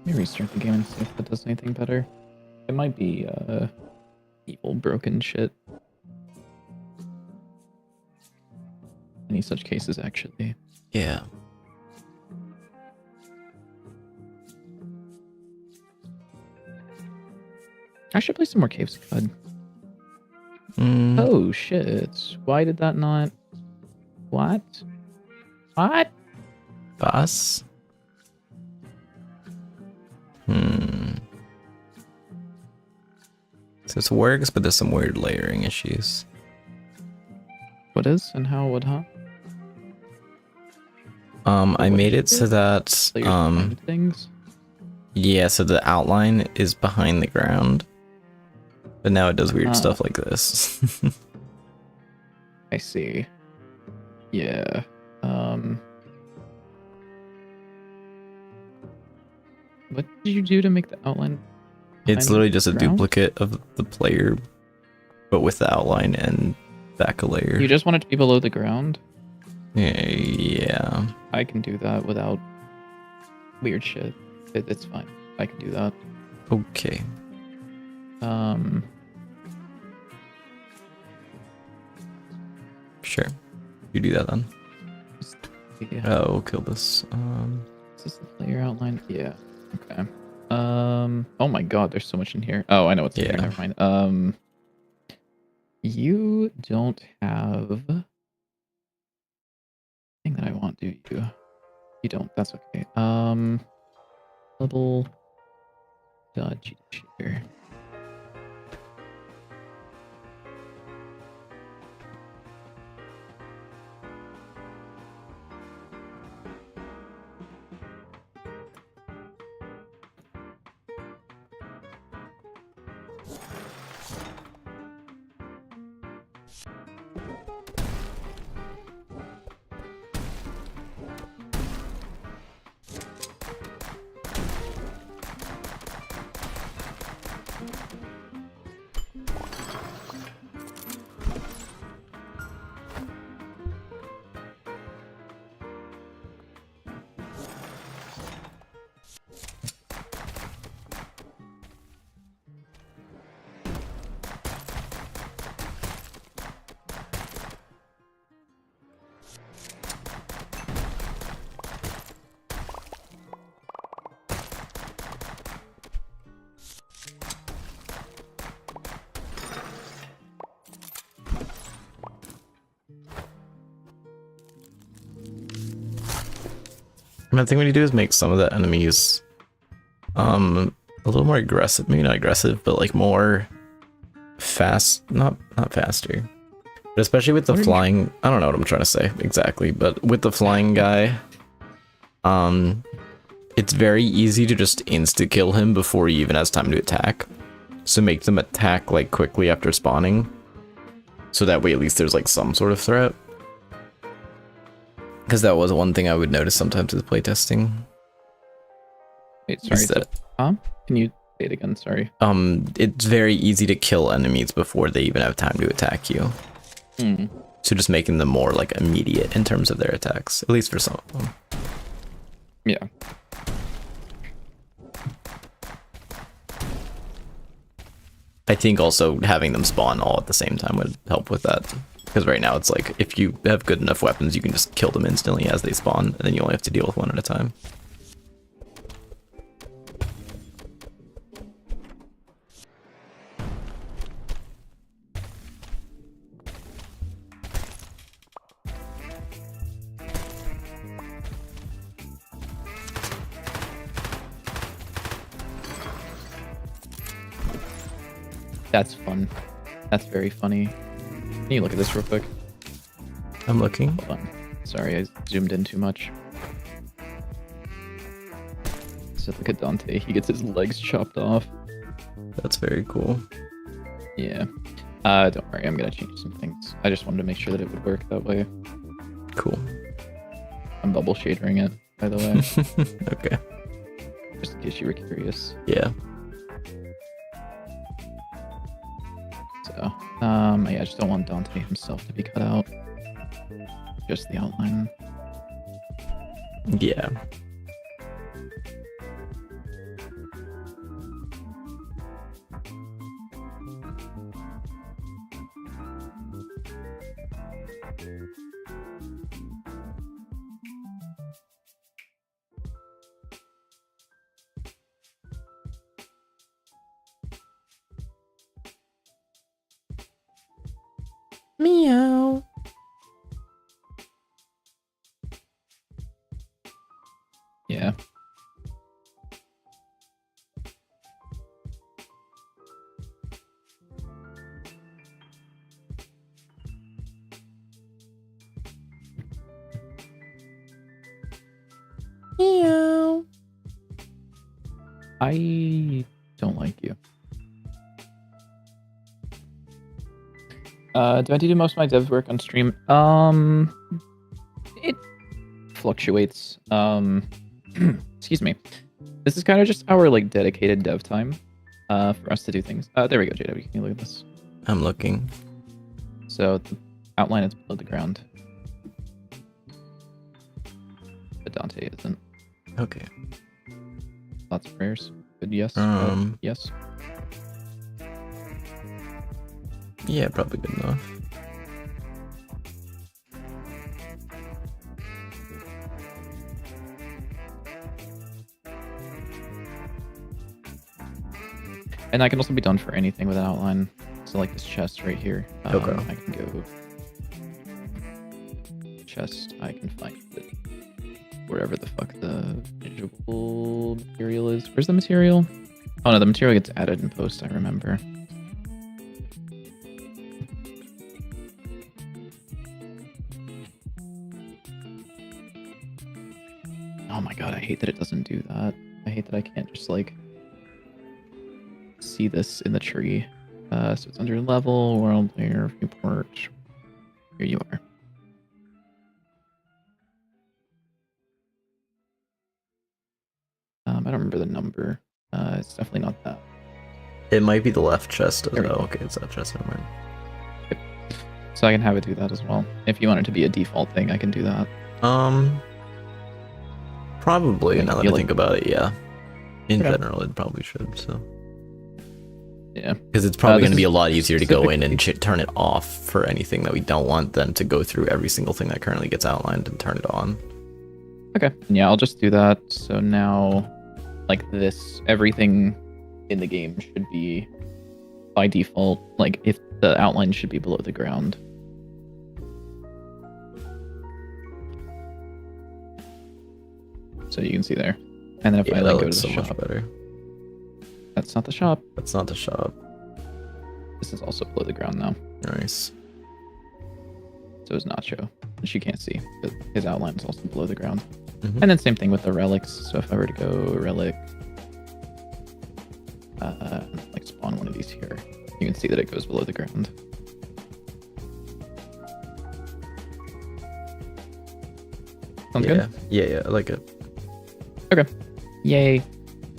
Let me restart the game and see if that does anything better. It might be evil broken shit. Any such cases, actually. Yeah. I should play some more Caves of God. Mm, Oh shit! Why did that not? What? What? boss? So this works, but there's some weird layering issues. What is and how? What? Huh? I made it so that Layers behind things. yeah, so the outline is behind the ground, but now it does weird stuff like this. I see. Yeah. What did you do to make the outline? It's literally just a ground? duplicate of the player, but with the outline and back a layer. You just want it to be below the ground? Yeah. I can do that without weird shit. It's fine. I can do that. Okay. Sure. You do that then. Yeah. Oh, we'll kill this. Is this the player outline? Yeah. Okay. Oh my god, there's so much in here. Oh, I know what's in here. Yeah. Never mind. You don't have thing that I want, do you? You don't. That's okay. Level dodgy cheater. I think what you do is make some of the enemies a little more aggressive. Maybe not aggressive, but like more fast. Not faster. But especially with the flying, I don't know what I'm trying to say exactly, but with the flying guy, it's very easy to just insta kill him before he even has time to attack. So make them attack like quickly after spawning. So that way at least there's like some sort of threat. Because that was one thing I would notice sometimes with playtesting. Wait, sorry. Can you say it again? Sorry. It's very easy to kill enemies before they even have time to attack you. So just making them more like immediate in terms of their attacks, at least for some of them. Yeah. I think also having them spawn all at the same time would help with that. Because right now it's like, if you have good enough weapons, you can just kill them instantly as they spawn, and then you only have to deal with one at a time. That's fun. That's very funny. Can you look at this real quick? I'm looking. Hold on. Sorry, I zoomed in too much. So look at Dante. He gets his legs chopped off. That's very cool. Yeah. Don't worry. I'm gonna change some things. I just wanted to make sure that it would work that way. Cool. I'm bubble shadering it, by the way. Okay. Just in case you were curious. Yeah. So, yeah, I just don't want Dante himself to be cut out. Just the outline. Yeah. Meow. Yeah. Meow. I don't like you. Do I do most of my dev work on stream? It fluctuates. Excuse me. This is kind of just our like dedicated dev time, for us to do things. There we go, JW. Can you look at this? I'm looking. So the outline is below the ground, but Dante isn't. Okay. Lots of prayers. Good. Yes. Yes. Yeah, probably good enough. And I can also be done for anything with an outline. So like this chest right here. Okay. I can go chest. I can find it wherever the fuck the visual material is. Where's the material? Oh no, the material gets added in post. I remember. Oh my god, I hate that it doesn't do that. I hate that I can't just like see this in the tree. So it's under level, world layer, viewport. Here you are. I don't remember the number. It's definitely not that. It might be the left chest as There we well. go. Okay, it's that chest. Never mind. So I can have it do that as well. If you want it to be a default thing, I can do that. Probably. I Now that feel I think about it, yeah. In Okay. general, it probably should. So. Yeah. Because it's probably This going to be is a lot easier to go in and specifically- turn it off for anything that we don't want than to go through every single thing that currently gets outlined and turn it on. Okay. Yeah, I'll just do that. So now, like this, everything in the game should be by default. Like if the outline should be below the ground. So you can see there. And then if I Yeah, that like go to looks the so shop, much better. that's not the shop. That's not the shop. This is also below the ground now. Nice. So is Nacho, which you can't see, but his outline is also below the ground. Mhm. And then same thing with the relics. So if I were to go relic, like spawn one of these here, you can see that it goes below the ground. Sounds yeah. good. Yeah, I like it. Yay.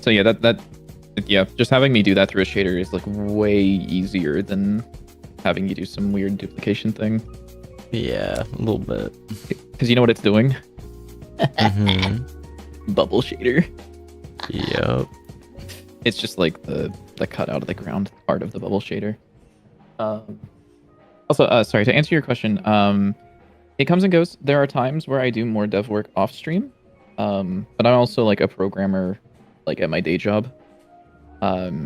So yeah, that just having me do that through a shader is like way easier than having you do some weird duplication thing. Yeah, a little bit. Because you know what it's doing? Mm-hmm. Bubble shader. Yep. It's just like the cut out of the ground part of the bubble shader. Also, sorry, to answer your question, it comes and goes. There are times where I do more dev work off stream, but I'm also like a programmer, like at my day job. But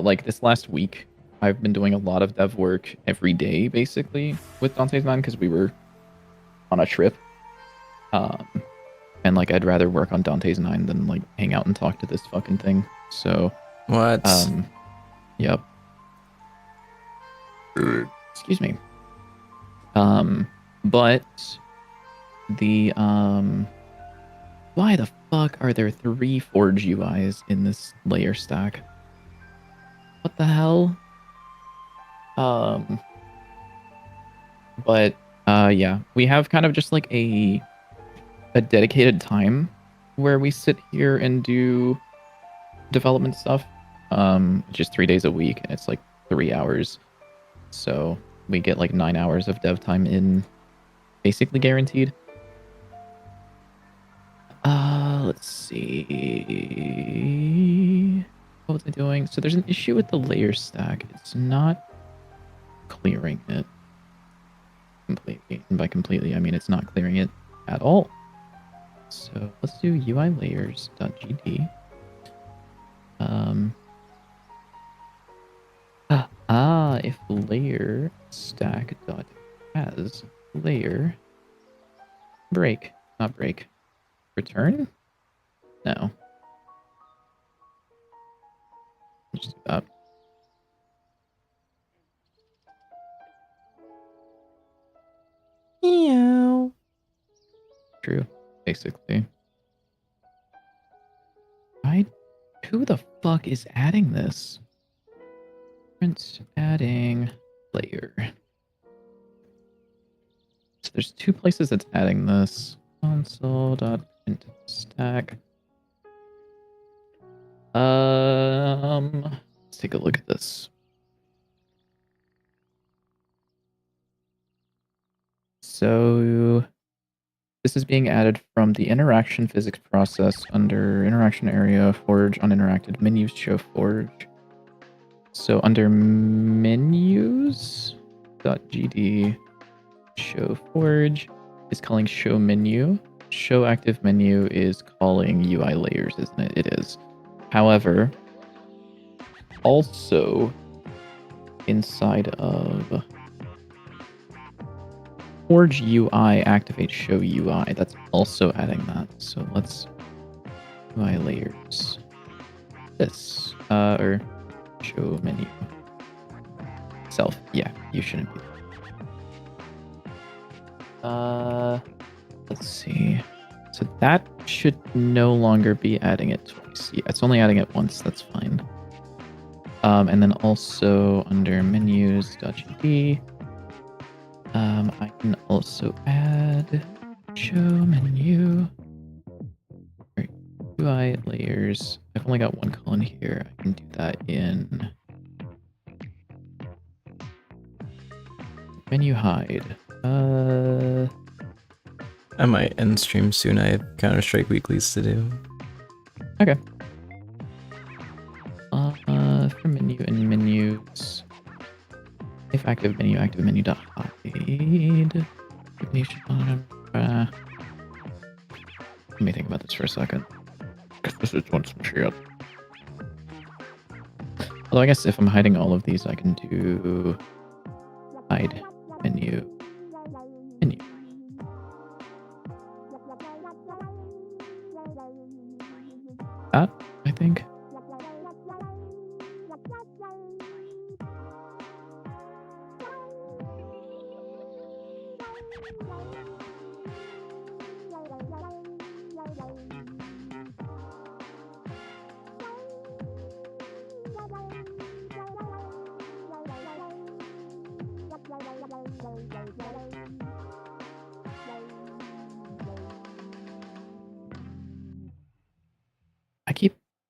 like this last week, I've been doing a lot of dev work every day, basically, with Dante's 9 because we were on a trip. And like I'd rather work on Dante's 9 than like hang out and talk to this fucking thing. So, What? yep. Excuse me. But the why the fuck are there 3 Forge UIs in this layer stack? What the hell? But yeah, we have kind of just like a dedicated time where we sit here and do development stuff. Just 3 days a week, and it's like 3 hours. So we get like 9 hours of dev time in, basically guaranteed. Let's see. What was I doing? So there's an issue with the layer stack. It's not clearing it. completely. And by completely, I mean it's not clearing it at all. So let's do UI layers.gd. If layer stack dot has layer break, not break, return? No. Just do that. Meow. True, basically. Who the fuck is adding this? Print adding layer. So there's two places that's adding this. Console.print stack. Let's take a look at this. So this is being added from the interaction physics process under interaction area, forge uninteracted menus, show forge. So under menus.gd, show forge is calling show menu. Show active menu is calling UI layers, isn't it? It is. However, also inside of forge UI activate show UI. That's also adding that. So let's UI layers. This or show menu self. Yeah, you shouldn't be. Let's see. So that should no longer be adding it twice. Yeah, it's only adding it once. That's fine. And then also under menus.gd, I can also add show menu. UI layers. I've only got one column here. I can do that in menu hide. I might end stream soon. I have Counter-Strike weeklies to do. Okay. For menu and menus. If active menu dot hide. Let me think about this for a second. Because this is one some shit. Although I guess if I'm hiding all of these, I can do hide menu. That, I think.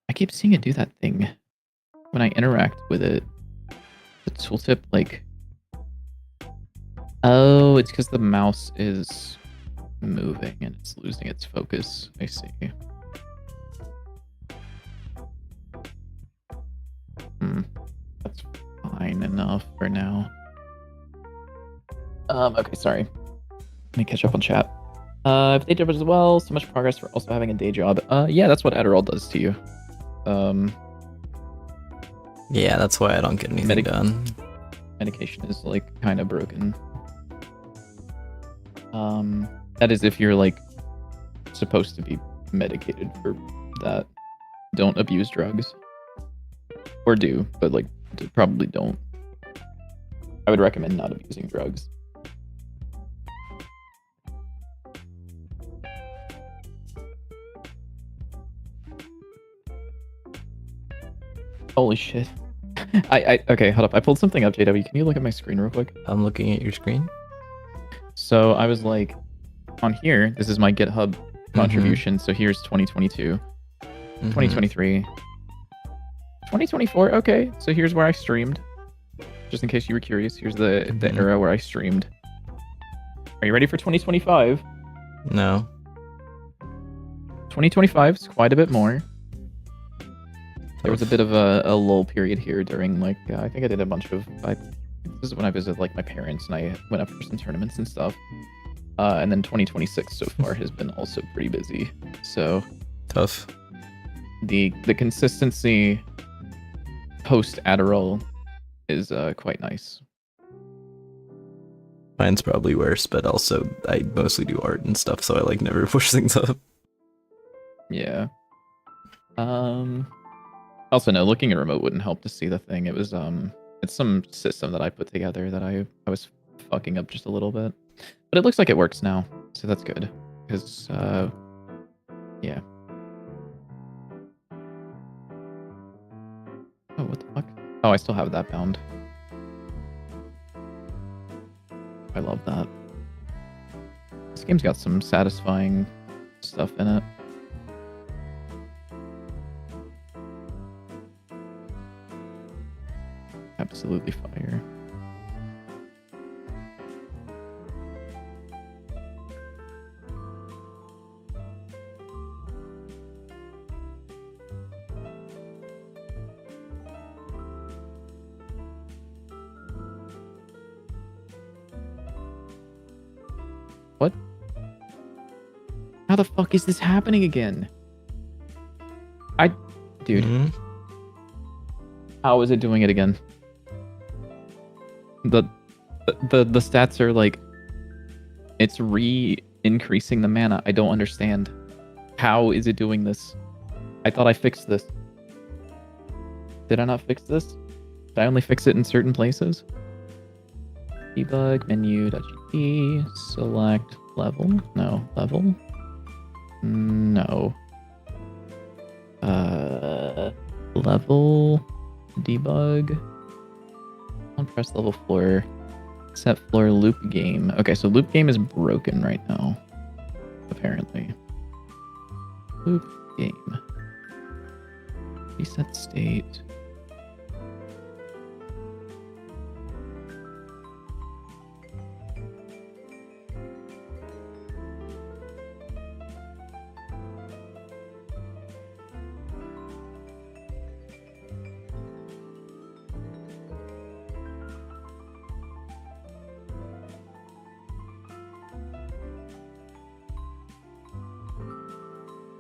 I keep seeing it do that thing when I interact with it. The tooltip, like, oh, it's because the mouse is moving and it's losing its focus. I see. That's fine enough for now. Okay, sorry. Let me catch up on chat. If day job as well, so much progress for also having a day job. Yeah, that's what Adderall does to you. Yeah, that's why I don't get anything done. Medication is like kind of broken. That is if you're like supposed to be medicated for that. Don't abuse drugs. Or do, but like probably don't. I would recommend not abusing drugs. Holy shit. Okay, hold up. I pulled something up, JW. Can you look at my screen real quick? I'm looking at your screen. So I was like, on here, this is my GitHub contribution. So here's 2022, 2023, 2024. Okay, so here's where I streamed. Just in case you were curious, here's the era where I streamed. Are you ready for 2025? No. 2025 is quite a bit more. There was a bit of a lull period here during, like, I think I did a bunch of this is when I visited like my parents and I went up for some tournaments and stuff. And then 2026 so far has been also pretty busy. So Tough. the consistency post Adderall is quite nice. Mine's probably worse, but also I mostly do art and stuff, so I like never push things up. Yeah. Also, no, looking at remote wouldn't help to see the thing. It was it's some system that I put together that I was fucking up just a little bit, but it looks like it works now, so that's good. Because yeah. Oh, what the fuck? Oh, I still have that bound. I love that. This game's got some satisfying stuff in it. Absolutely fire. What? How the fuck is this happening again? Dude, how is it doing it again? The stats are like, it's increasing the mana. I don't understand. How is it doing this? I thought I fixed this. Did I not fix this? Did I only fix it in certain places? Debug menu.gp, select level. No, level. No. Level, debug. On press level floor, set floor loop game. Okay, so loop game is broken right now, apparently. Loop game. Reset state.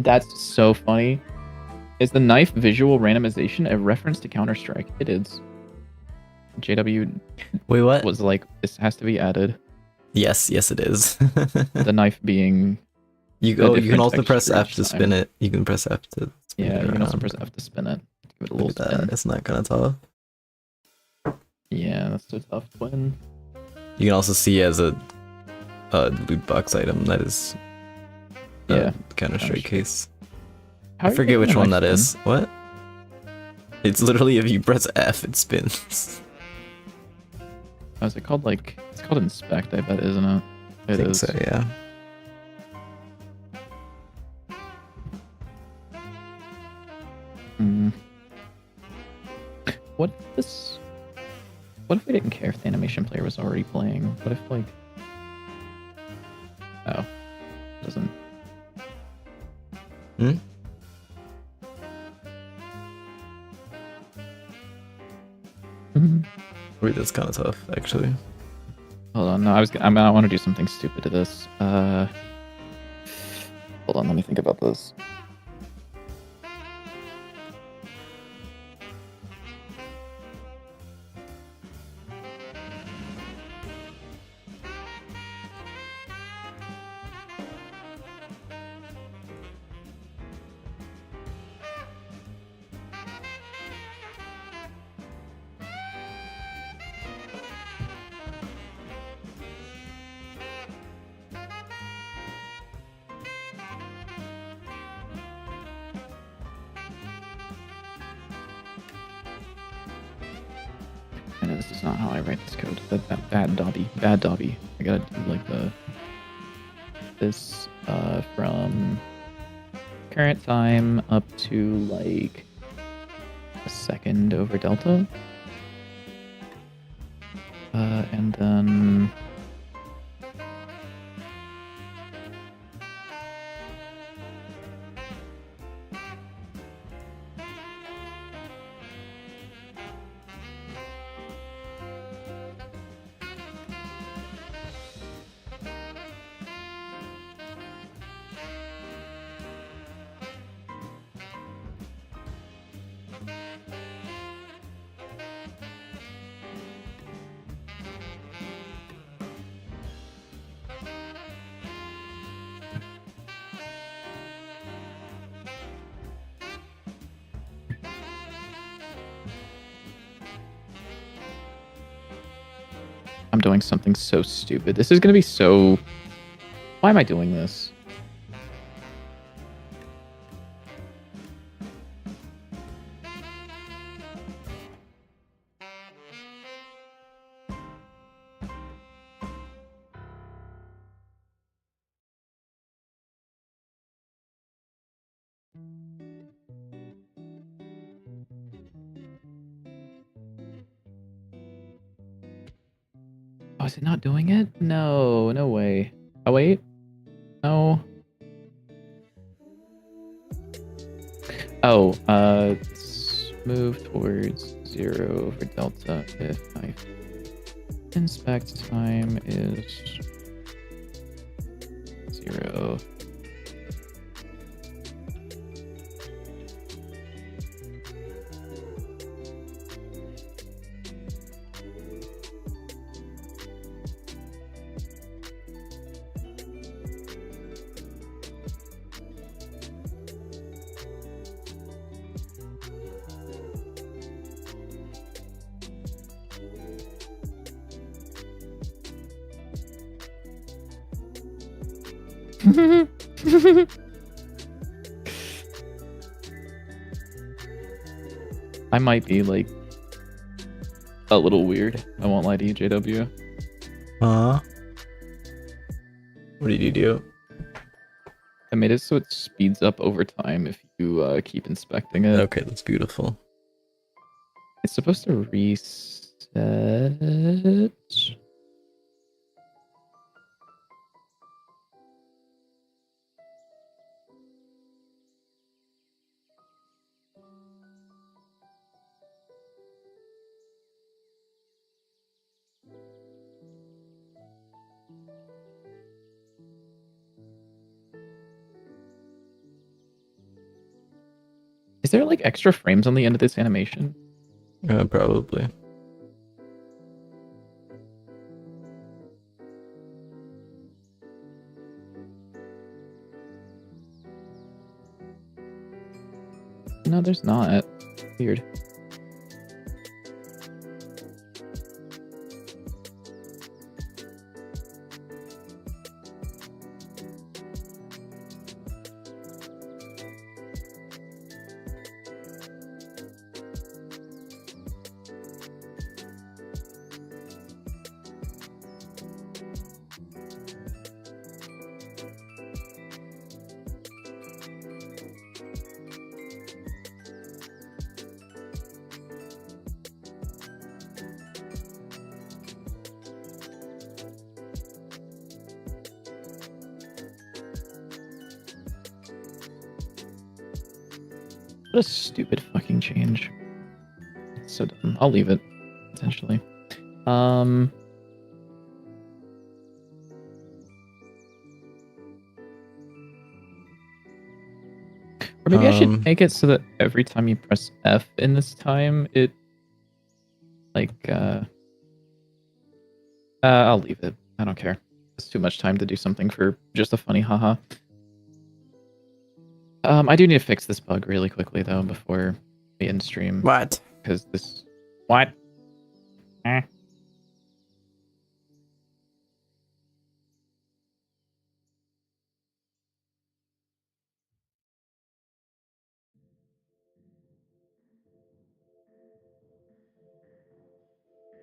That's so funny. Is the knife visual randomization a reference to Counter-Strike? It is. JW Wait, what? was like, this has to be added. Yes, it is. The knife being... You can also press F to spin it. You can press F to spin it. Yeah, you can also around. press F to spin it. Give it a Look little at that. spin. It's not kind of tough. Yeah, that's so tough to win. You can also see as a loot box item that is Counter-Strike case. How I are you forget making which the one knife that spin? is. What? It's literally if you press F, it spins. Oh, is it called like... It's called inspect, I bet, isn't it? I think so, yeah. What if this... What if we didn't care if the animation player was already playing? What if, like... Oh. It doesn't... Wait, that's kind of tough, actually. Hold on, no, I want to do something stupid to this. Hold on, let me think about this. I know this is not how I write this code. That bad Dobby. I gotta do like this from current time up to like a second over delta. And then I'm doing something so stupid. This is gonna be so... Why am I doing this? Oh, is it not doing it? No, no way. Oh, wait. No. Oh, move towards 0 for delta if my inspect time is 0. I might be like a little weird. I won't lie to you, JW. What did you do? I made it so it speeds up over time if you keep inspecting it. Okay, that's beautiful. It's supposed to reset. Is there like extra frames on the end of this animation? Probably. No, there's not. Weird. What a stupid fucking change. It's so dumb. I'll leave it, essentially. Or maybe I should make it so that every time you press F in this time, it like I'll leave it. I don't care. It's too much time to do something for just a funny haha. I do need to fix this bug really quickly though before we end stream. What? Because this... What?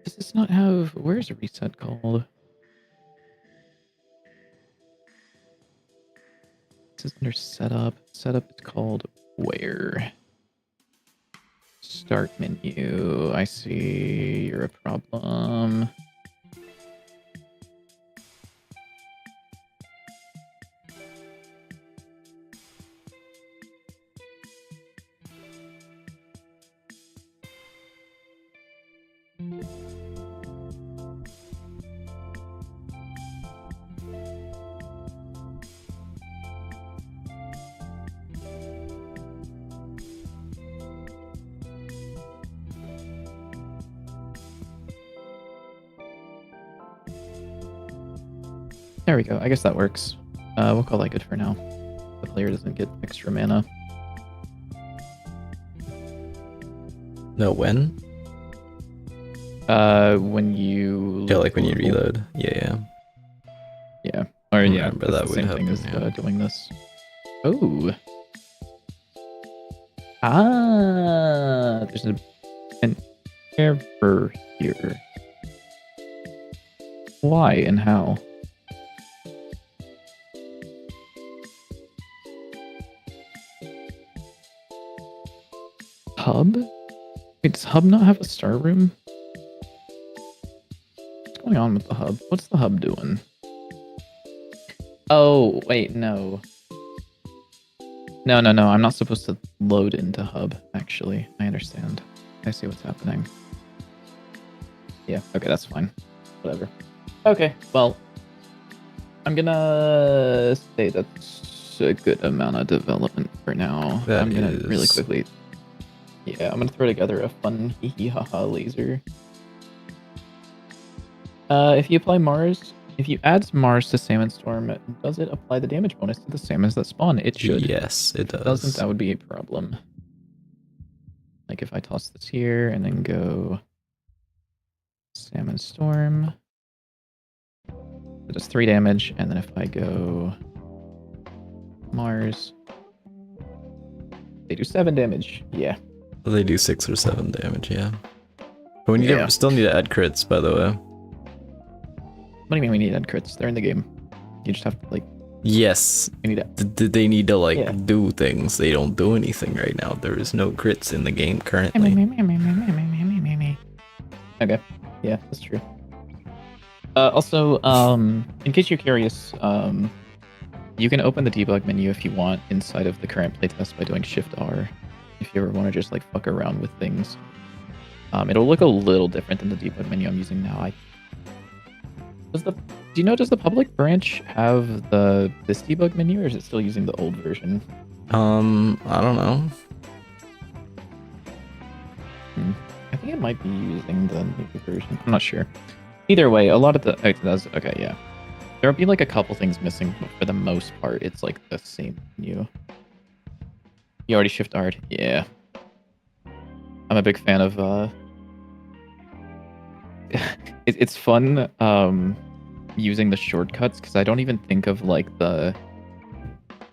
Does this not have... Where's a reset called? This is under setup. Setup is called where? Start menu. I see you're a problem. There we go. I guess that works. We'll call that good for now. The player doesn't get extra mana. No, when? When you Yeah, like when you reload. Yeah. Yeah. Or I yeah, remember that's that the would same thing happen, as yeah. doing this. Oh. Ah, there's an error here. Why and how? Hub? Wait, does Hub not have a star room? What's going on with the Hub? What's the Hub doing? Oh, wait, no. No, I'm not supposed to load into Hub, actually. I understand. I see what's happening. Yeah, okay, that's fine. Whatever. Okay, well, I'm gonna say that's a good amount of development for now. That I'm gonna really is- quickly... Yeah, I'm gonna throw together a fun hee-hee-ha-ha laser. If you apply Mars... If you add Mars to Salmon Storm, does it apply the damage bonus to the salmons that spawn? It should. Yes, it If does. it doesn't, that would be a problem. Like if I toss this here and then go Salmon Storm, it does 3 damage, and then if I go Mars, they do 7 damage. Yeah. They do 6 or 7 damage, yeah. But we Yeah. still need to add crits, by the way. What do you mean we need add crits? They're in the game. You just have to like... Yes. We need to... They need to like Yeah. do things. They don't do anything right now. There is no crits in the game currently. Okay. Yeah, that's true. Also, in case you're curious, you can open the debug menu if you want inside of the current playtest by doing Shift R. If you ever want to just like fuck around with things, it'll look a little different than the debug menu I'm using now. Do you know, does the public branch have this debug menu, or is it still using the old version? I don't know. I think it might be using the new version. I'm not sure. Either way, a lot of it does. Okay, yeah. There'll be like a couple things missing, but for the most part, it's like the same menu. You already shift art? Yeah. I'm a big fan of it's fun using the shortcuts because I don't even think of like I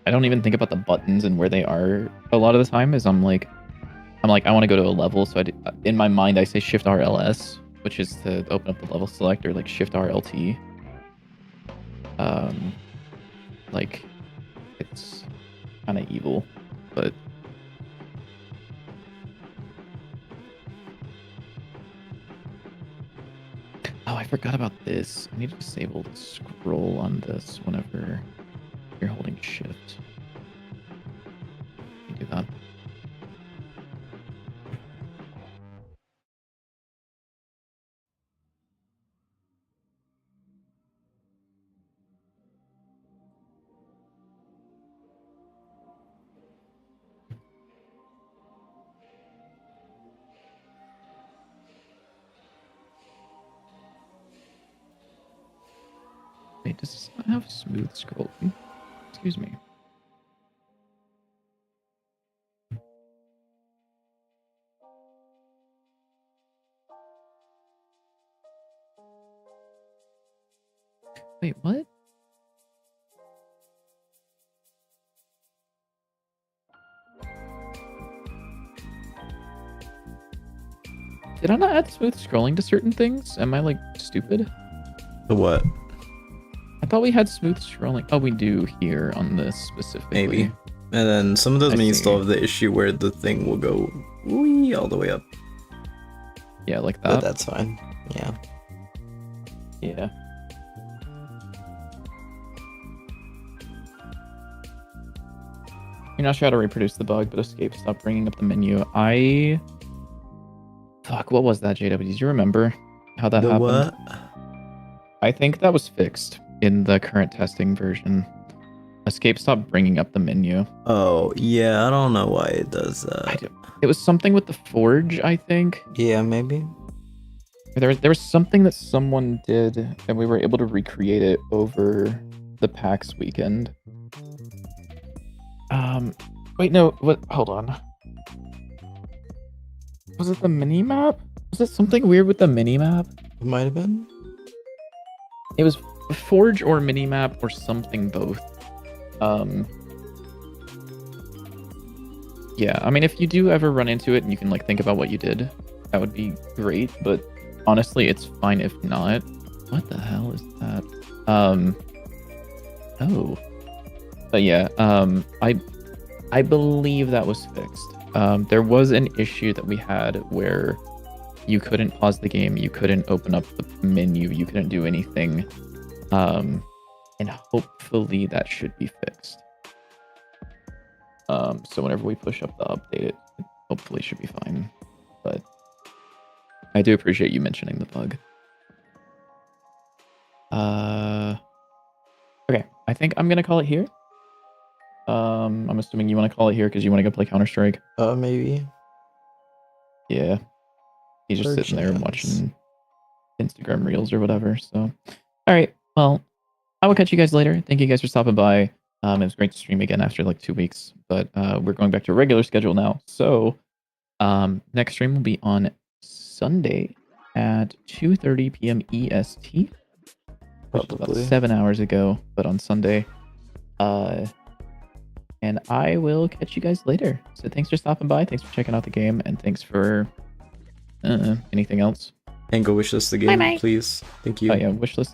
don't even think about the buttons and where they are a lot of the time. Is I'm like I want to go to a level, so in my mind I say Shift RLS, which is to open up the level selector, like Shift RLT. Like it's kind of evil, but oh, I forgot about this. I need to disable the scroll on this whenever you're holding Shift. You do that. Wait, does this not have smooth scrolling? Excuse me. Wait, what? Did I not add smooth scrolling to certain things? Am I like stupid? The what? I thought we had smooth scrolling. Oh, we do here on this specifically. Maybe. And then some of those I menus see. still have the issue where the thing will go wee all the way up. Yeah, like But that. that's fine. Yeah. Yeah. You're not sure how to reproduce the bug, but escape. Stop bringing up the menu. Fuck, what was that, JW? Did you remember how that happened? What? I think that was fixed in the current testing version. Escape stopped bringing up the menu. Oh, yeah, I don't know why it does that. It was something with the forge, I think. Yeah, maybe. There was something that someone did, and we were able to recreate it over the PAX weekend. Wait, no, what? Hold on. Was it the mini map? Was it something weird with the mini map? It might have been. It was Forge or mini map or something both. Yeah, I mean, if you do ever run into it and you can like think about what you did, that would be great. But honestly, it's fine if not. What the hell is that? Oh, but yeah, I believe that was fixed. There was an issue that we had where you couldn't pause the game, you couldn't open up the menu, you couldn't do anything. And hopefully that should be fixed. So whenever we push up the update, it hopefully should be fine. But I do appreciate you mentioning the bug. Okay, I think I'm gonna call it here. I'm assuming you want to call it here because you want to go play Counter-Strike. Maybe. Yeah. He's just sitting there watching Instagram Reels or whatever. So, all right. Well, I will catch you guys later. Thank you guys for stopping by. It was great to stream again after like 2 weeks, but we're going back to a regular schedule now. So, next stream will be on Sunday at 2:30 p.m. EST. Which is about 7 hours ago, but on Sunday. And I will catch you guys later. So thanks for stopping by. Thanks for checking out the game, and thanks for anything else. And go wishlist the game, Bye-bye. please. Thank you. Oh yeah, wishlist.